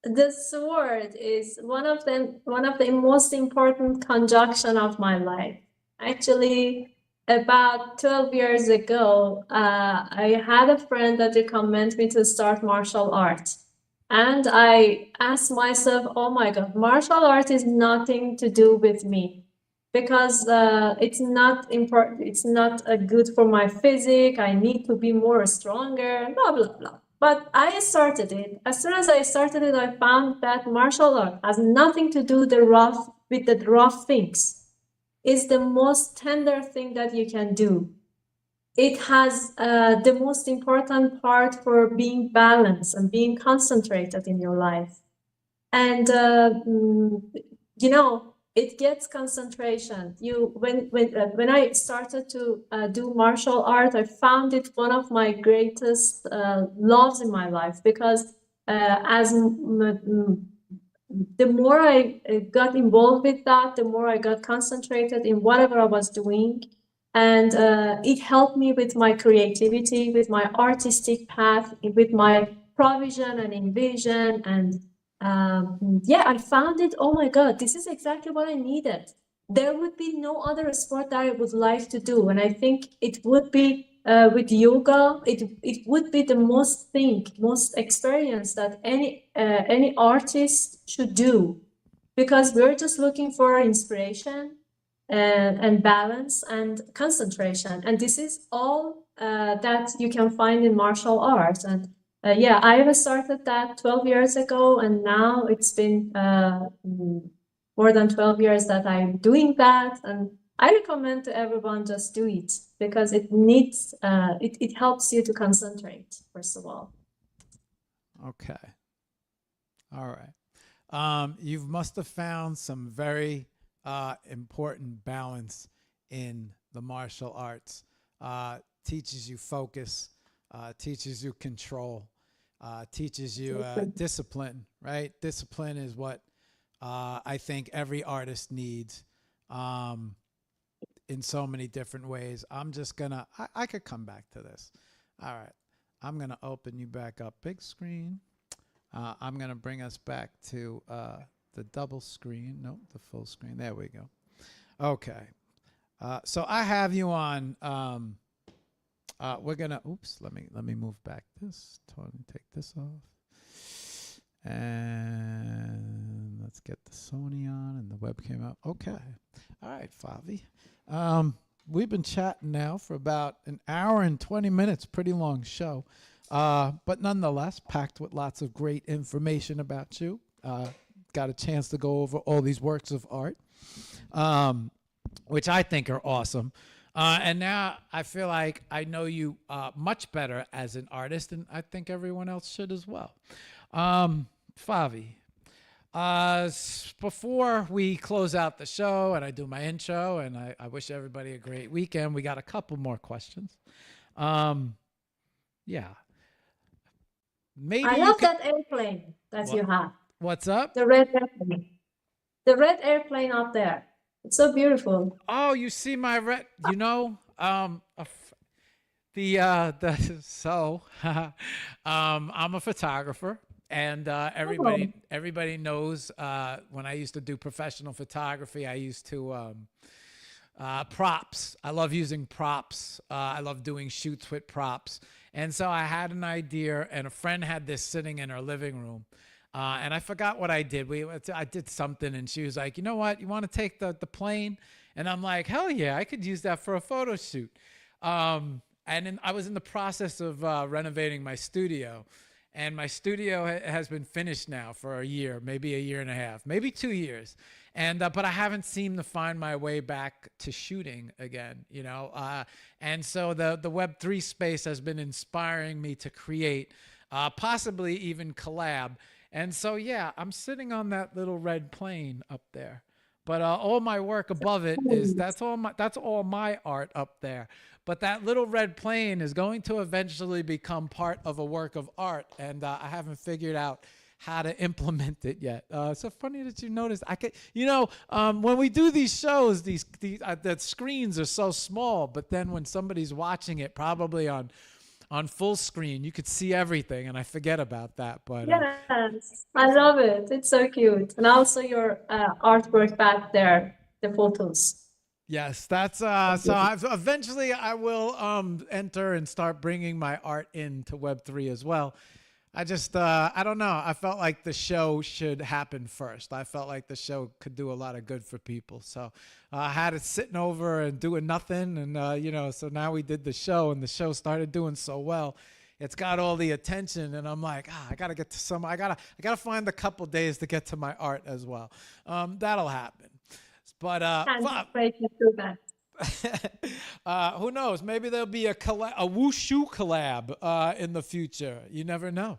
The sword is one of the most important conjunction of my life. Actually, about 12 years ago, I had a friend that recommended me to start martial art. And I asked myself, oh my God, martial art is nothing to do with me because it's not important, it's not good for my physique. I need to be more stronger, blah, blah, blah. But I started it. As soon as I started it, I found that martial art has nothing to do with the rough things. It's the most tender thing that you can do. It has the most important part for being balanced and being concentrated in your life. And you know, it gets concentration. When I started to do martial art, I found it one of my greatest loves in my life because the more I got involved with that, the more I got concentrated in whatever I was doing. And it helped me with my creativity, with my artistic path, with my provision and envision. And yeah, I found it, oh my God, this is exactly what I needed. There would be no other sport that I would like to do. And I think it would be with yoga, it would be the most experience that any artist should do, because we're just looking for inspiration and balance and concentration. And this is all that you can find in martial arts. And yeah, I have started that 12 years ago, and now it's been more than 12 years that I'm doing that. And I recommend to everyone just do it because it needs, it helps you to concentrate, first of all. Okay. All right. You must have found some very important balance in the martial arts. Teaches you focus, teaches you control, teaches you discipline, right? Discipline is what I think every artist needs in so many different ways. I'm just going to, I could come back to this. All right. I'm going to open you back up big screen. I'm going to bring us back to the double screen. Nope, the full screen. There we go. Okay. So I have you on. We're gonna. Oops. Let me move back this. Take this off. And let's get the Sony on and the webcam up. Okay. All right, Favi. We've been chatting now for about an hour and 20 minutes. Pretty long show. But nonetheless, packed with lots of great information about you. Got a chance to go over all these works of art, which I think are awesome. And now I feel like I know you much better as an artist, and I think everyone else should as well. Favi, before we close out the show and I do my intro, and I wish everybody a great weekend, we got a couple more questions. Yeah. Maybe I love that airplane that you have. What's up? The red airplane. The red airplane up there. It's so beautiful. Oh, you see my red, you know, I'm a photographer, and everybody knows when I used to do professional photography, I used to props. I love using props. I love doing shoots with props. And so I had an idea, and a friend had this sitting in her living room. And I forgot what I did. I did something, and she was like, you know what? You want to take the plane? And I'm like, hell yeah, I could use that for a photo shoot. And then I was in the process of renovating my studio. and my studio has been finished now for a year, maybe a year and a half, maybe 2 years. And but I haven't seemed to find my way back to shooting again, you know. And so the Web3 space has been inspiring me to create, possibly even collab. And so yeah, I'm sitting on that little red plane up there. But all my work above it is that's all my art up there. But that little red plane is going to eventually become part of a work of art, and I haven't figured out how to implement it yet. It's so funny that you noticed. I could, you know, when we do these shows, these the screens are so small, but then when somebody's watching it, probably on full screen, you could see everything, and I forget about that. But Yes, I love it. It's so cute. And also your artwork back there, the photos. yes, that's eventually I will enter and start bringing my art into Web3 as well. I just I don't know. I felt like the show should happen first. I felt like the show could do a lot of good for people. So I had it sitting over and doing nothing, and you know, so now we did the show, and the show started doing so well. It's got all the attention, and I'm like, I gotta get to some. I gotta find a couple days to get to my art as well. That'll happen. But Can't wait to do that. who knows? Maybe there'll be a wushu collab in the future. You never know.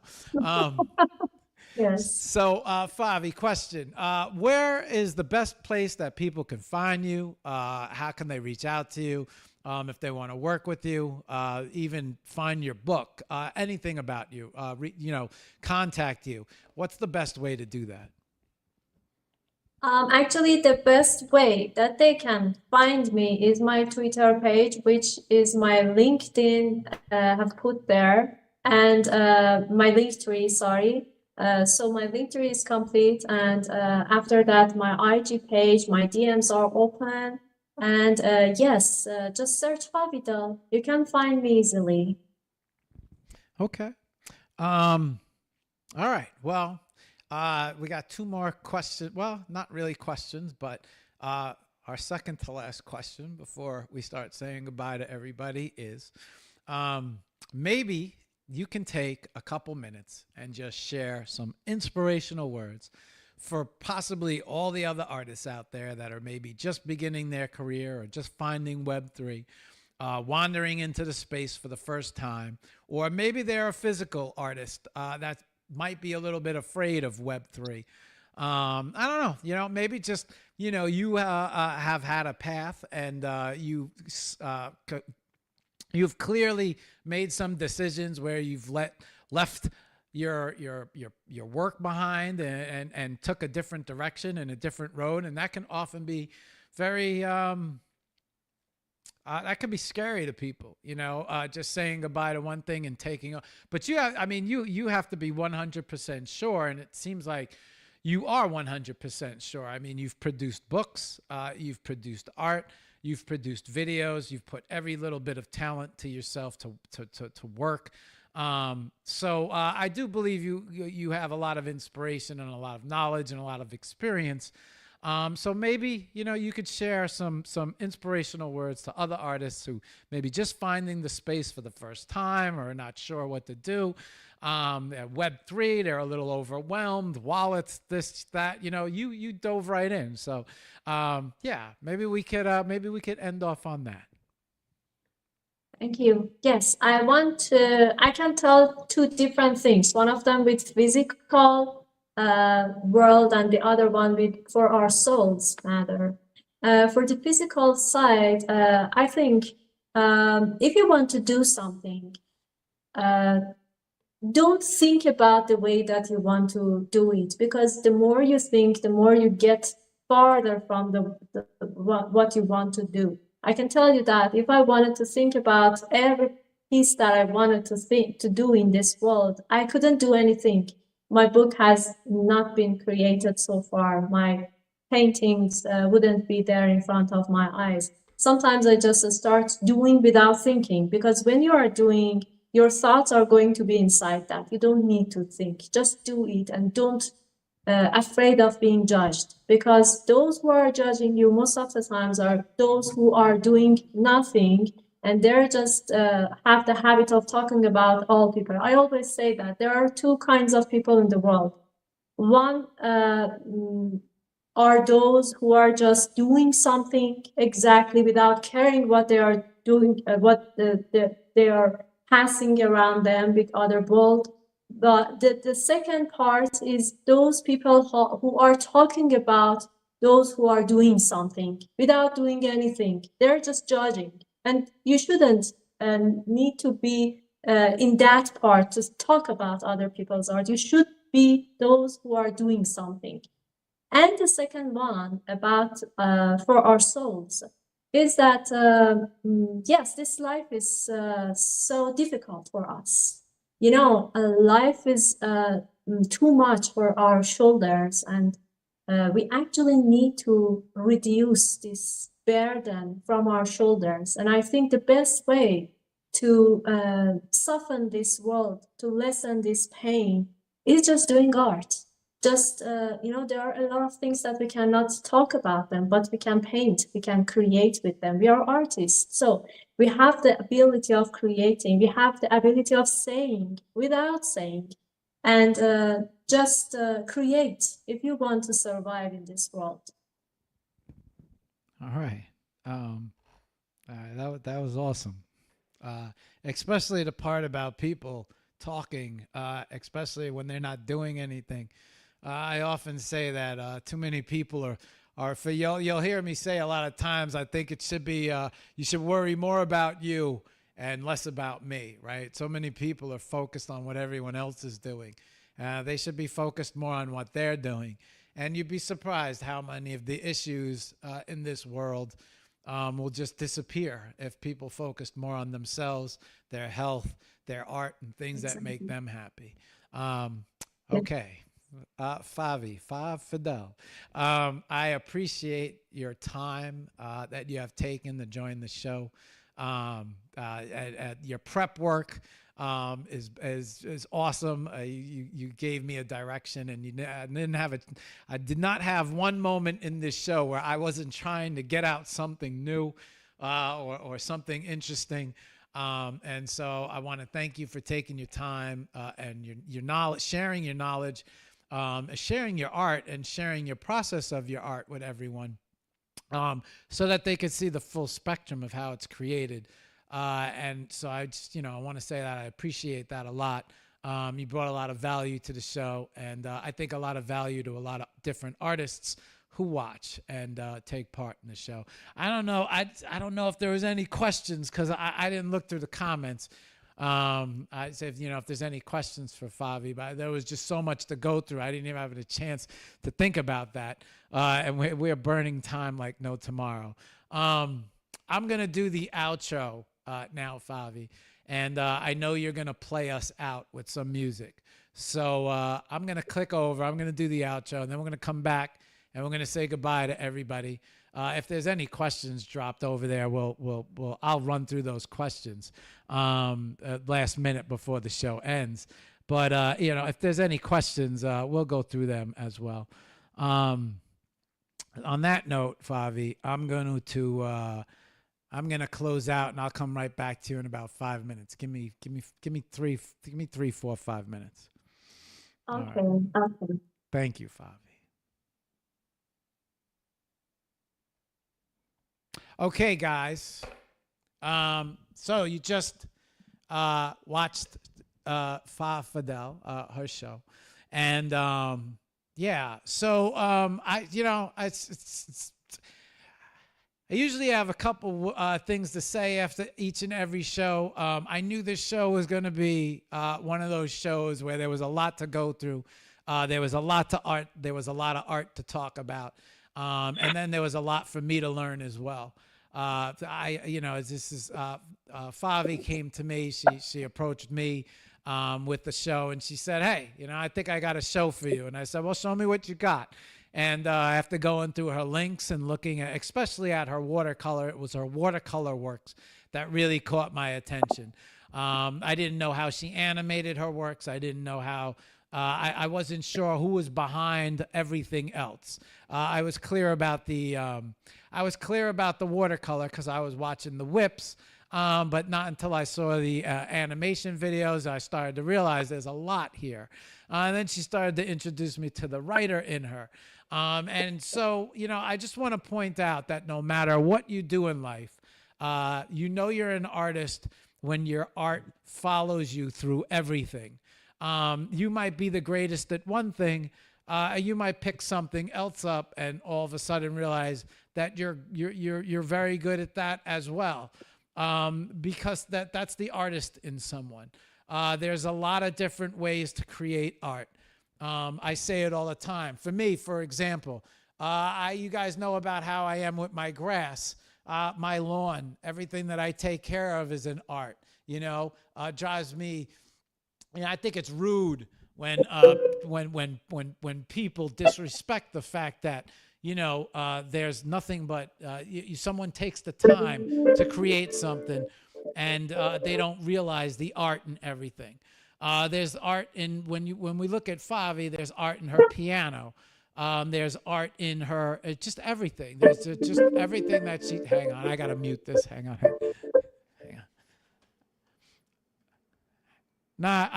Yes. So, Favi, question: where is the best place that people can find you? How can they reach out to you if they want to work with you? Even find your book, anything about you? You know, contact you. What's the best way to do that? Actually, the best way that they can find me is my Twitter page, which is my LinkedIn have put there, and my Linktree, sorry. So my Linktree is complete, and after that, my IG page, my DMs are open, and yes, just search Faavidel. You can find me easily. Okay. All right. Well, we got two more questions. Well, not really questions, but our second to last question before we start saying goodbye to everybody is maybe you can take a couple minutes and just share some inspirational words for possibly all the other artists out there that are maybe just beginning their career or just finding Web3, wandering into the space for the first time, or maybe they're a physical artist that might be a little bit afraid of Web3. I don't know, you know, maybe just, you know, you have had a path, and you've clearly made some decisions where you've left your work behind and took a different direction and a different road. And that can often be very, that can be scary to people, you know, just saying goodbye to one thing and taking on. But you have, I mean, you have to be 100% sure. And it seems like you are 100% sure. I mean, you've produced books, you've produced art, you've produced videos, you've put every little bit of talent to yourself to work. So I do believe you have a lot of inspiration and a lot of knowledge and a lot of experience. So maybe, you know, you could share some inspirational words to other artists who maybe just finding the space for the first time or not sure what to do. At Web3, they're a little overwhelmed. Wallets, this, that. You know, you dove right in. So, yeah, maybe we could end off on that. Thank you. Yes, I can tell two different things. One of them with physical world, and the other one with for our souls matter. For the physical side, I think if you want to do something, don't think about the way that you want to do it, because the more you think, the more you get farther from what you want to do. I can tell you that if I wanted to think about every piece that I wanted to do in this world, I couldn't do anything. My book has not been created so far. My paintings wouldn't be there in front of my eyes. Sometimes I just start doing without thinking, because when you are doing, your thoughts are going to be inside that. You don't need to think. Just do it, and don't afraid of being judged, because those who are judging you most of the times are those who are doing nothing and they're just have the habit of talking about all people. I always say that there are two kinds of people in the world. One are those who are just doing something exactly without caring what they are doing, they are passing around them with other world. But the second part is those people who are talking about those who are doing something without doing anything. They're just judging. And you shouldn't need to be in that part to talk about other people's art. You should be those who are doing something. And the second one about for our souls is that yes, this life is so difficult for us. You know, life is too much for our shoulders, and we actually need to reduce this burden from our shoulders. And I think the best way to soften this world, to lessen this pain, is just doing art. Just, you know, there are a lot of things that we cannot talk about them, but we can paint, we can create with them. We are artists. So we have the ability of creating, we have the ability of saying without saying, and just create if you want to survive in this world. All right. That was awesome. Especially the part about people talking, especially when they're not doing anything. I often say that too many people are for you'll hear me say a lot of times, I think it should be you should worry more about you and less about me, right? So many people are focused on what everyone else is doing. They should be focused more on what they're doing. And you'd be surprised how many of the issues in this world will just disappear if people focused more on themselves, their health, their art, and things that make them happy. Okay. Faavidel. I appreciate your time that you have taken to join the show. Your prep work is awesome. You gave me a direction, and I did not have one moment in this show where I wasn't trying to get out something new or something interesting. And so I want to thank you for taking your time and your knowledge, sharing your knowledge, sharing your art, and sharing your process of your art with everyone, so that they could see the full spectrum of how it's created. And so I just, I want to say that I appreciate that a lot. You brought a lot of value to the show, and I think a lot of value to a lot of different artists who watch and take part in the show. I don't know. I don't know if there was any questions, because I didn't look through the comments. I said, if there's any questions for Favi, but there was just so much to go through. I didn't even have a chance to think about that. And we're burning time like no tomorrow. I'm going to do the outro now, Favi. And I know you're going to play us out with some music. So I'm going to click over. I'm going to do the outro, and then we're going to come back and we're going to say goodbye to everybody. If there's any questions dropped over there, I'll run through those questions last minute before the show ends. But if there's any questions, we'll go through them as well. On that note, Favi, I'm going to close out, and I'll come right back to you in about 5 minutes. Give me 3, 4, 5 minutes. Okay. Right. Okay. Thank you, Favi. Okay, guys. So you just watched Faavidel, her show, and yeah. So I usually have a couple things to say after each and every show. I knew this show was going to be one of those shows where there was a lot to go through. There was a lot to art. There was a lot of art to talk about. And then there was a lot for me to learn as well. Favi came to me. She approached me with the show, and she said, "Hey, I think I got a show for you." And I said, "Well, show me what you got." And after going through her links and looking at, especially at her watercolor, it was her watercolor works that really caught my attention. I didn't know how she animated her works. I didn't know how. I wasn't sure who was behind everything else. I was clear about the watercolor because I was watching the whips. but not until I saw the animation videos, I started to realize there's a lot here. And then she started to introduce me to the writer in her. And so, you know, I just want to point out that no matter what you do in life, you know you're an artist when your art follows you through everything. You might be the greatest at one thing, you might pick something else up and all of a sudden realize that you're very good at that as well, because that's the artist in someone. There's a lot of different ways to create art. I say it all the time. For me, for example, you guys know about how I am with my grass, my lawn. Everything that I take care of is an art. You know, drives me. You know, I think it's rude when people disrespect the fact that, you know, there's nothing but someone takes the time to create something, and they don't realize the art in everything. There's art in when we look at Favi, there's art in her piano. There's art in her, just everything. There's just everything that she. Hang on, I gotta mute this. Hang on. Nah,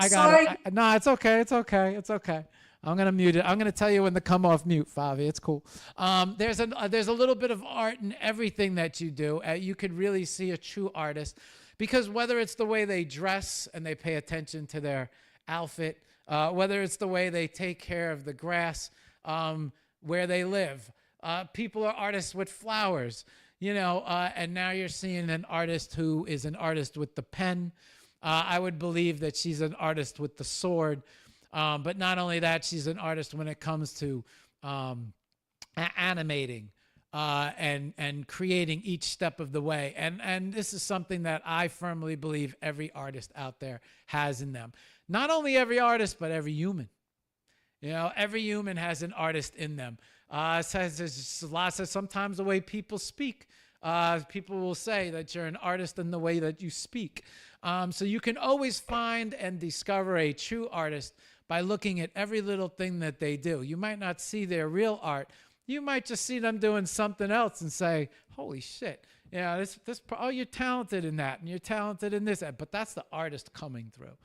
nah, it's okay. It's okay. It's okay. I'm gonna mute it. I'm gonna tell you when to come off mute, Favi. It's cool. There's a little bit of art in everything that you do. You could really see a true artist, because whether it's the way they dress and they pay attention to their outfit, whether it's the way they take care of the grass where they live, people are artists with flowers, you know. And now you're seeing an artist who is an artist with the pen. I would believe that she's an artist with the sword. But not only that, she's an artist when it comes to animating and creating each step of the way. And this is something that I firmly believe every artist out there has in them. Not only every artist, but every human. You know, every human has an artist in them. Says sometimes the way people speak. People will say that you're an artist in the way that you speak. So you can always find and discover a true artist by looking at every little thing that they do. You might not see their real art. You might just see them doing something else and say, holy shit, yeah, oh, you're talented in that, and you're talented in this. But that's the artist coming through.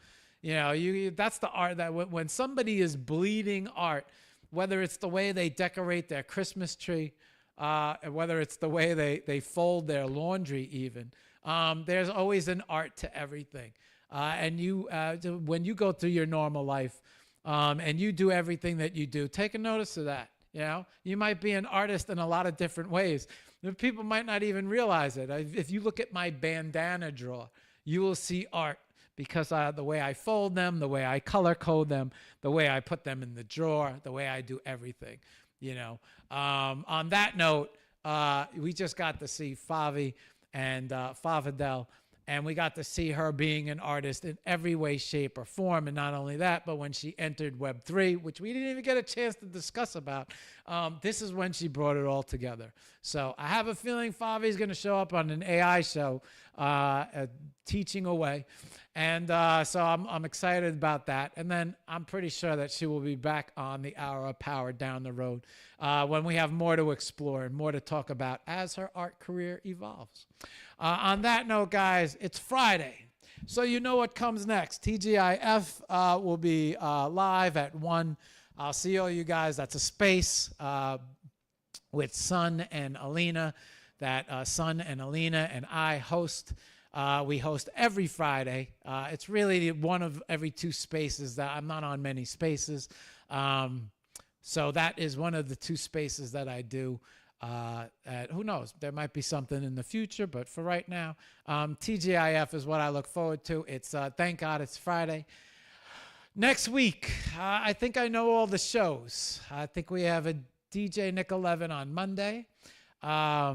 You know, that's the art that when somebody is bleeding art, whether it's the way they decorate their Christmas tree, whether it's the way they fold their laundry even, there's always an art to everything. And when you go through your normal life and you do everything that you do, take a notice of that. You know, you might be an artist in a lot of different ways. People might not even realize it. If you look at my bandana drawer, you will see art, because the way I fold them, the way I color code them, the way I put them in the drawer, the way I do everything. You know, on that note, we just got to see Favi and Faavidel, and we got to see her being an artist in every way, shape, or form. And not only that, but when she entered Web3, which we didn't even get a chance to discuss about, this is when she brought it all together. So I have a feeling Favi's going to show up on an AI show teaching away. And so I'm excited about that. And then I'm pretty sure that she will be back on the Hour of Power down the road when we have more to explore and more to talk about as her art career evolves. On that note, guys, it's Friday. So you know what comes next. TGIF will be live at 1. I'll see all you guys. That's a space with Sun and Alina that Sun and Alina and I host. We host every Friday. It's really one of every 2 spaces that I'm not on many spaces. So that is one of the 2 spaces that I do. Who knows? There might be something in the future, but for right now, TGIF is what I look forward to. It's thank God it's Friday. Next week, I think I know all the shows. I think we have a DJ Nick 11 on Monday. I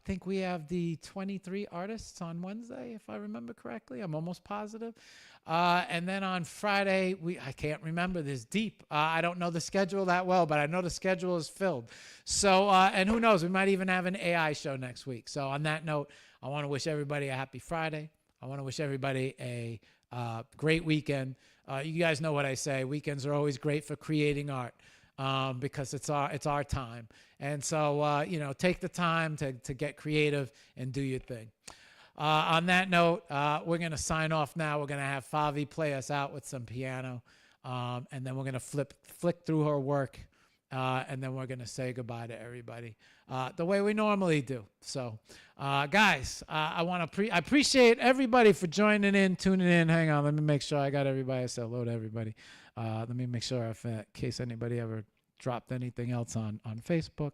think we have the 23 artists on Wednesday, if I remember correctly. I'm almost positive. And then on Friday, I can't remember this deep. I don't know the schedule that well, but I know the schedule is filled. So, and who knows, we might even have an AI show next week. So on that note, I want to wish everybody a happy Friday. I want to wish everybody a great weekend. You guys know what I say. Weekends are always great for creating art. Because it's our time. And so, you know, take the time to get creative and do your thing. On that note, we're going to sign off now. We're going to have Favi play us out with some piano, and then we're going to flick through her work, and then we're going to say goodbye to everybody the way we normally do. So, guys, I appreciate everybody for joining in, tuning in. Hang on, let me make sure I got everybody. I said hello to everybody. Let me make sure in case anybody ever dropped anything else on Facebook.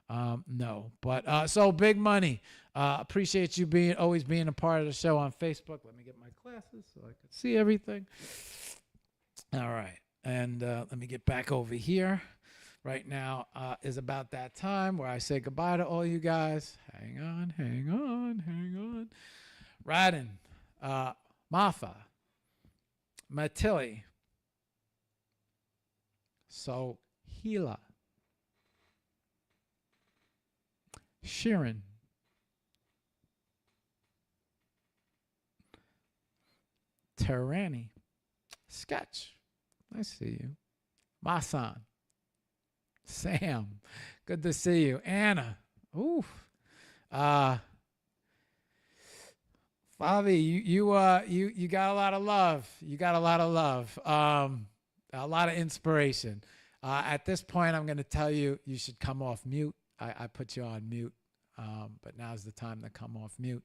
No, but so Big Money. Appreciate you always being a part of the show on Facebook. Let me get my glasses so I can see everything. All right, and let me get back over here. Right now is about that time where I say goodbye to all you guys. Hang on. Radin, Mafa, Matili, Sohila, Shirin, Terani, Sketch, I see you, Masan, Sam, good to see you, Anna, oof, Favi, you got a lot of love. You got a lot of love, a lot of inspiration. At this point, I'm going to tell you should come off mute. I put you on mute, but now's the time to come off mute.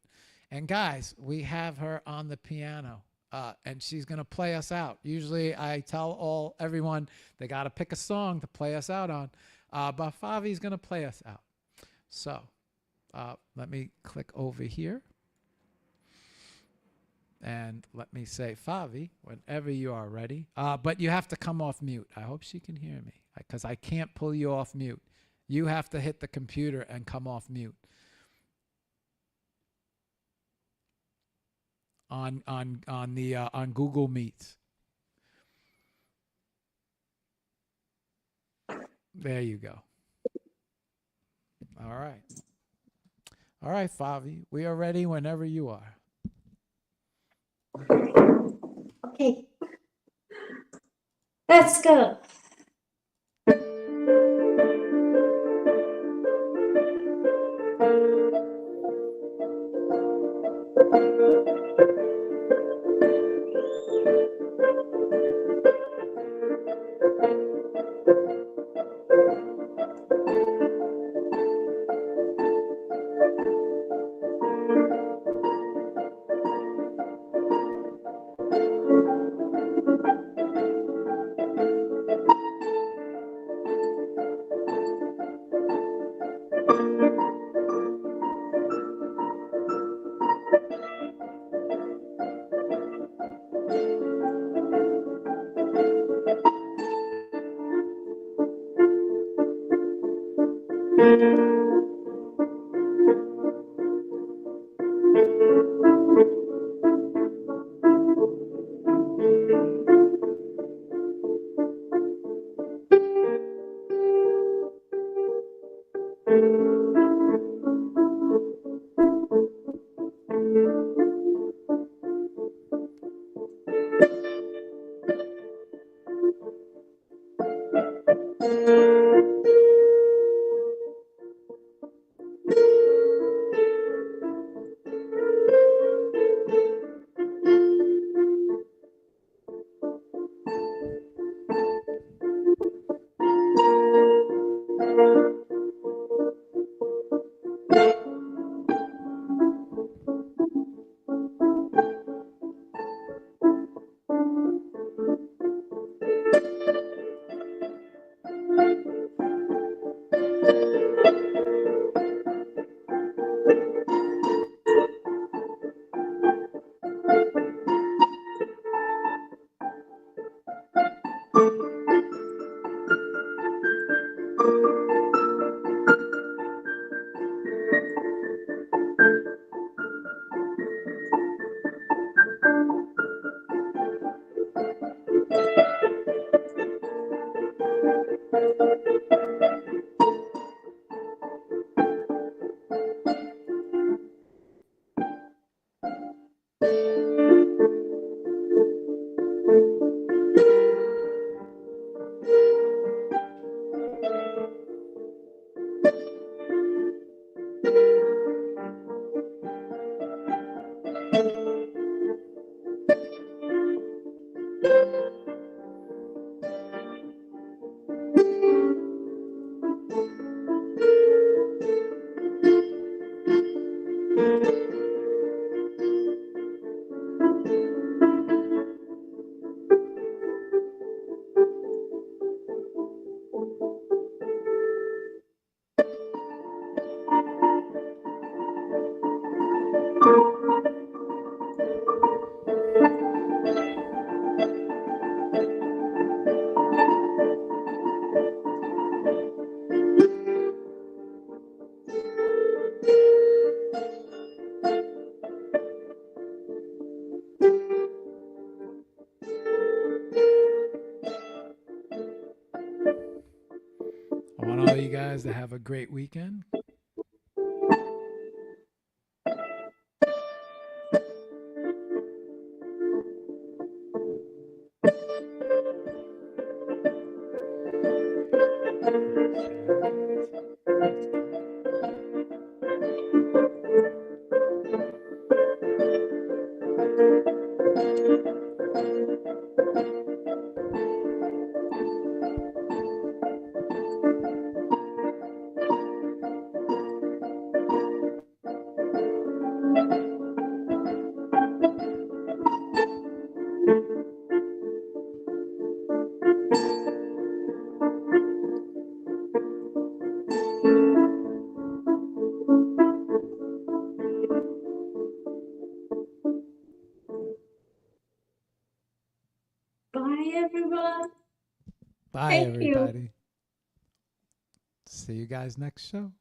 And guys, we have her on the piano, and she's going to play us out. Usually I tell everyone they got to pick a song to play us out on, but Favi's going to play us out. So let me click over here. And let me say, Favi, whenever you are ready. But you have to come off mute. I hope she can hear me because I can't pull you off mute. You have to hit the computer and come off mute. On Google Meets. There you go. All right. All right, Favi. We are ready whenever you are. Okay, let's go. I want all you guys to have a great weekend. Bye, everyone. Bye, Thank you. everybody. See you guys next show.